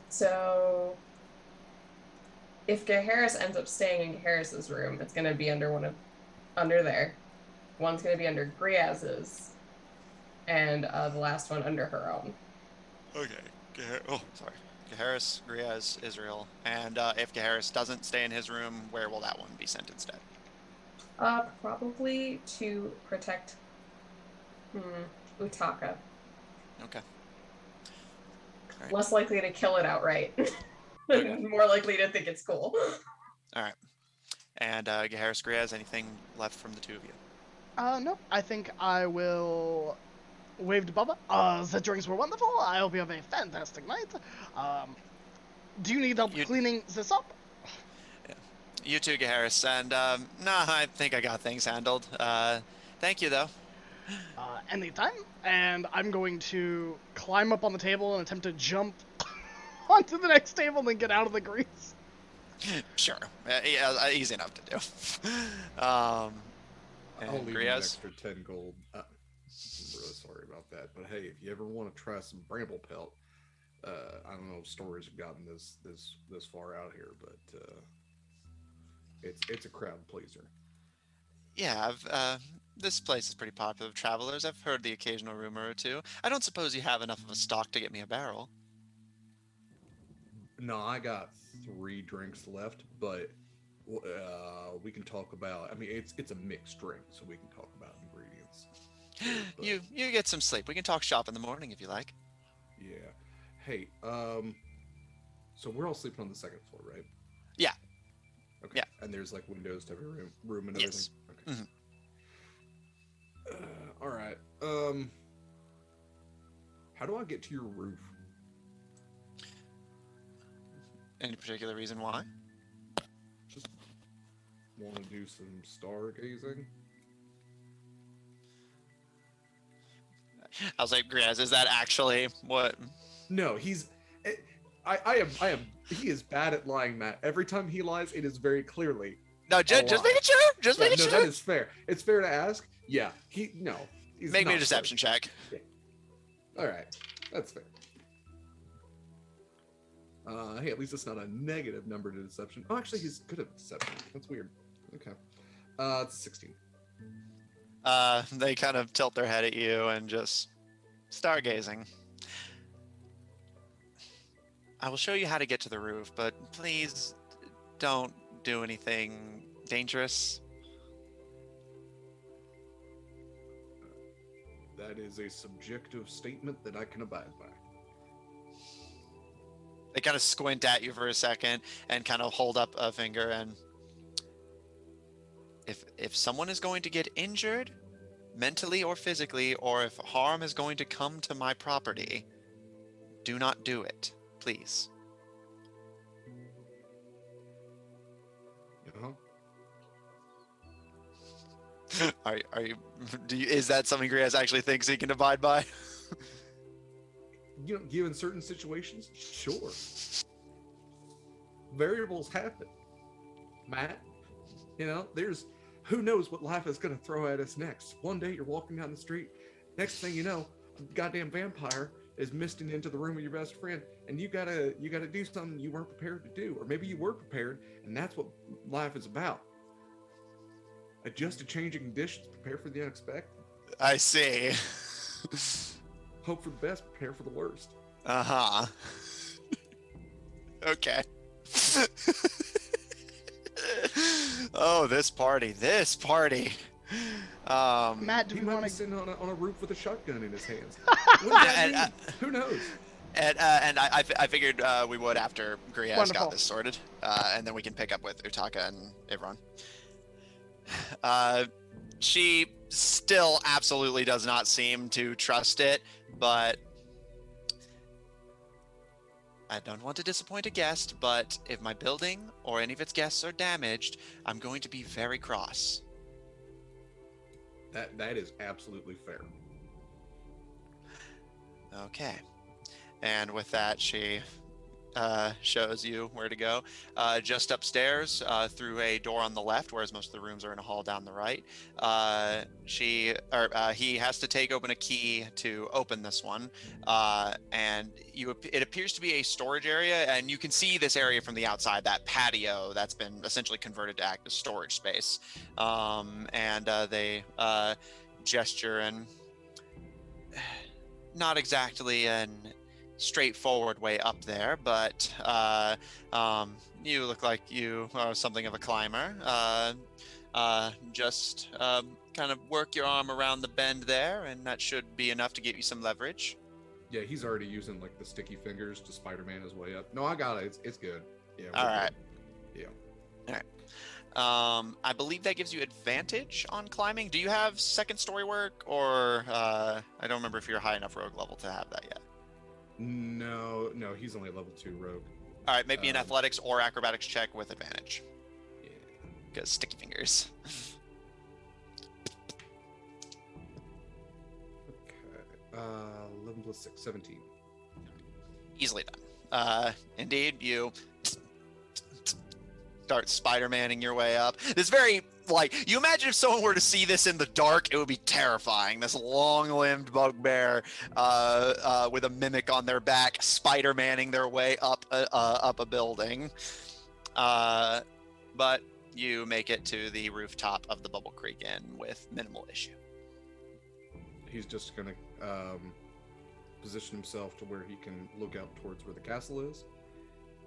So if Gaharis ends up staying in Gaharis's room, it's gonna be under under there. One's gonna be under Griaz's, and the last one under her own. Okay. Sorry. Gaharis, Griaz, Israel. And if Gaharis doesn't stay in his room, where will that one be sent instead? Probably to protect Utaka. Okay. Right. Less likely to kill it outright. Okay. More likely to think it's cool. All right. And Gaharis, Griaz, anything left from the two of you? Nope. I think I will wave to Bubba. The drinks were wonderful. I hope you have a fantastic night. Do you need help cleaning this up? Yeah. You too, Gaharis. And nah, I think I got things handled. Thank you, though. Anytime. And I'm going to climb up on the table and attempt to jump onto the next table and then get out of the grease. Sure. Yeah, easy enough to do. I'll leave you an Griaz? extra 10 gold. I'm really sorry about that, but hey, if you ever want to try some bramble pelt, I don't know if stories have gotten this far out here, but it's a crowd pleaser. Yeah, this place is pretty popular with travelers. I've heard the occasional rumor or two. I don't suppose you have enough of a stock to get me a barrel. No, I got 3 drinks left, but we can talk about. I mean, it's a mixed drink, so we can talk about ingredients. But, You get some sleep. We can talk shop in the morning if you like. Yeah. Hey, so we're all sleeping on the second floor, right? Yeah. Okay. Yeah. And there's like windows to every room and everything. Yes. Okay. Mhm. All right. How do I get to your roof? Any particular reason why? Just want to do some stargazing. I was like, Griaz, is that actually what? No, he's. I am. He is bad at lying, Matt. Every time he lies, it is very clearly. No, just making sure. Just making sure. No, that is fair. It's fair to ask. Yeah. He's Make me a not deception check. Yeah. All right, that's fair. Hey, at least it's not a negative number to deception. Oh, actually, he's good at deception. That's weird. Okay. It's 16. They kind of tilt their head at you and just stargazing. I will show you how to get to the roof, but please don't do anything dangerous. That is a subjective statement that I can abide by. They kind of squint at you for a second and kind of hold up a finger, and if someone is going to get injured mentally or physically, or if harm is going to come to my property, do not do it, please. Are you is that something Griaz actually thinks he can abide by? Given certain situations, sure. Variables happen, Matt. There's who knows what life is going to throw at us next. One day you're walking down the street, next thing you know, a goddamn vampire is misting into the room of your best friend, and you gotta do something you weren't prepared to do, or maybe you were prepared, and that's what life is about. Adjust to changing conditions, prepare for the unexpected. I see. Hope for the best, prepare for the worst. Uh-huh. Okay. Oh, this party. Matt, do He we might want be to? sitting on a roof with a shotgun in his hands. And, Who knows? I figured we would after Griaz Wonderful. got this sorted, and then we can pick up with Utaka and Ivron. She still absolutely does not seem to trust it, but I don't want to disappoint a guest, but if my building or any of its guests are damaged, I'm going to be very cross. That is absolutely fair. Okay. And with that, she shows you where to go. Just upstairs, through a door on the left, whereas most of the rooms are in a hall down the right. He has to take open a key to open this one, and it appears to be a storage area, and you can see this area from the outside. That patio that's been essentially converted to act as storage space, and they gesture and not exactly an straightforward way up there, but you look like you are something of a climber. Just kind of work your arm around the bend there, and that should be enough to get you some leverage. Yeah, he's already using like the sticky fingers to Spider-Man his way up. No, I got it. It's good. Yeah. All right. Yeah. All right. I believe that gives you advantage on climbing. Do you have second story work, or I don't remember if you're high enough rogue level to have that yet. No, he's only level 2 rogue. All right, maybe an athletics or acrobatics check with advantage. Yeah. Because sticky fingers. Okay. 11 plus 6, 17. Easily done. Indeed, you start Spider-Manning your way up. This very, like, you imagine if someone were to see this in the dark, it would be terrifying. This long-limbed bugbear with a mimic on their back, Spider-Manning their way up a building. But you make it to the rooftop of the Bubble Creek Inn with minimal issue. He's just gonna position himself to where he can look out towards where the castle is.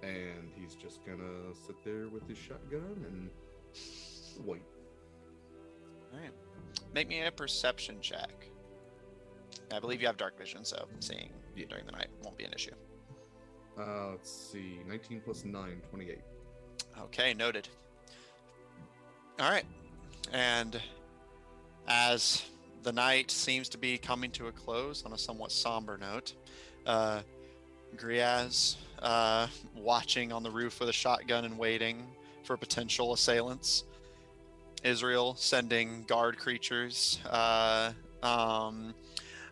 And he's just gonna sit there with his shotgun and wait. All right. Make me a perception check. I believe you have dark vision, so seeing during the night won't be an issue. Let's see. 19 plus 9, 28. Okay, noted. All right. And as the night seems to be coming to a close on a somewhat somber note, Griaz, watching on the roof with a shotgun and waiting for potential assailants. Israel sending guard creatures to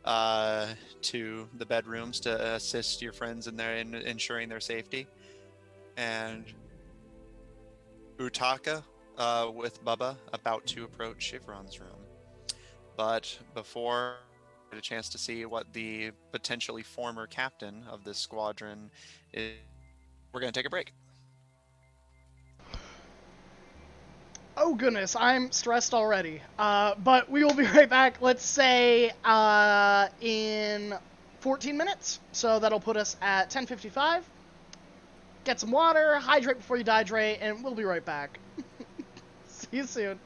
the bedrooms to assist your friends in ensuring their safety. And Utaka with Bubba about to approach Shivron's room. But before get a chance to see what the potentially former captain of this squadron is, we're going to take a break. Oh goodness, I'm stressed already. But we will be right back, let's say, in 14 minutes. So that'll put us at 10:55. Get some water, hydrate before you dehydrate, and we'll be right back. See you soon.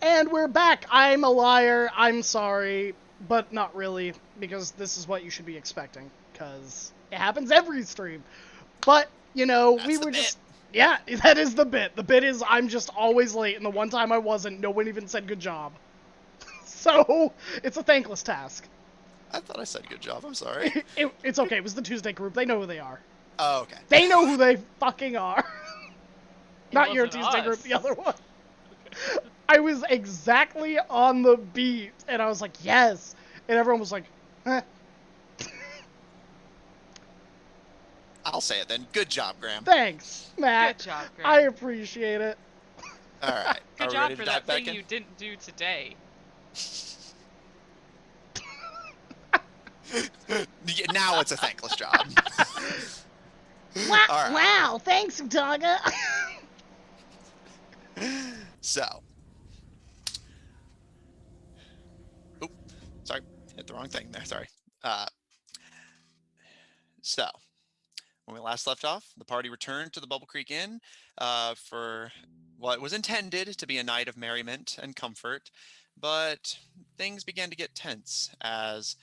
And we're back. I'm a liar. I'm sorry, but not really, because this is what you should be expecting, because it happens every stream. But, you know, That's we the were bit. just... Yeah, that is the bit. The bit is I'm just always late, and the one time I wasn't, no one even said good job. So, it's a thankless task. I thought I said good job. I'm sorry. It's okay. It was the Tuesday group. They know who they are. Oh, okay. They know who they fucking are. It Not your wasn't Tuesday us. group, the other one. I was exactly on the beat, and I was like, yes. And everyone was like, eh. I'll say it then. Good job, Graham. Thanks, Matt. Good job, I Graham. appreciate it. All right. Good Are we job ready for to dive that back thing in? you didn't do today. Now it's a thankless job. Wow, All right. wow, thanks, Utaga. So. Oop, sorry. Hit the wrong thing there. Sorry. So, when we last left off, the party returned to the Bubble Creek Inn for what was intended to be a night of merriment and comfort, but things began to get tense as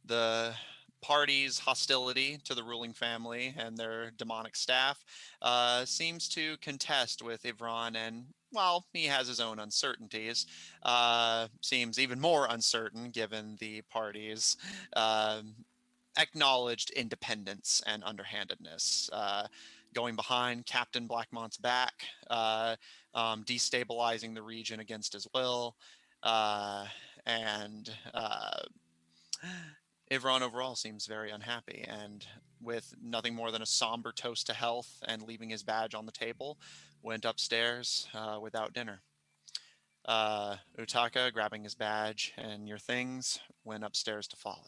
the party's hostility to the ruling family and their demonic staff seems to contest with Ivran, and while he has his own uncertainties, seems even more uncertain given the party's acknowledged independence and underhandedness. Going behind Captain Blackmont's back, destabilizing the region against his will, and Ivron overall seems very unhappy, and with nothing more than a somber toast to health and leaving his badge on the table, went upstairs without dinner. Utaka, grabbing his badge and your things, went upstairs to follow.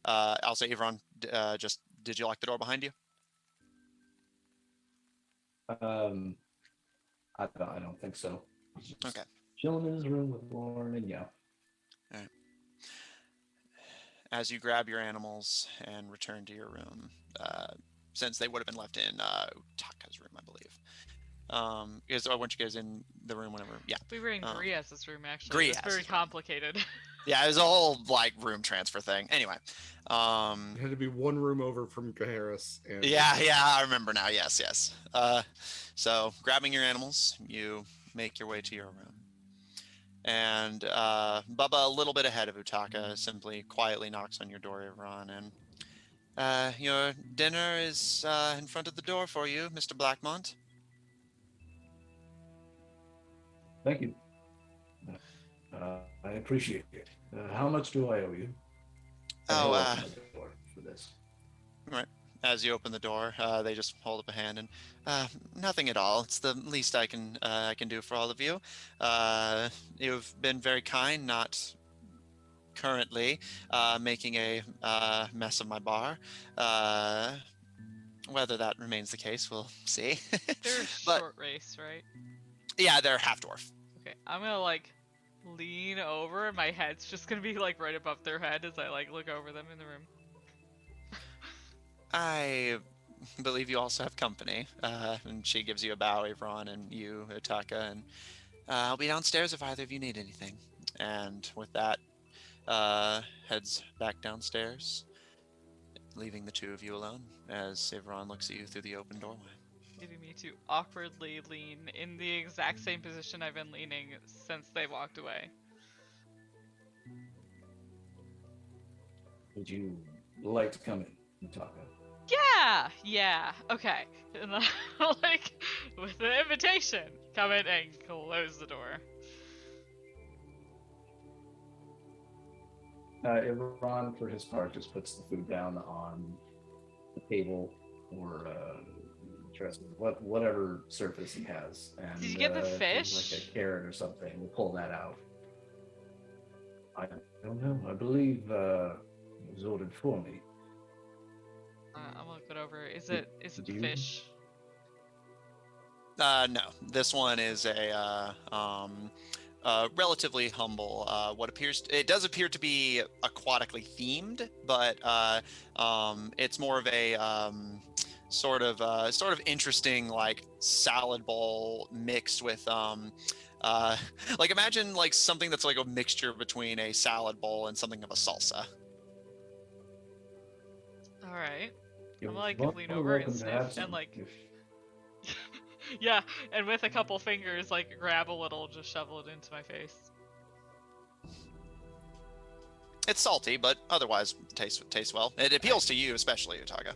I'll say, Ivron, just did you lock the door behind you? I don't think so. He's just Okay. chilling in his room with Lauren, and yeah. All right. As you grab your animals and return to your room, since they would have been left in Utaka's room, I believe. Because weren't you guys in the room whenever? Yeah. We were in Griaz's room, actually. It's very Griaz's room. complicated. Yeah, it was a whole like room transfer thing. Anyway, It had to be one room over from Harris. And yeah, I remember now. Yes. So grabbing your animals, you make your way to your room. And Bubba, a little bit ahead of Utaka, simply quietly knocks on your door, Ivran, and your dinner is in front of the door for you, Mr. Blackmont. Thank you. I appreciate it. How much do I owe you? For this. Right. As you open the door, they just hold up a hand and nothing at all. It's the least I can do for all of you. You've been very kind, not currently making a mess of my bar. Whether that remains the case, we'll see. They're a But- short race, right? Yeah, they're half dwarf. Okay, I'm gonna like lean over, and my head's just gonna be like right above their head as I like look over them in the room. I believe you also have company. And she gives you a bow, Avron, and you, Utaka, and I'll be downstairs if either of you need anything. And with that, heads back downstairs, leaving the two of you alone as Avron looks at you through the open doorway. Leaving me to awkwardly lean in the exact same position I've been leaning since they walked away. Would you like to come in, Utaka? Yeah, okay. And then, like, with the invitation, come in and close the door. Ivran, for his part, just puts the food down on the table or whatever surface he has. And, Did you get the if there's, fish? like a carrot or something, we'll pull that out. I don't know. I believe it was ordered for me. I'm gonna look it over. Is it do you- fish? No, this one is a relatively humble. It does appear to be aquatically themed, but it's more of a sort of interesting like salad bowl mixed with Like imagine like something that's like a mixture between a salad bowl and something of a salsa. All right. You're I'm like more lean than over and welcome to sniff have and some. like If yeah, and with a couple fingers like grab a little, just shovel it into my face. It's salty, but otherwise tastes well. It appeals to you, especially Utaga.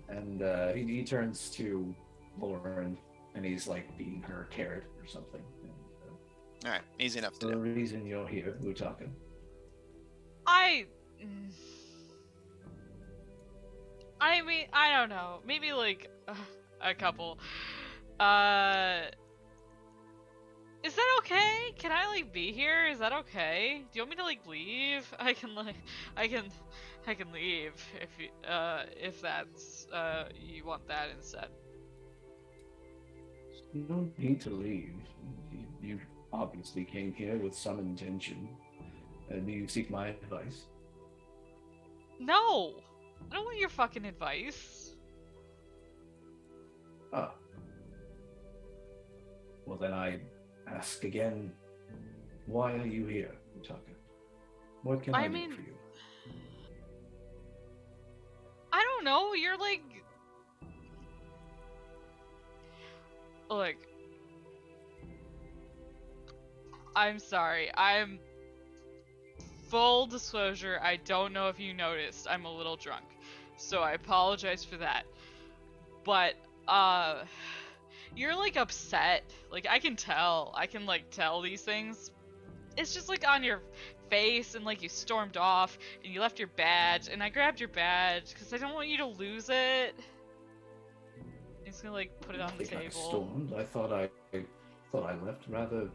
And he turns to Lauren, and he's like feeding her a carrot or something. And, All right, easy enough to the do. reason you're here, Utaga. I mean, I don't know. Maybe like a couple. Is that okay? Can I like be here? Is that okay? Do you want me to like leave? I can leave if that's you want that instead. You don't need to leave. You obviously came here with some intention. Do you seek my advice? No, I don't want your fucking advice. Ah. Well, then I ask again, why are you here, Utaga? What can I do for you? I don't know. You're like, look. I'm sorry. I'm full disclosure. I don't know if you noticed. I'm a little drunk, so I apologize for that. But you're like upset. Like I can tell. I can like tell these things. It's just like on your face, and like you stormed off and you left your badge, and I grabbed your badge because I don't want you to lose it. He's gonna like put it on the table. I stormed. I thought I left rather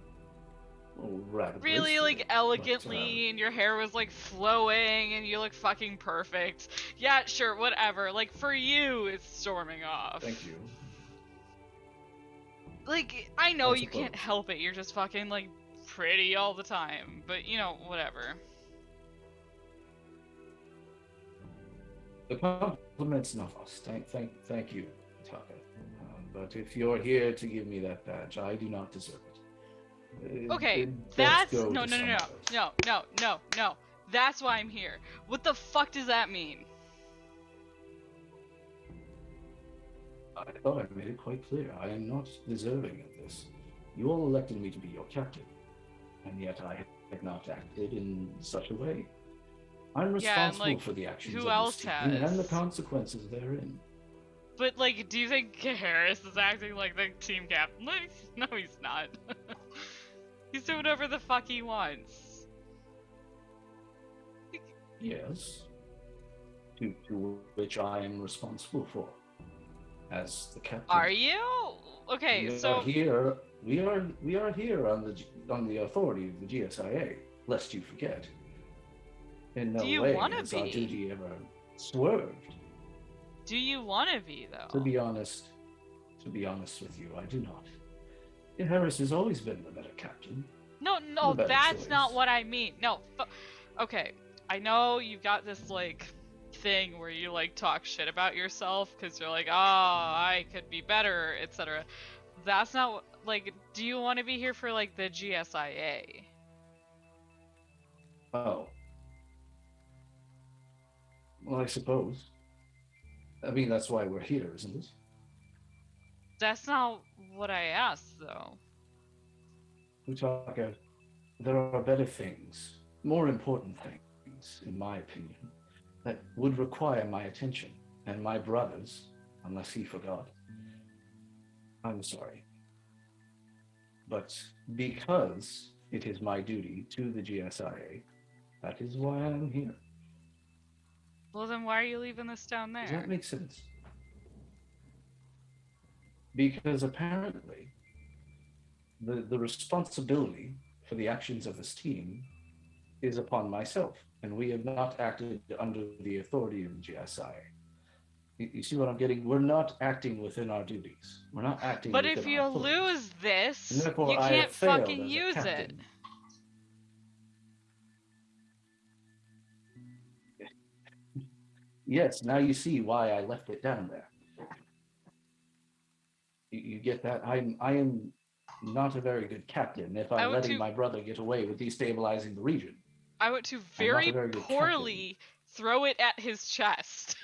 really like elegantly, but, and your hair was like flowing, and you look fucking perfect. Yeah, sure, whatever. Like for you, it's storming off. Thank you. Like I know you can't help it. You're just fucking like pretty all the time, but you know, whatever. The compliment's not lost. Thank you, Taka. But if you're here to give me that badge, I do not deserve it. Okay, that's no. That's why I'm here. What the fuck does that mean? I thought I made it quite clear. I am not deserving of this. You all elected me to be your captain, and yet I have not acted in such a way. I'm responsible for the actions of this team and the consequences therein. But like, do you think Harris is acting like the team captain? No, he's not. He's doing whatever the fuck he wants. Yes. To which I am responsible for, as the captain. Are you? Okay, so we are here on the authority of the GSIA, lest you forget. In no way has our duty ever swerved. Do you want to be, though? To be honest with you, I do not. Harris has always been the better captain. No, that's not what I mean. No, okay. I know you've got this, like, thing where you, like, talk shit about yourself because you're like, oh, I could be better, etc. That's not, like, do you want to be here for, like, the GSIA? Oh. Well, I suppose. I mean, that's why we're here, isn't it? That's not what I asked, though. Utaga, there are better things, more important things, in my opinion, that would require my attention, and my brother's, unless he forgot. I'm sorry. But because it is my duty to the GSIA, that is why I'm here. Well, then why are you leaving this down there? Does that make sense? Because apparently, the responsibility for the actions of this team is upon myself, and we have not acted under the authority of the GSIA. You see what I'm getting? We're not acting within our duties. We're not acting but within if you lose this, you can't fucking use it. Yes, now you see why I left it down there. You get that? I am not a very good captain if I I'm would letting to my brother get away with destabilizing the region. I would to I'm not a very very good captain. poorly throw it at his chest.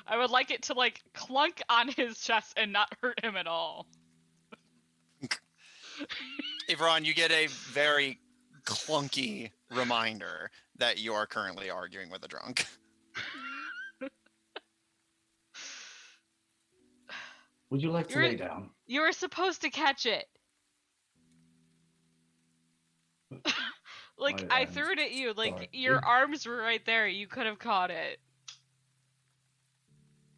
I would like it to like clunk on his chest and not hurt him at all. Ivron, you get a very clunky reminder that you are currently arguing with a drunk. Would you like to lay down? You were supposed to catch it. Like I I'm threw it at you. Like sorry. your arms were right there. You could have caught it.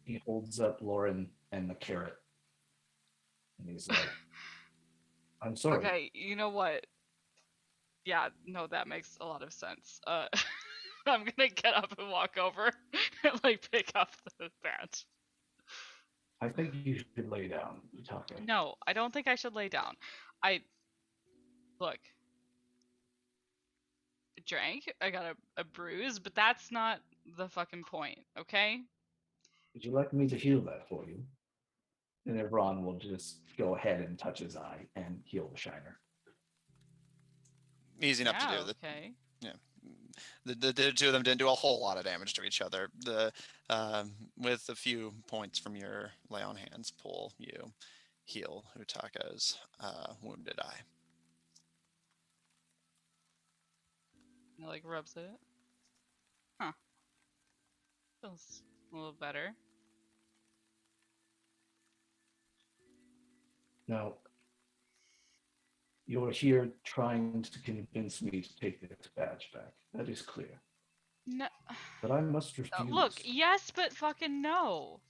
He holds up Lauren and the carrot. And he's like, I'm sorry. Okay, you know what? Yeah, no, that makes a lot of sense. I'm gonna get up and walk over and like pick up the bat. I think you should lay down, Utaka. No, I don't think I should lay down. Look. I drank. I got a bruise, but that's not the fucking point, okay? Would you like me to heal that for you? And Ivron will just go ahead and touch his eye and heal the shiner. Easy enough to do. Okay. The two of them didn't do a whole lot of damage to each other. With a few points from your lay on hands pull, you heal Utaka's wounded eye. It like rubs it. Huh. Feels a little better. Now, you're here trying to convince me to take this badge back. That is clear. No. But I must refuse. Look, yes, but fucking no.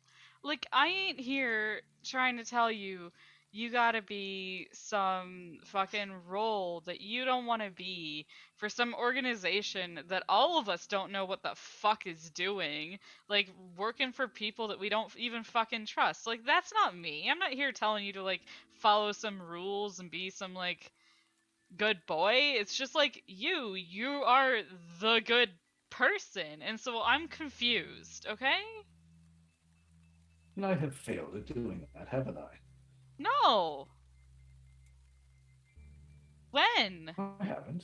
Like, I ain't here trying to tell you you gotta be some fucking role that you don't want to be for some organization that all of us don't know what the fuck is doing. Like, working for people that we don't even fucking trust. Like, that's not me. I'm not here telling you to, like, follow some rules and be some, like, good boy. It's just like, you are the good person. And so I'm confused, okay? And I have failed at doing that, haven't I? No. When? I haven't.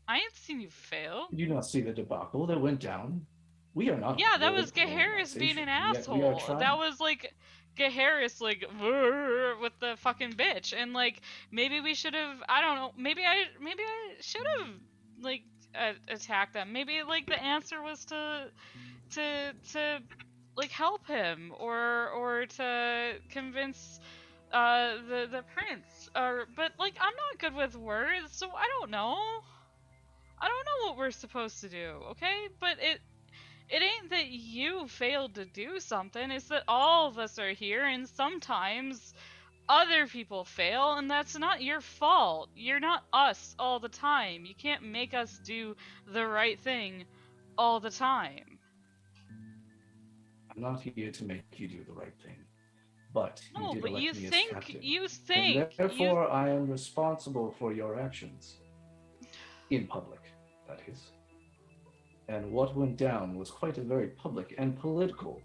I ain't seen you fail. Did you not see the debacle that went down? We are not. Yeah, that was Gaharis being an asshole. That was like Gaharis like with the fucking bitch, and like maybe we should have. I don't know. Maybe I should have like attacked them. Maybe like the answer was to like help him or to convince the prince. But like I'm not good with words, so I don't know. I don't know what we're supposed to do, okay? But it ain't that you failed to do something, it's that all of us are here and sometimes other people fail and that's not your fault. You're not us all the time. You can't make us do the right thing all the time. I'm not here to make you do the right thing. But no, you did but elect you me think, as captain. you think. And therefore I am responsible for your actions. In public, that is. And what went down was quite a very public and political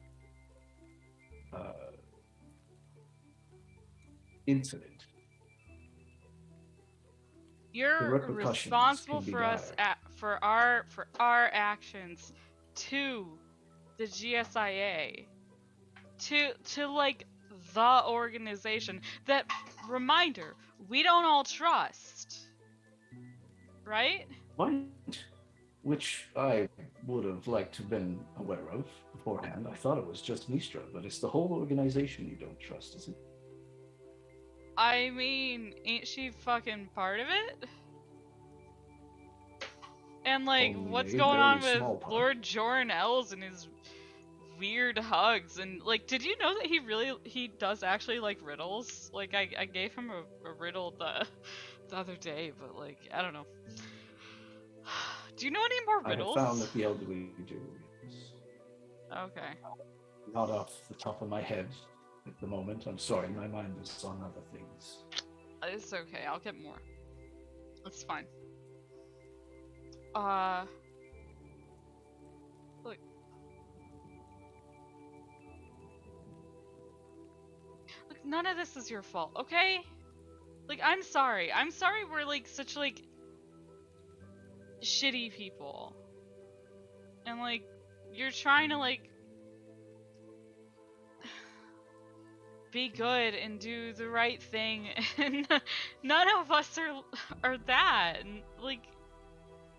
incident. You're responsible for us for our actions to the GSIA, to like the organization that, reminder, we don't all trust, right? What? Which I would have liked to have been aware of beforehand. I thought it was just Mistra, but it's the whole organization you don't trust, is it? I mean, ain't she fucking part of it? And like, what's going on with Lord Jorn Els and his weird hugs? And like, did you know that he does actually like riddles? Like, I gave him a riddle the other day, but like, I don't know. Do you know any more riddles? I have found that the elderly do. Okay. Not off the top of my head at the moment. I'm sorry, my mind is on other things. It's okay, I'll get more. It's fine. Look, none of this is your fault, okay? Like, I'm sorry. I'm sorry we're, like, such, like, shitty people. And, like, you're trying to, like, be good and do the right thing, and none of us are that, and, like,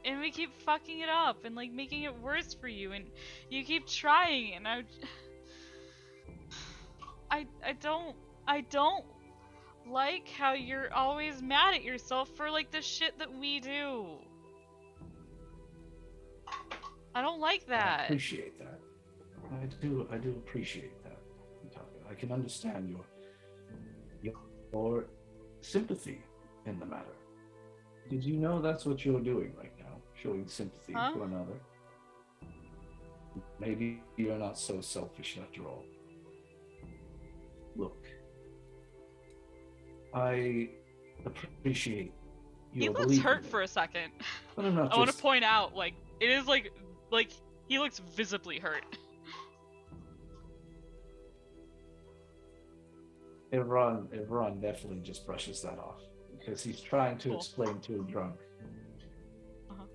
and we keep fucking it up and, like, making it worse for you, and you keep trying, and I don't like how you're always mad at yourself for, like, the shit that we do. I don't like I that. appreciate that. I do appreciate that. I can understand your sympathy in the matter. Did you know that's what you're doing right now? Showing sympathy Huh? to another? Maybe you're not so selfish after all. Look, I appreciate He your looks belief in hurt me, for a second. but I'm not I want to just. point out, like, it is like he looks visibly hurt. Evron definitely just brushes that off because he's trying to Cool. explain to a drunk,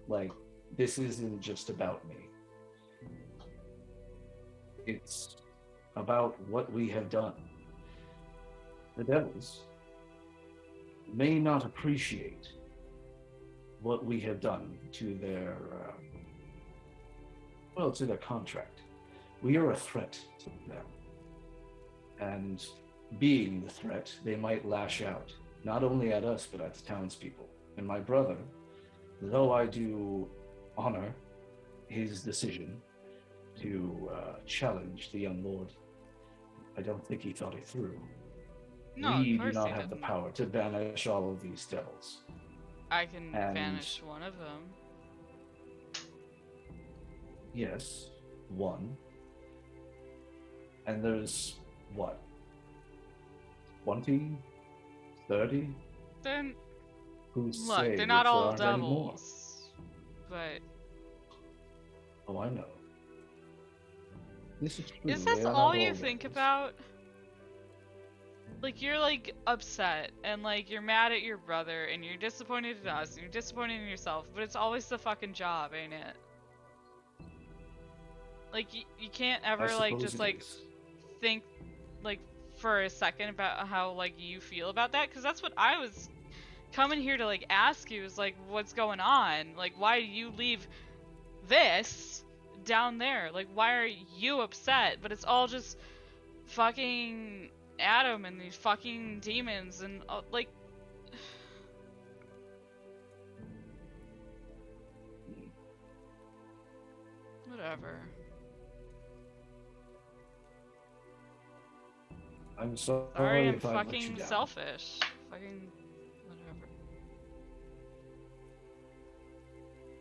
like, this isn't just about me. It's about what we have done. The devils may not appreciate what we have done to their to their contract. We are a threat to them, and being the threat, they might lash out, not only at us, but at the townspeople. And my brother, though I do honor his decision to challenge the young lord, I don't think he thought it through. No, We of do course not he have the didn't. power to banish all of these devils. I can And- banish one of them. Yes, one. And there's, what, 20, 30? Then Who look, say they're not if there all aren't any more? devils, but Oh, I know. This is true. is they this are all not you think devils. about? Like, you're, like, upset, and, like, you're mad at your brother, and you're disappointed in us, and you're disappointed in yourself, but it's always the fucking job, ain't it? Like, you can't I ever, like, suppose just, it like, is. think, like, for a second about how, like, you feel about that, because that's what I was coming here to, like, ask you, is, like, what's going on? Like, why do you leave this down there? Like, why are you upset? But it's all just fucking Adam and these fucking demons and, like... Whatever. I'm sorry, Sorry, I'm if I let you fucking down. selfish. Fucking whatever.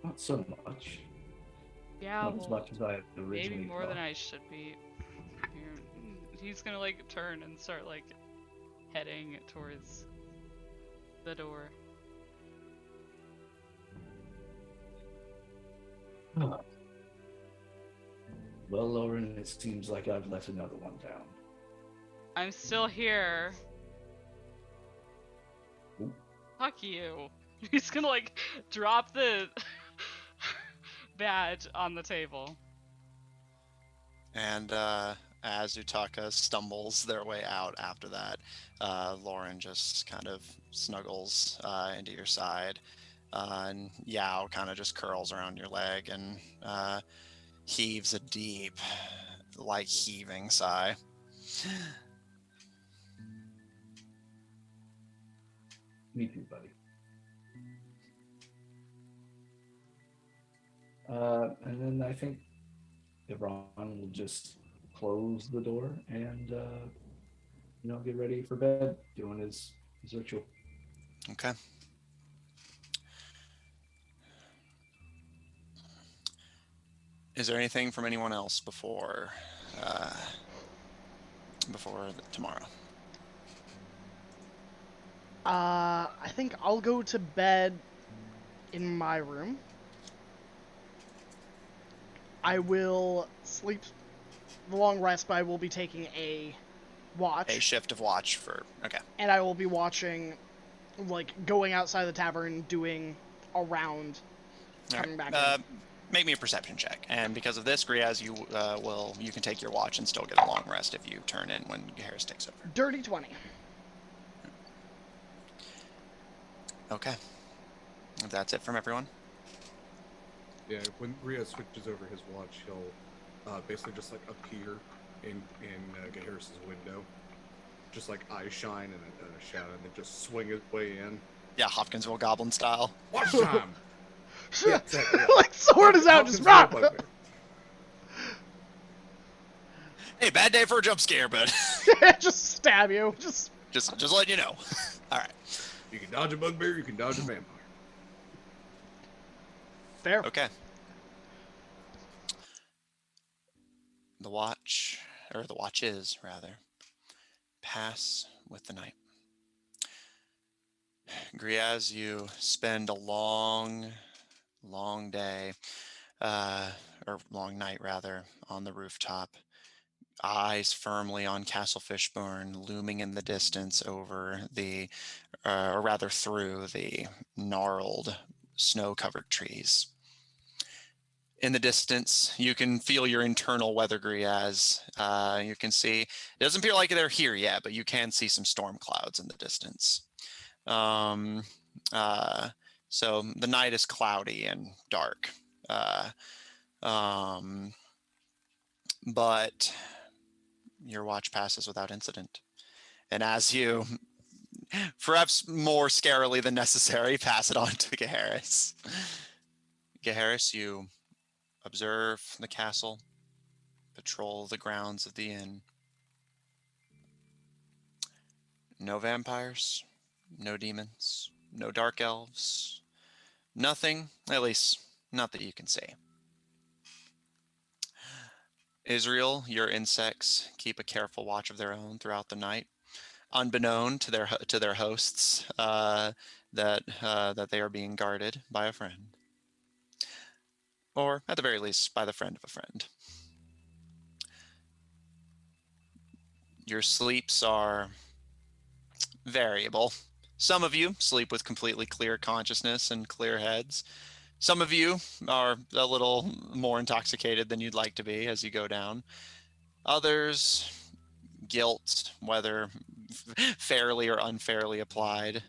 Not so much. Yeah, Not as well, much as I had originally maybe more thought. than I should be. He's gonna, like, turn and start, like, heading towards the door. Well, Lauren, it seems like I've let another one down. I'm still here. Ooh. Fuck you. He's gonna, like, drop the badge on the table. And as Utaka stumbles their way out after that, Lauren just kind of snuggles into your side, and Yao kind of just curls around your leg and heaves a deep, like, heaving sigh. Me too, buddy. And then I think Evron will just close the door and, get ready for bed, doing his ritual. Okay. Is there anything from anyone else before tomorrow? I think I'll go to bed in my room. I will sleep the long rest, but I will be taking a watch. A shift of watch for, okay. And I will be watching, like, going outside the tavern, doing a round, coming back in. Make me a perception check. And because of this, Griaz, you can take your watch and still get a long rest if you turn in when Harris takes over. Dirty 20. Okay. If that's it from everyone. Yeah, when Griaz switches over his watch, he'll basically just like appear in Gaharris's window, just like eyes shine and a shadow, and then just swing his way in. Yeah, Hopkinsville Goblin style. Watch time. Yeah, exactly, yeah. Like, sword is out, just rah! Hey, bad day for a jump scare, but just stab you. Just let you know. All right. You can dodge a bugbear, you can dodge a vampire. Fair. Okay. The watches, rather, pass with the night. Griaz, you spend a long day, or long night, rather, on the rooftop. Eyes firmly on Castle Fishburne looming in the distance over or rather through the gnarled, snow-covered trees. In the distance, you can feel your internal weather, Griaz. You can see, it doesn't feel like they're here yet, but you can see some storm clouds in the distance. So the night is cloudy and dark. But your watch passes without incident. And as you, perhaps more scarily than necessary, pass it on to Gaharris. Gaharris, you observe the castle, patrol the grounds of the inn. No vampires, no demons, no dark elves, nothing, at least not that you can see. Israel, your insects keep a careful watch of their own throughout the night, unbeknown to their hosts that they are being guarded by a friend, or at the very least by the friend of a friend. Your sleeps are variable. Some of you sleep with completely clear consciousness and clear heads. Some of you are a little more intoxicated than you'd like to be as you go down. Others, guilt, whether fairly or unfairly applied,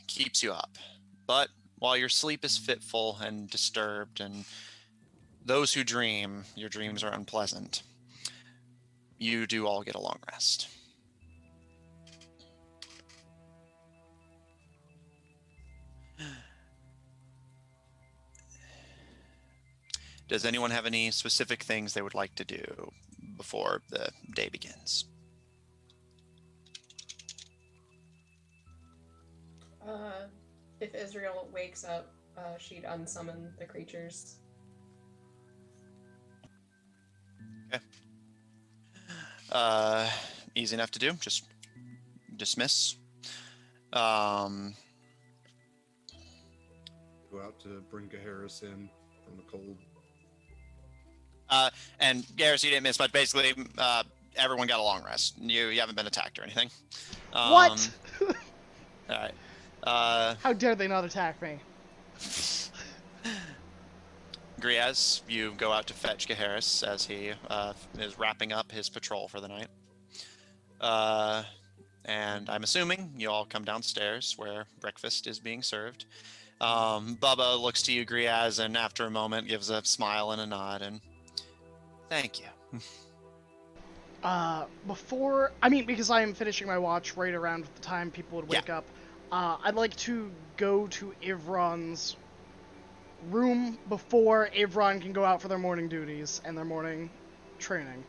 keeps you up. But while your sleep is fitful and disturbed, and those who dream, your dreams are unpleasant, you do all get a long rest. Does anyone have any specific things they would like to do before the day begins? If Israel wakes up, she'd unsummon the creatures. Okay. Easy enough to do. Just dismiss. Go out to bring Gaharris in from the cold. And Garrus, you didn't miss much. Basically, everyone got a long rest. You haven't been attacked or anything. What? All right. How dare they not attack me? Griaz, you go out to fetch Gaharris as he is wrapping up his patrol for the night. And I'm assuming you all come downstairs where breakfast is being served. Bubba looks to you, Griaz, and after a moment gives a smile and a nod, and thank you. Because I am finishing my watch right around the time people would wake up, I'd like to go to Ivron's room before Ivron can go out for their morning duties and their morning training.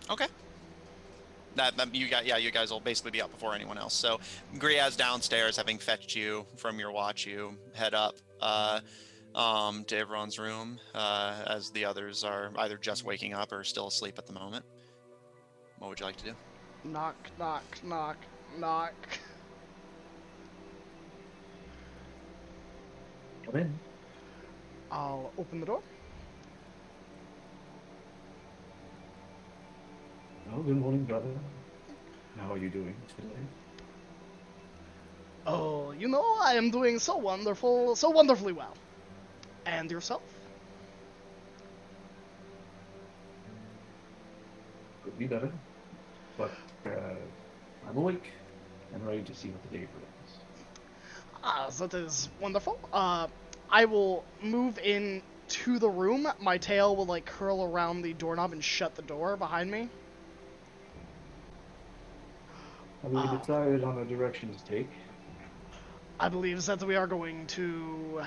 Okay. You guys will basically be up before anyone else. So Griaz downstairs, having fetched you from your watch, you head up to Ivron's room as the others are either just waking up or still asleep at the moment. What would you like to do? Knock, knock, knock, knock. Come in. I'll open the door. Oh, good morning, brother. How are you doing today? Oh, you know, I am doing so wonderfully well. And yourself? Could be better, but I'm awake and ready to see what the day brings. Ah, that is wonderful. I will move in to the room. My tail will, like, curl around the doorknob and shut the door behind me. Have we decided on a direction to take? I believe that we are going to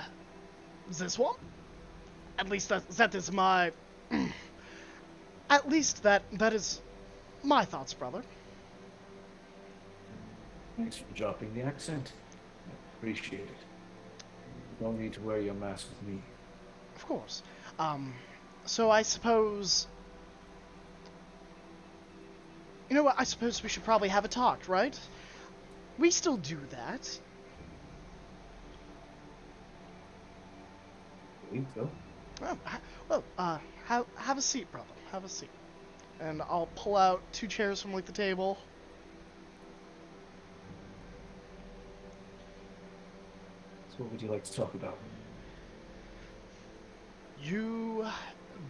this one. At least that is my. At least that is my thoughts, brother. Thanks for dropping the accent. I appreciate it. You don't need to wear your mask with me. Of course. So I suppose. You know what? I suppose we should probably have a talk, right? We still do that. I believe so. Have a seat, brother. Have a seat. And I'll pull out 2 chairs from, like, the table. So what would you like to talk about? You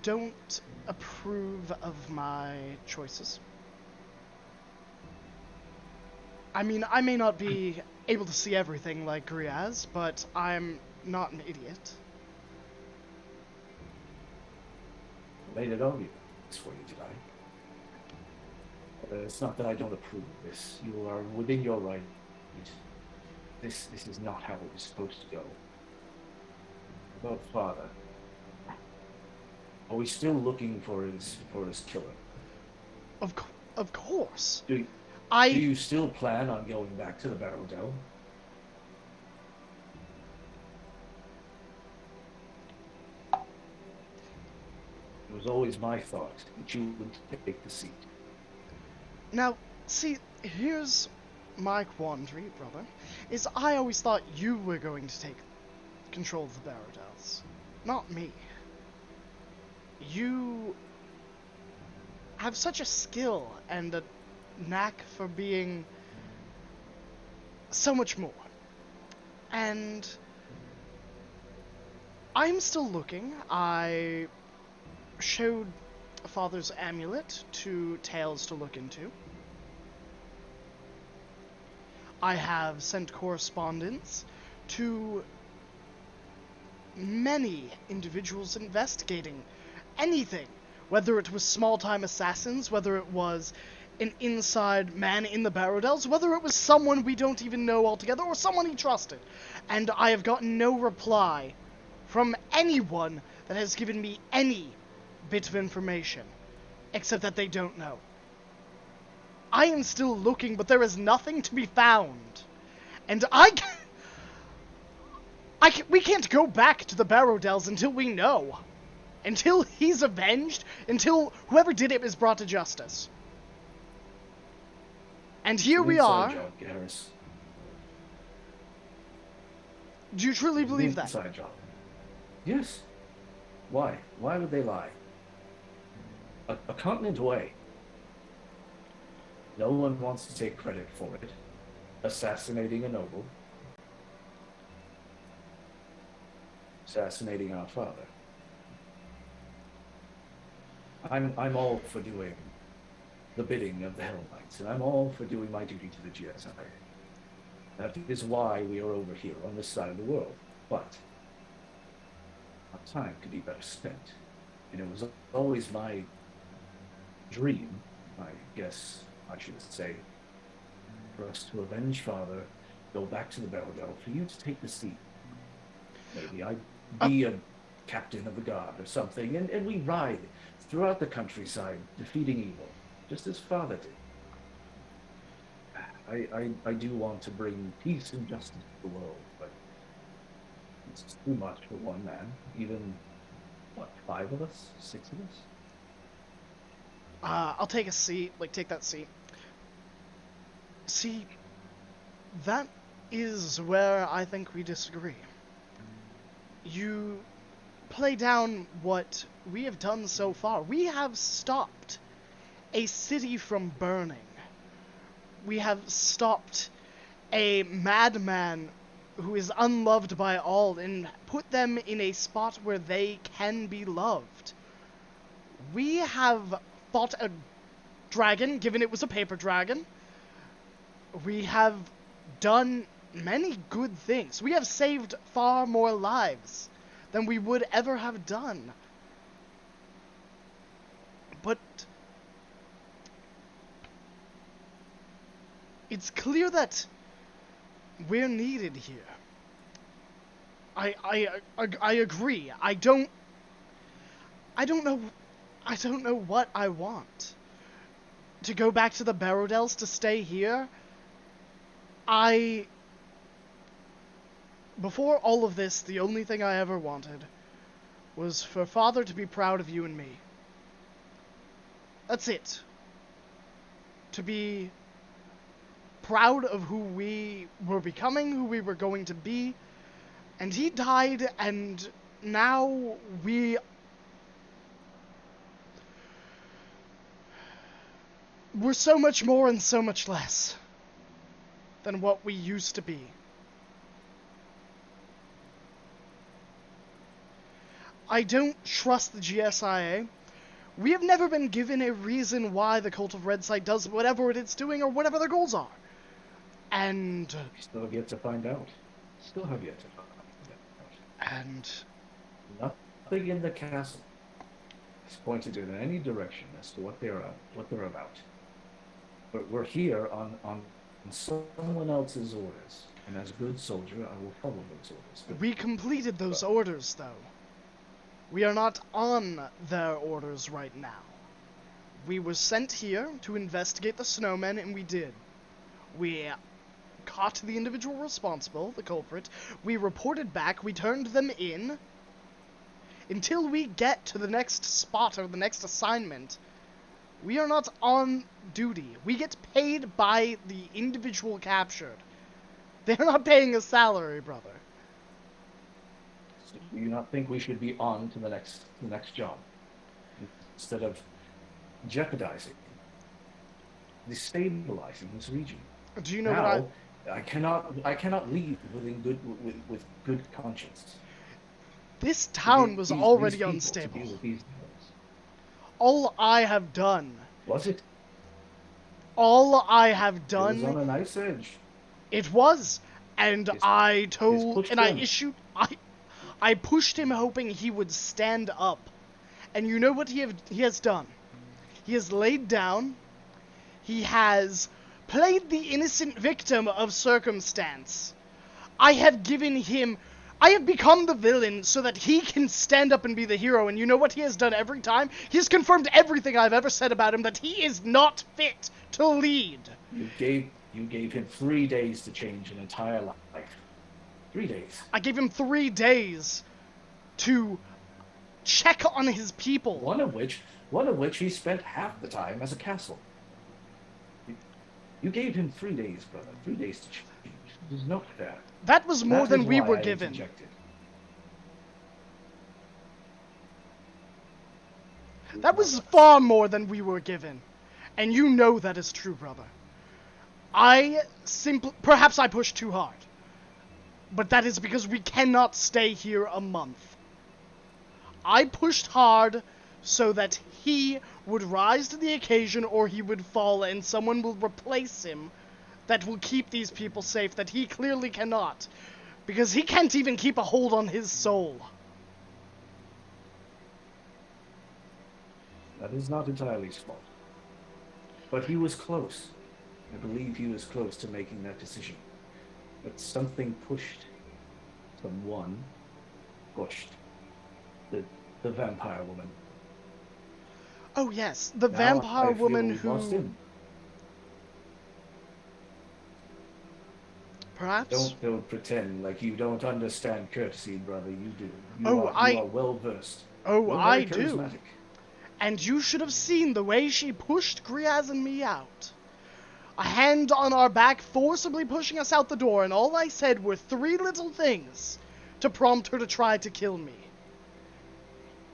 don't approve of my choices. I mean, I may not be able to see everything like Griaz, but I'm not an idiot. I made it obvious for you, did I? It's not that I don't approve of this. You are within your right. This is not how it was supposed to go. About father. Are we still looking for his killer? Of course. Do you still plan on going back to the Barrow Dell? It was always my thought that you would take the seat. Now, see, here's my quandary, brother, is I always thought you were going to take control of the Barodells, not me. You have such a skill and a knack for being so much more. And I'm still looking. I showed Father's amulet to Tails to look into. I have sent correspondence to many individuals investigating anything, whether it was small-time assassins, whether it was an inside man in the Barodells, whether it was someone we don't even know altogether, or someone he trusted. And I have gotten no reply from anyone that has given me any bit of information, except that they don't know. I am still looking, but there is nothing to be found. And we can't go back to the Barodells until we know. Until he's avenged, until whoever did it is brought to justice. And here we are. Job, Garrus. Do you truly believe that? Inside job. Yes. Why? Why would they lie? A continent away. No one wants to take credit for it. Assassinating a noble. Assassinating our father. I'm all for doing the bidding of the Hell Knights, and I'm all for doing my duty to the GSI. That is why we are over here on this side of the world. But our time could be better spent. And it was always my dream, I guess I should say, for us to avenge father, go back to the Barodell, for you to take the seat. Maybe I'd be a captain of the guard or something, and we ride throughout the countryside, defeating evil, just as father did. I do want to bring peace and justice to the world, but it's too much for one man. Even, what, 5 of us? 6 of us? I'll take a seat, take that seat. See, that is where I think we disagree. You play down what we have done so far. We have stopped a city from burning. We have stopped a madman who is unloved by all and put them in a spot where they can be loved. We have fought a dragon, given it was a paper dragon. We have done many good things. We have saved far more lives than we would ever have done. But it's clear that we're needed here. I agree. I don't know what I want. To go back to the Barrow-dells, to stay here? Before all of this, the only thing I ever wanted was for Father to be proud of you and me. That's it. To be proud of who we were becoming, who we were going to be. And he died, and now we're so much more and so much less than what we used to be. I don't trust the GSIA. We have never been given a reason why the Cult of Redsight does whatever it's doing or whatever their goals are. And We still have yet to find out. Still have yet to find out. And nothing in the castle is pointed in any direction as to what they're about. But we're here on someone else's orders, and as a good soldier, I will follow those orders. We completed those orders, though. We are not on their orders right now. We were sent here to investigate the snowmen, and we did. We caught the individual responsible, the culprit. We reported back. We turned them in. Until we get to the next spot or the next assignment, we are not on duty. We get paid by the individual captured. They're not paying a salary, brother. So do you not think we should be on to the next job instead of jeopardizing, destabilizing this region? Do you know now, what I cannot leave with good conscience. This town was already these unstable. to deal with these devils. All I have done. Was it? All I have done. It was on a nice edge. It was, and I pushed him hoping he would stand up. And you know what he has done? He has laid down. He has played the innocent victim of circumstance. I have become the villain so that he can stand up and be the hero. And you know what he has done every time? He has confirmed everything I've ever said about him, that he is not fit to lead. You gave him 3 days to change an entire life. 3 days. I gave him 3 days to check on his people. One of which he spent half the time as a castle. You gave him 3 days, brother. 3 days to change. There's no fair. That was more than we were given. That was far more than we were given. And you know that is true, brother. Perhaps I pushed too hard. But that is because we cannot stay here a month. I pushed hard so that he would rise to the occasion or he would fall and someone will replace him that will keep these people safe, that he clearly cannot. Because he can't even keep a hold on his soul. That is not entirely his fault. But he was close. I believe he was close to making that decision. But something someone pushed the vampire woman. Oh yes, the Now vampire I feel woman we've lost him. Perhaps? Don't pretend like you don't understand courtesy, brother. You do. You are well versed. Oh, I do. Charismatic. And you should have seen the way she pushed Griaz and me out. A hand on our back, forcibly pushing us out the door, and all I said were 3 little things to prompt her to try to kill me.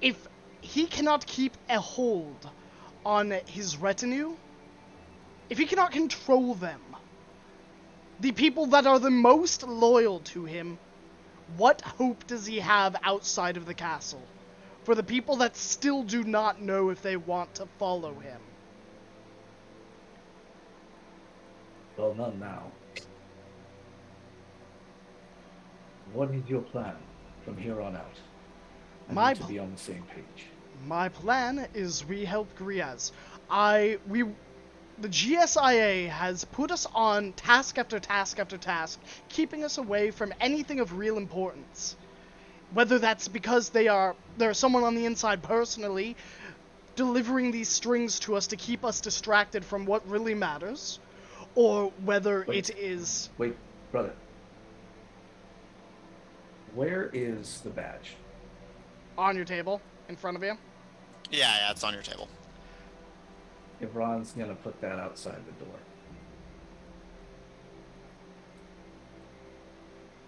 If he cannot keep a hold on his retinue, if he cannot control them, The people that are the most loyal to him, what hope does he have outside of the castle? For the people that still do not know if they want to follow him. Well, none now. What is your plan from here on out? I need to be on the same page. My plan is we help Griaz. The GSIA has put us on task after task after task, keeping us away from anything of real importance. Whether that's because there's someone on the inside personally delivering these strings to us to keep us distracted from what really matters, or whether it is... Wait, brother. Where is the badge? On your table, in front of you. Yeah, it's on your table. Ron's gonna put that outside the door.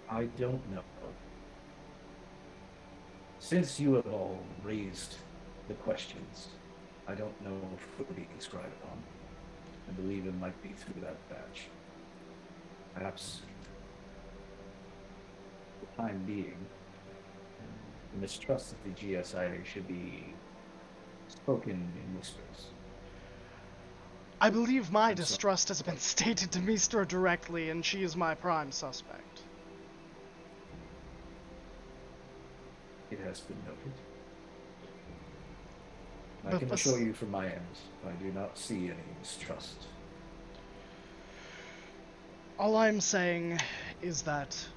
I don't know. Since you have all raised the questions, I don't know if it would be inscribed upon. I believe it might be through that badge. Perhaps, for the time being, the mistrust of the GSIA should be spoken in whispers. I believe my distrust has been stated to Mistra directly, and she is my prime suspect. It has been noted. I can assure you from my end, I do not see any mistrust. All I'm saying is that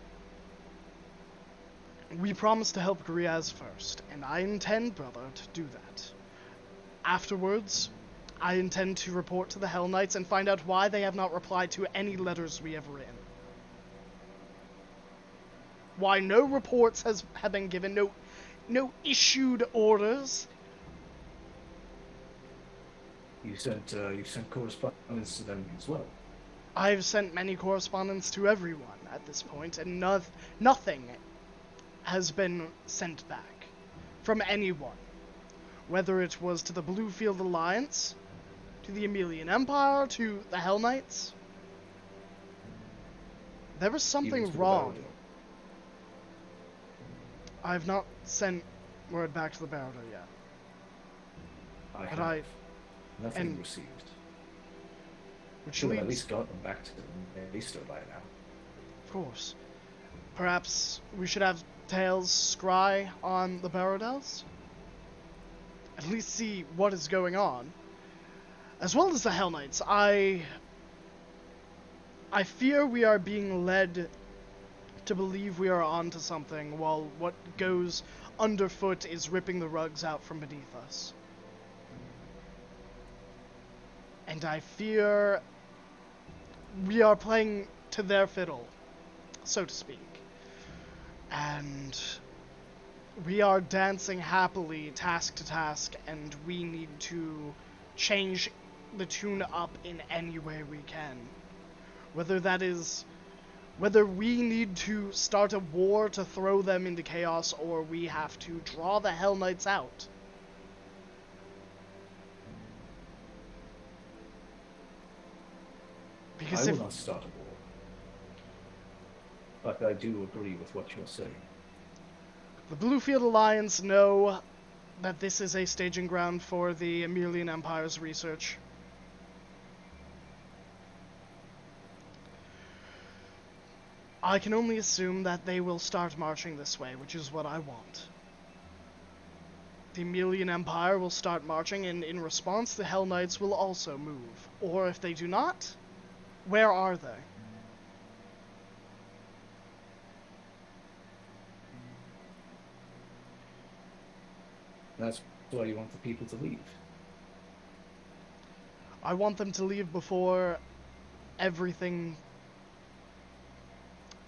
we promised to help Griaz first, and I intend, brother, to do that. Afterwards, I intend to report to the Hell Knights and find out why they have not replied to any letters we have written. Why no reports have been given, no issued orders. You sent correspondence to them as well. I've sent many correspondence to everyone at this point, and nothing has been sent back from anyone. Whether it was to the Bluefield Alliance, to the Emelian Empire, to the Hell Knights. There was something wrong. I've not sent word back to the Barrow yet. I have. Nothing received. Should have at least gotten back to the Maester by now. Of course. Perhaps we should have Tails scry on the Barrodels? At least see what is going on. As well as the Hell Knights. I fear we are being led to believe we are onto something, while what goes underfoot is ripping the rugs out from beneath us. And I fear we are playing to their fiddle, so to speak. And we are dancing happily task to task, and we need to change the tune up in any way we can. Whether we need to start a war to throw them into chaos, or we have to draw the Hell Knights out. Because I will not start a war. But I do agree with what you're saying. The Bluefield Alliance know that this is a staging ground for the Emelian Empire's research. I can only assume that they will start marching this way, which is what I want. The Emelian Empire will start marching, and in response, the Hell Knights will also move. Or if they do not, where are they? That's why you want the people to leave. I want them to leave before everything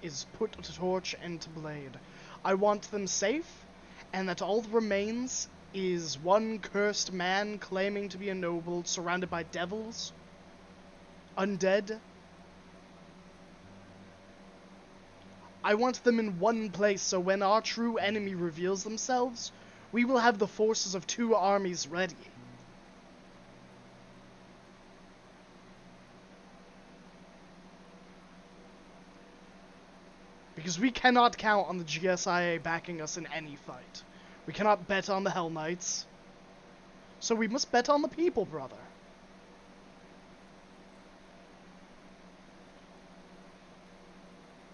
is put to torch and to blade. I want them safe, and that all that remains is one cursed man claiming to be a noble, surrounded by devils, undead. I want them in one place, so when our true enemy reveals themselves, we will have the forces of two armies ready. Because we cannot count on the GSIA backing us in any fight. We cannot bet on the Hell Knights. So we must bet on the people, brother.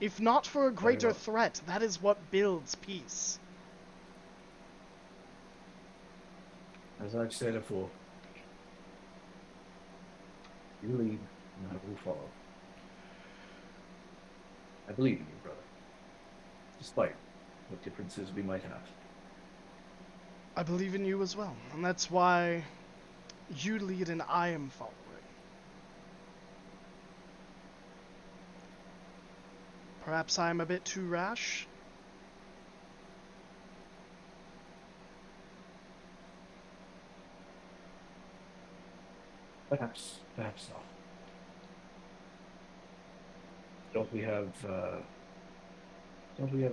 If not for a greater well. threat, that is what builds peace. As I've said before, you lead and I will follow. I believe in you, brother, despite what differences we might have. I believe in you as well, and that's why you lead and I am following. Perhaps I am a bit too rash. Perhaps not. Don't we have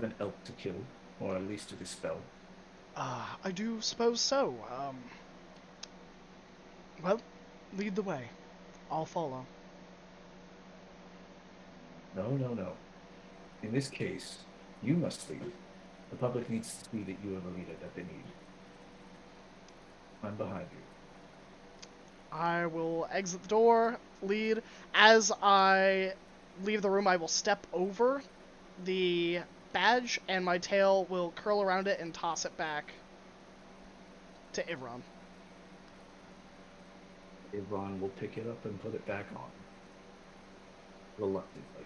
an elk to kill, or at least to dispel? I do suppose so. Well, lead the way. I'll follow. No. In this case, you must lead. The public needs to see that you are the leader that they need. I'm behind you. I will exit the door, lead. As I leave the room, I will step over the badge, and my tail will curl around it and toss it back to Ivron. Ivron will pick it up and put it back on. Reluctantly.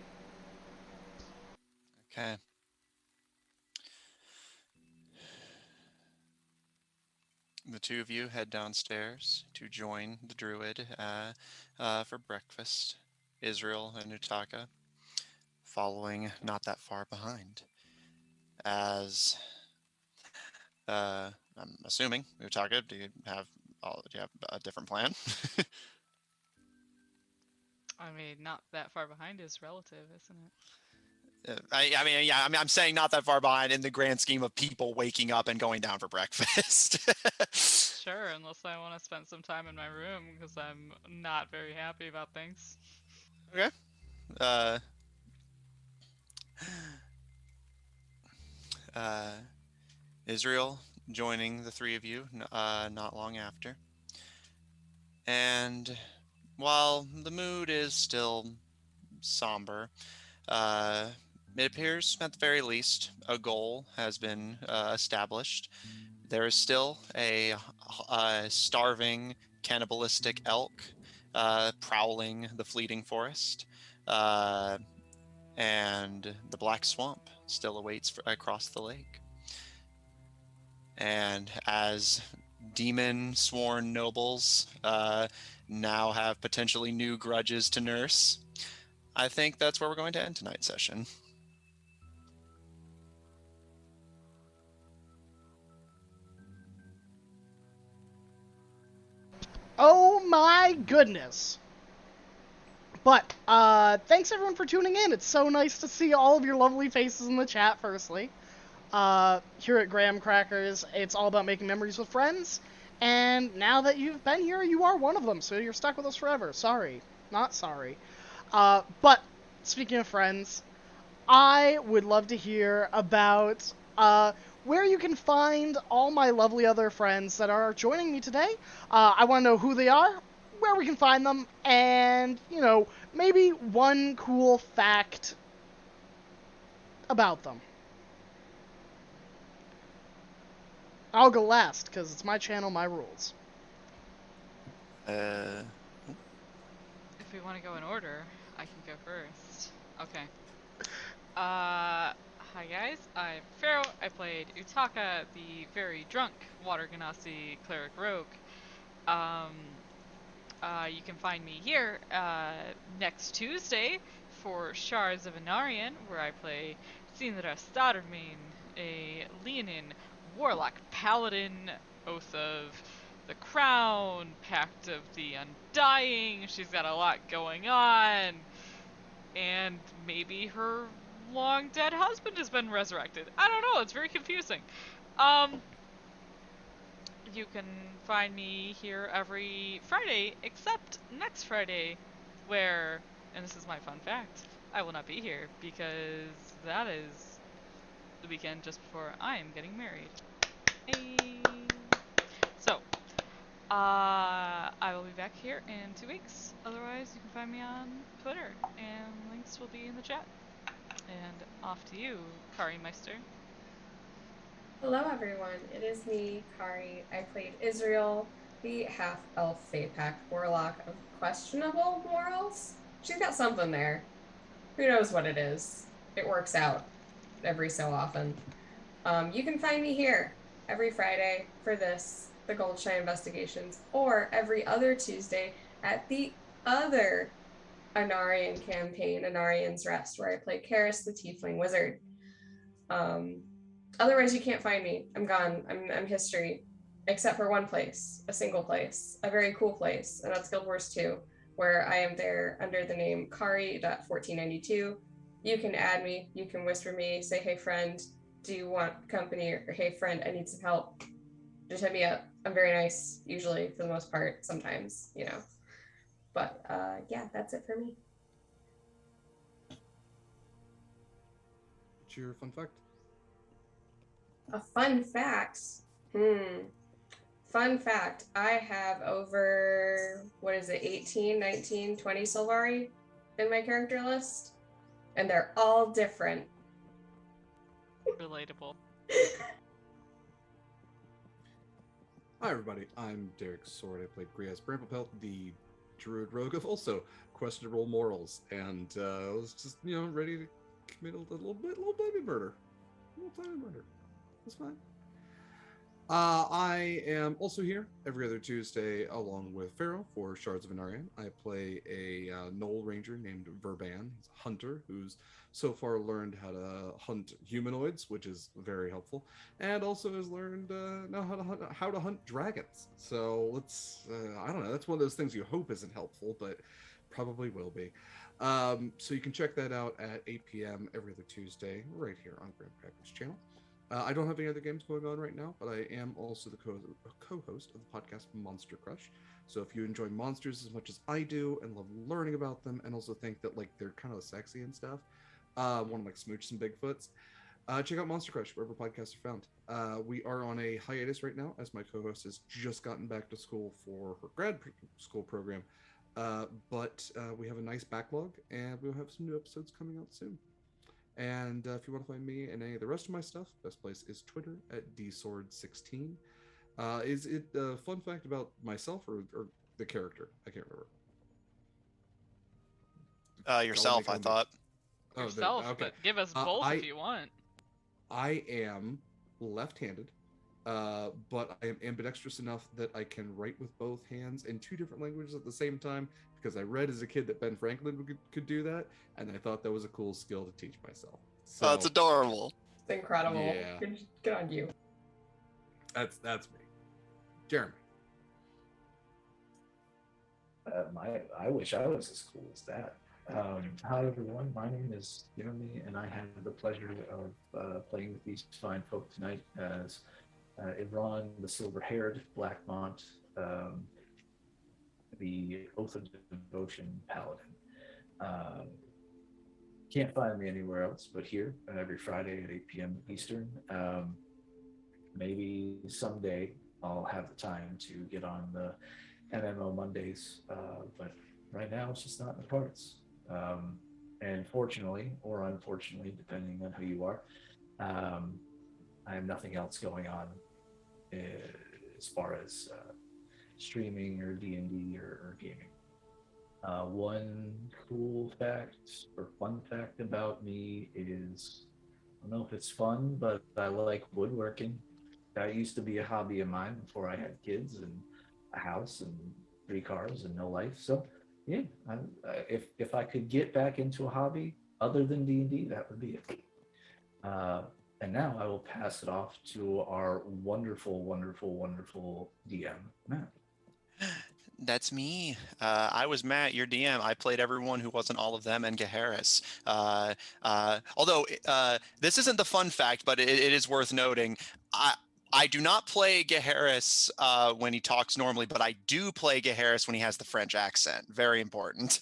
Okay. The two of you head downstairs to join the druid for breakfast. Israel and Utaka following not that far behind. As I'm assuming, Utaka, do you have a different plan? I mean, not that far behind is relative, isn't it? I'm saying not that far behind in the grand scheme of people waking up and going down for breakfast. Sure, unless I want to spend some time in my room because I'm not very happy about things. Okay. Uh, Israel joining the three of you not long after. And while the mood is still somber, it appears, at the very least, a goal has been established. There is still a starving, cannibalistic elk prowling the fleeting forest, and the black swamp still awaits across the lake. And as demon sworn nobles now have potentially new grudges to nurse, I think that's where we're going to end tonight's session. Oh my goodness. But, thanks everyone for tuning in. It's so nice to see all of your lovely faces in the chat, firstly. Here at Graham Crackers, it's all about making memories with friends. And now that you've been here, you are one of them, so you're stuck with us forever. Sorry. Not sorry. But, speaking of friends, I would love to hear about, where you can find all my lovely other friends that are joining me today. I want to know who they are, where we can find them, and, maybe one cool fact about them. I'll go last, because it's my channel, my rules. If we want to go in order, I can go first. Okay. Hi guys, I'm Pharaoh. I played Utaka, the very drunk Water Ganassi cleric rogue. You can find me here next Tuesday for Shards of Anarian, where I play Sinra Starmin, a Leonin warlock paladin, Oath of the Crown, Pact of the Undying. She's got a lot going on, and maybe her long dead husband has been resurrected. I don't know. It's very confusing. You can find me here every Friday, except next Friday, where, and this is my fun fact, I will not be here because that is the weekend just before I am getting married. Hey. So, I will be back here in 2 weeks. Otherwise, you can find me on Twitter, and links will be in the chat. And off to you, Kari Meister. Hello, everyone. It is me, Kari. I played Israel, the half-elf Fae-Pact warlock of questionable morals. She's got something there. Who knows what it is? It works out every so often. You can find me here every Friday for this, the Goldshine investigations, or every other Tuesday at the other Anarian campaign, Anarian's Rest, where I play Karis, the Tiefling Wizard. Otherwise, you can't find me. I'm gone. I'm history, except for one place, a single place, a very cool place, and that's Guild Wars 2, where I am there under the name Kari.1492. You can add me. You can whisper me, say, hey, friend, do you want company? Or hey, friend, I need some help. Just hit me up. I'm very nice, usually, for the most part, sometimes, you know. But yeah, that's it for me. What's your fun fact? A fun fact. Fun fact. I have over, 18, 19, 20 Sylvari in my character list. And they're all different. Relatable. Hi, everybody. I'm Derek Sword. I played Griaz Bramblepelt, the druid rogue of also questionable morals, and I was just, ready to commit a little baby murder. A little tiny murder. It's fine. I am also here every other Tuesday along with Pharaoh for Shards of Anarian. I play a Knoll Ranger named Verban. He's a hunter who's so far learned how to hunt humanoids, which is very helpful, and also has learned now how to hunt dragons. So let's I don't know. That's one of those things you hope isn't helpful, but probably will be. So you can check that out at 8 p.m. every other Tuesday right here on Grand Package Channel. I don't have any other games going on right now, but I am also the co-host of the podcast Monster Crush. So if you enjoy monsters as much as I do and love learning about them, and also think that they're kind of sexy and stuff, want to smooch some Bigfoots, check out Monster Crush wherever podcasts are found. We are on a hiatus right now as my co-host has just gotten back to school for her grad school program, but we have a nice backlog, and we'll have some new episodes coming out soon. And if you want to find me and any of the rest of my stuff, best place is Twitter at dsword16. Is it a fun fact about myself or the character? I can't remember. Yourself, I thought. Yourself, okay. But give us both if you want. I am left-handed, but I am ambidextrous enough that I can write with both hands in two different languages at the same time, because I read as a kid that Ben Franklin could do that, and I thought that was a cool skill to teach myself. So, oh, it's adorable. It's incredible. Yeah. Good on you. That's me. Jeremy. I wish I was as cool as that. Hi, everyone. My name is Jeremy, and I have the pleasure of playing with these fine folk tonight as Ivron, the silver-haired Blackmont, the Oath of Devotion paladin. Can't find me anywhere else but here every Friday at 8 p.m. Eastern. Maybe someday I'll have the time to get on the MMO Mondays, but right now it's just not in the cards. And fortunately, or unfortunately, depending on who you are, I have nothing else going on as far as streaming or D&D or gaming. One cool fact or fun fact about me is, I don't know if it's fun, but I like woodworking. That used to be a hobby of mine before I had kids and a house and 3 cars and no life. So yeah, if I could get back into a hobby other than D&D, that would be it. And now I will pass it off to our wonderful, wonderful, wonderful DM, Matt. That's me. I was Matt, your DM. I played everyone who wasn't all of them and Gaharis. Although this isn't the fun fact, but it is worth noting. I do not play Gaharis when he talks normally, but I do play Gaharis when he has the French accent. Very important.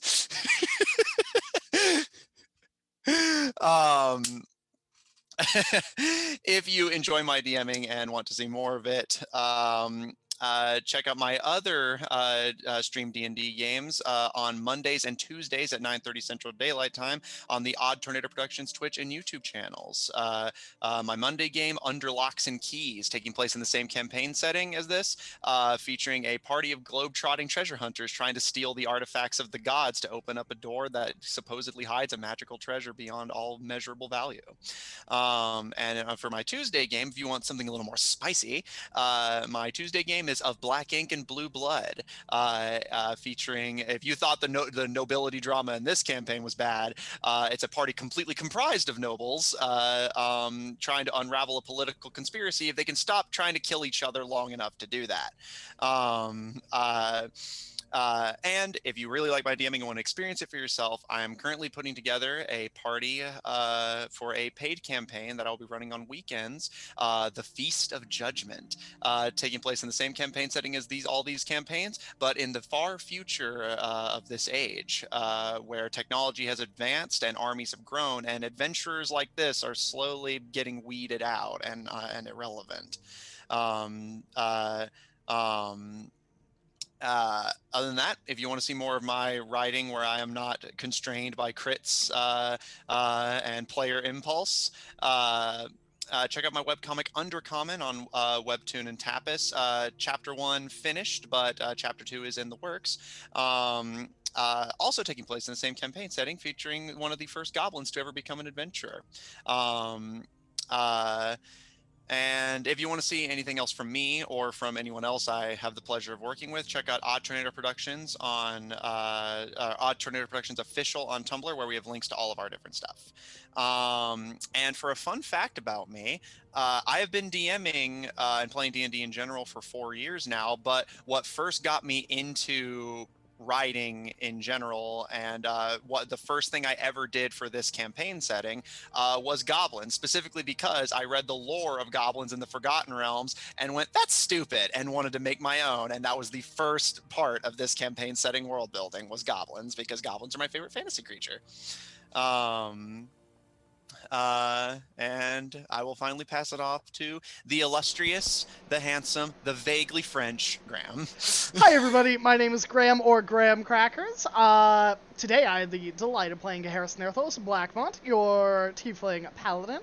um, if you enjoy my DMing and want to see more of it, check out my other stream D&D games on Mondays and Tuesdays at 9:30 Central Daylight Time on the Odd Tornado Productions Twitch and YouTube channels. My Monday game, Under Locks and Keys, taking place in the same campaign setting as this, featuring a party of globe-trotting treasure hunters trying to steal the artifacts of the gods to open up a door that supposedly hides a magical treasure beyond all measurable value. And for my Tuesday game, if you want something a little more spicy, my Tuesday game is Of Black Ink and Blue Blood, featuring, if you thought the nobility drama in this campaign was bad, it's a party completely comprised of nobles trying to unravel a political conspiracy if they can stop trying to kill each other long enough to do that. And if you really like my DMing and want to experience it for yourself, I am currently putting together a party for a paid campaign that I'll be running on weekends, the Feast of Judgment, taking place in the same campaign setting as all these campaigns, but in the far future of this age, where technology has advanced and armies have grown, and adventurers like this are slowly getting weeded out and irrelevant. Other than that, if you want to see more of my writing where I am not constrained by crits and player impulse, check out my webcomic Undercommon on Webtoon and Tapas. Chapter 1 finished, but Chapter 2 is in the works. Also taking place in the same campaign setting, featuring one of the first goblins to ever become an adventurer. And if you want to see anything else from me or from anyone else I have the pleasure of working with, check out Odd Tornado Productions on Odd Tornado Productions Official on Tumblr, where we have links to all of our different stuff. And for a fun fact about me, I have been DMing and playing D&D in general for 4 years now, but what first got me into writing in general and what the first thing I ever did for this campaign setting was goblins, specifically because I read the lore of goblins in the Forgotten Realms and went, that's stupid, and wanted to make my own. And that was the first part of this campaign setting world building, was goblins, because goblins are my favorite fantasy creature. And I will finally pass it off to the illustrious, the handsome, the vaguely French Graham. Hi everybody, my name is Graham, or Graham Crackers. Today I had the delight of playing Harris Nerthos Blackmont, your tiefling paladin.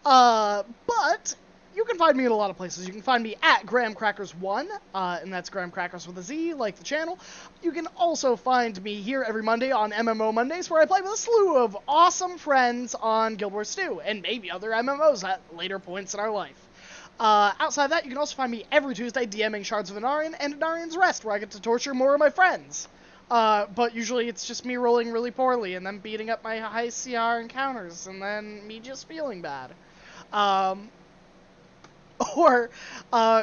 But you can find me in a lot of places. You can find me at Graham Crackers1, and that's Graham Crackers with a Z, like the channel. You can also find me here every Monday on MMO Mondays, where I play with a slew of awesome friends on Guild Wars 2, and maybe other MMOs at later points in our life. Outside of that, you can also find me every Tuesday DMing Shards of Anarian and Anarian's Rest, where I get to torture more of my friends. But usually it's just me rolling really poorly, and then beating up my high CR encounters, and then me just feeling bad. Or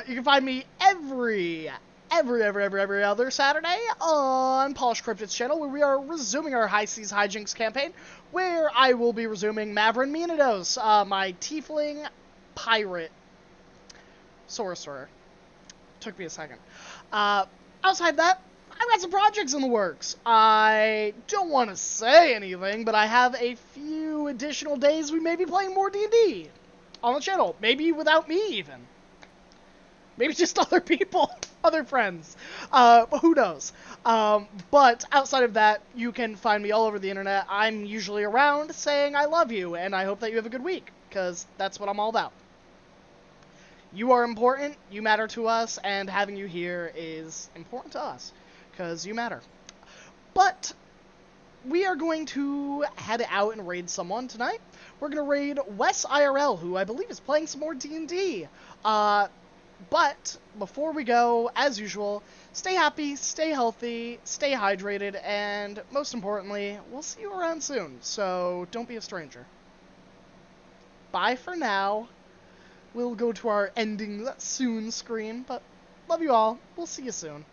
you can find me every other Saturday on Polish Cryptid's channel, where we are resuming our High Seas Hijinks campaign, where I will be resuming Mavrin Menidos, my tiefling pirate sorcerer. Took me a second. Outside that, I've got some projects in the works. I don't want to say anything, but I have a few additional days we may be playing more D&D on the channel. Maybe without me, even. Maybe just other people, other friends. Who knows? But outside of that, you can find me all over the internet. I'm usually around saying I love you, and I hope that you have a good week, because that's what I'm all about. You are important, you matter to us, and having you here is important to us, because you matter. But we are going to head out and raid someone tonight. We're going to raid Wes IRL, who I believe is playing some more D&D. But before we go, as usual, stay happy, stay healthy, stay hydrated, and most importantly, we'll see you around soon, so don't be a stranger. Bye for now. We'll go to our ending soon screen, but love you all. We'll see you soon.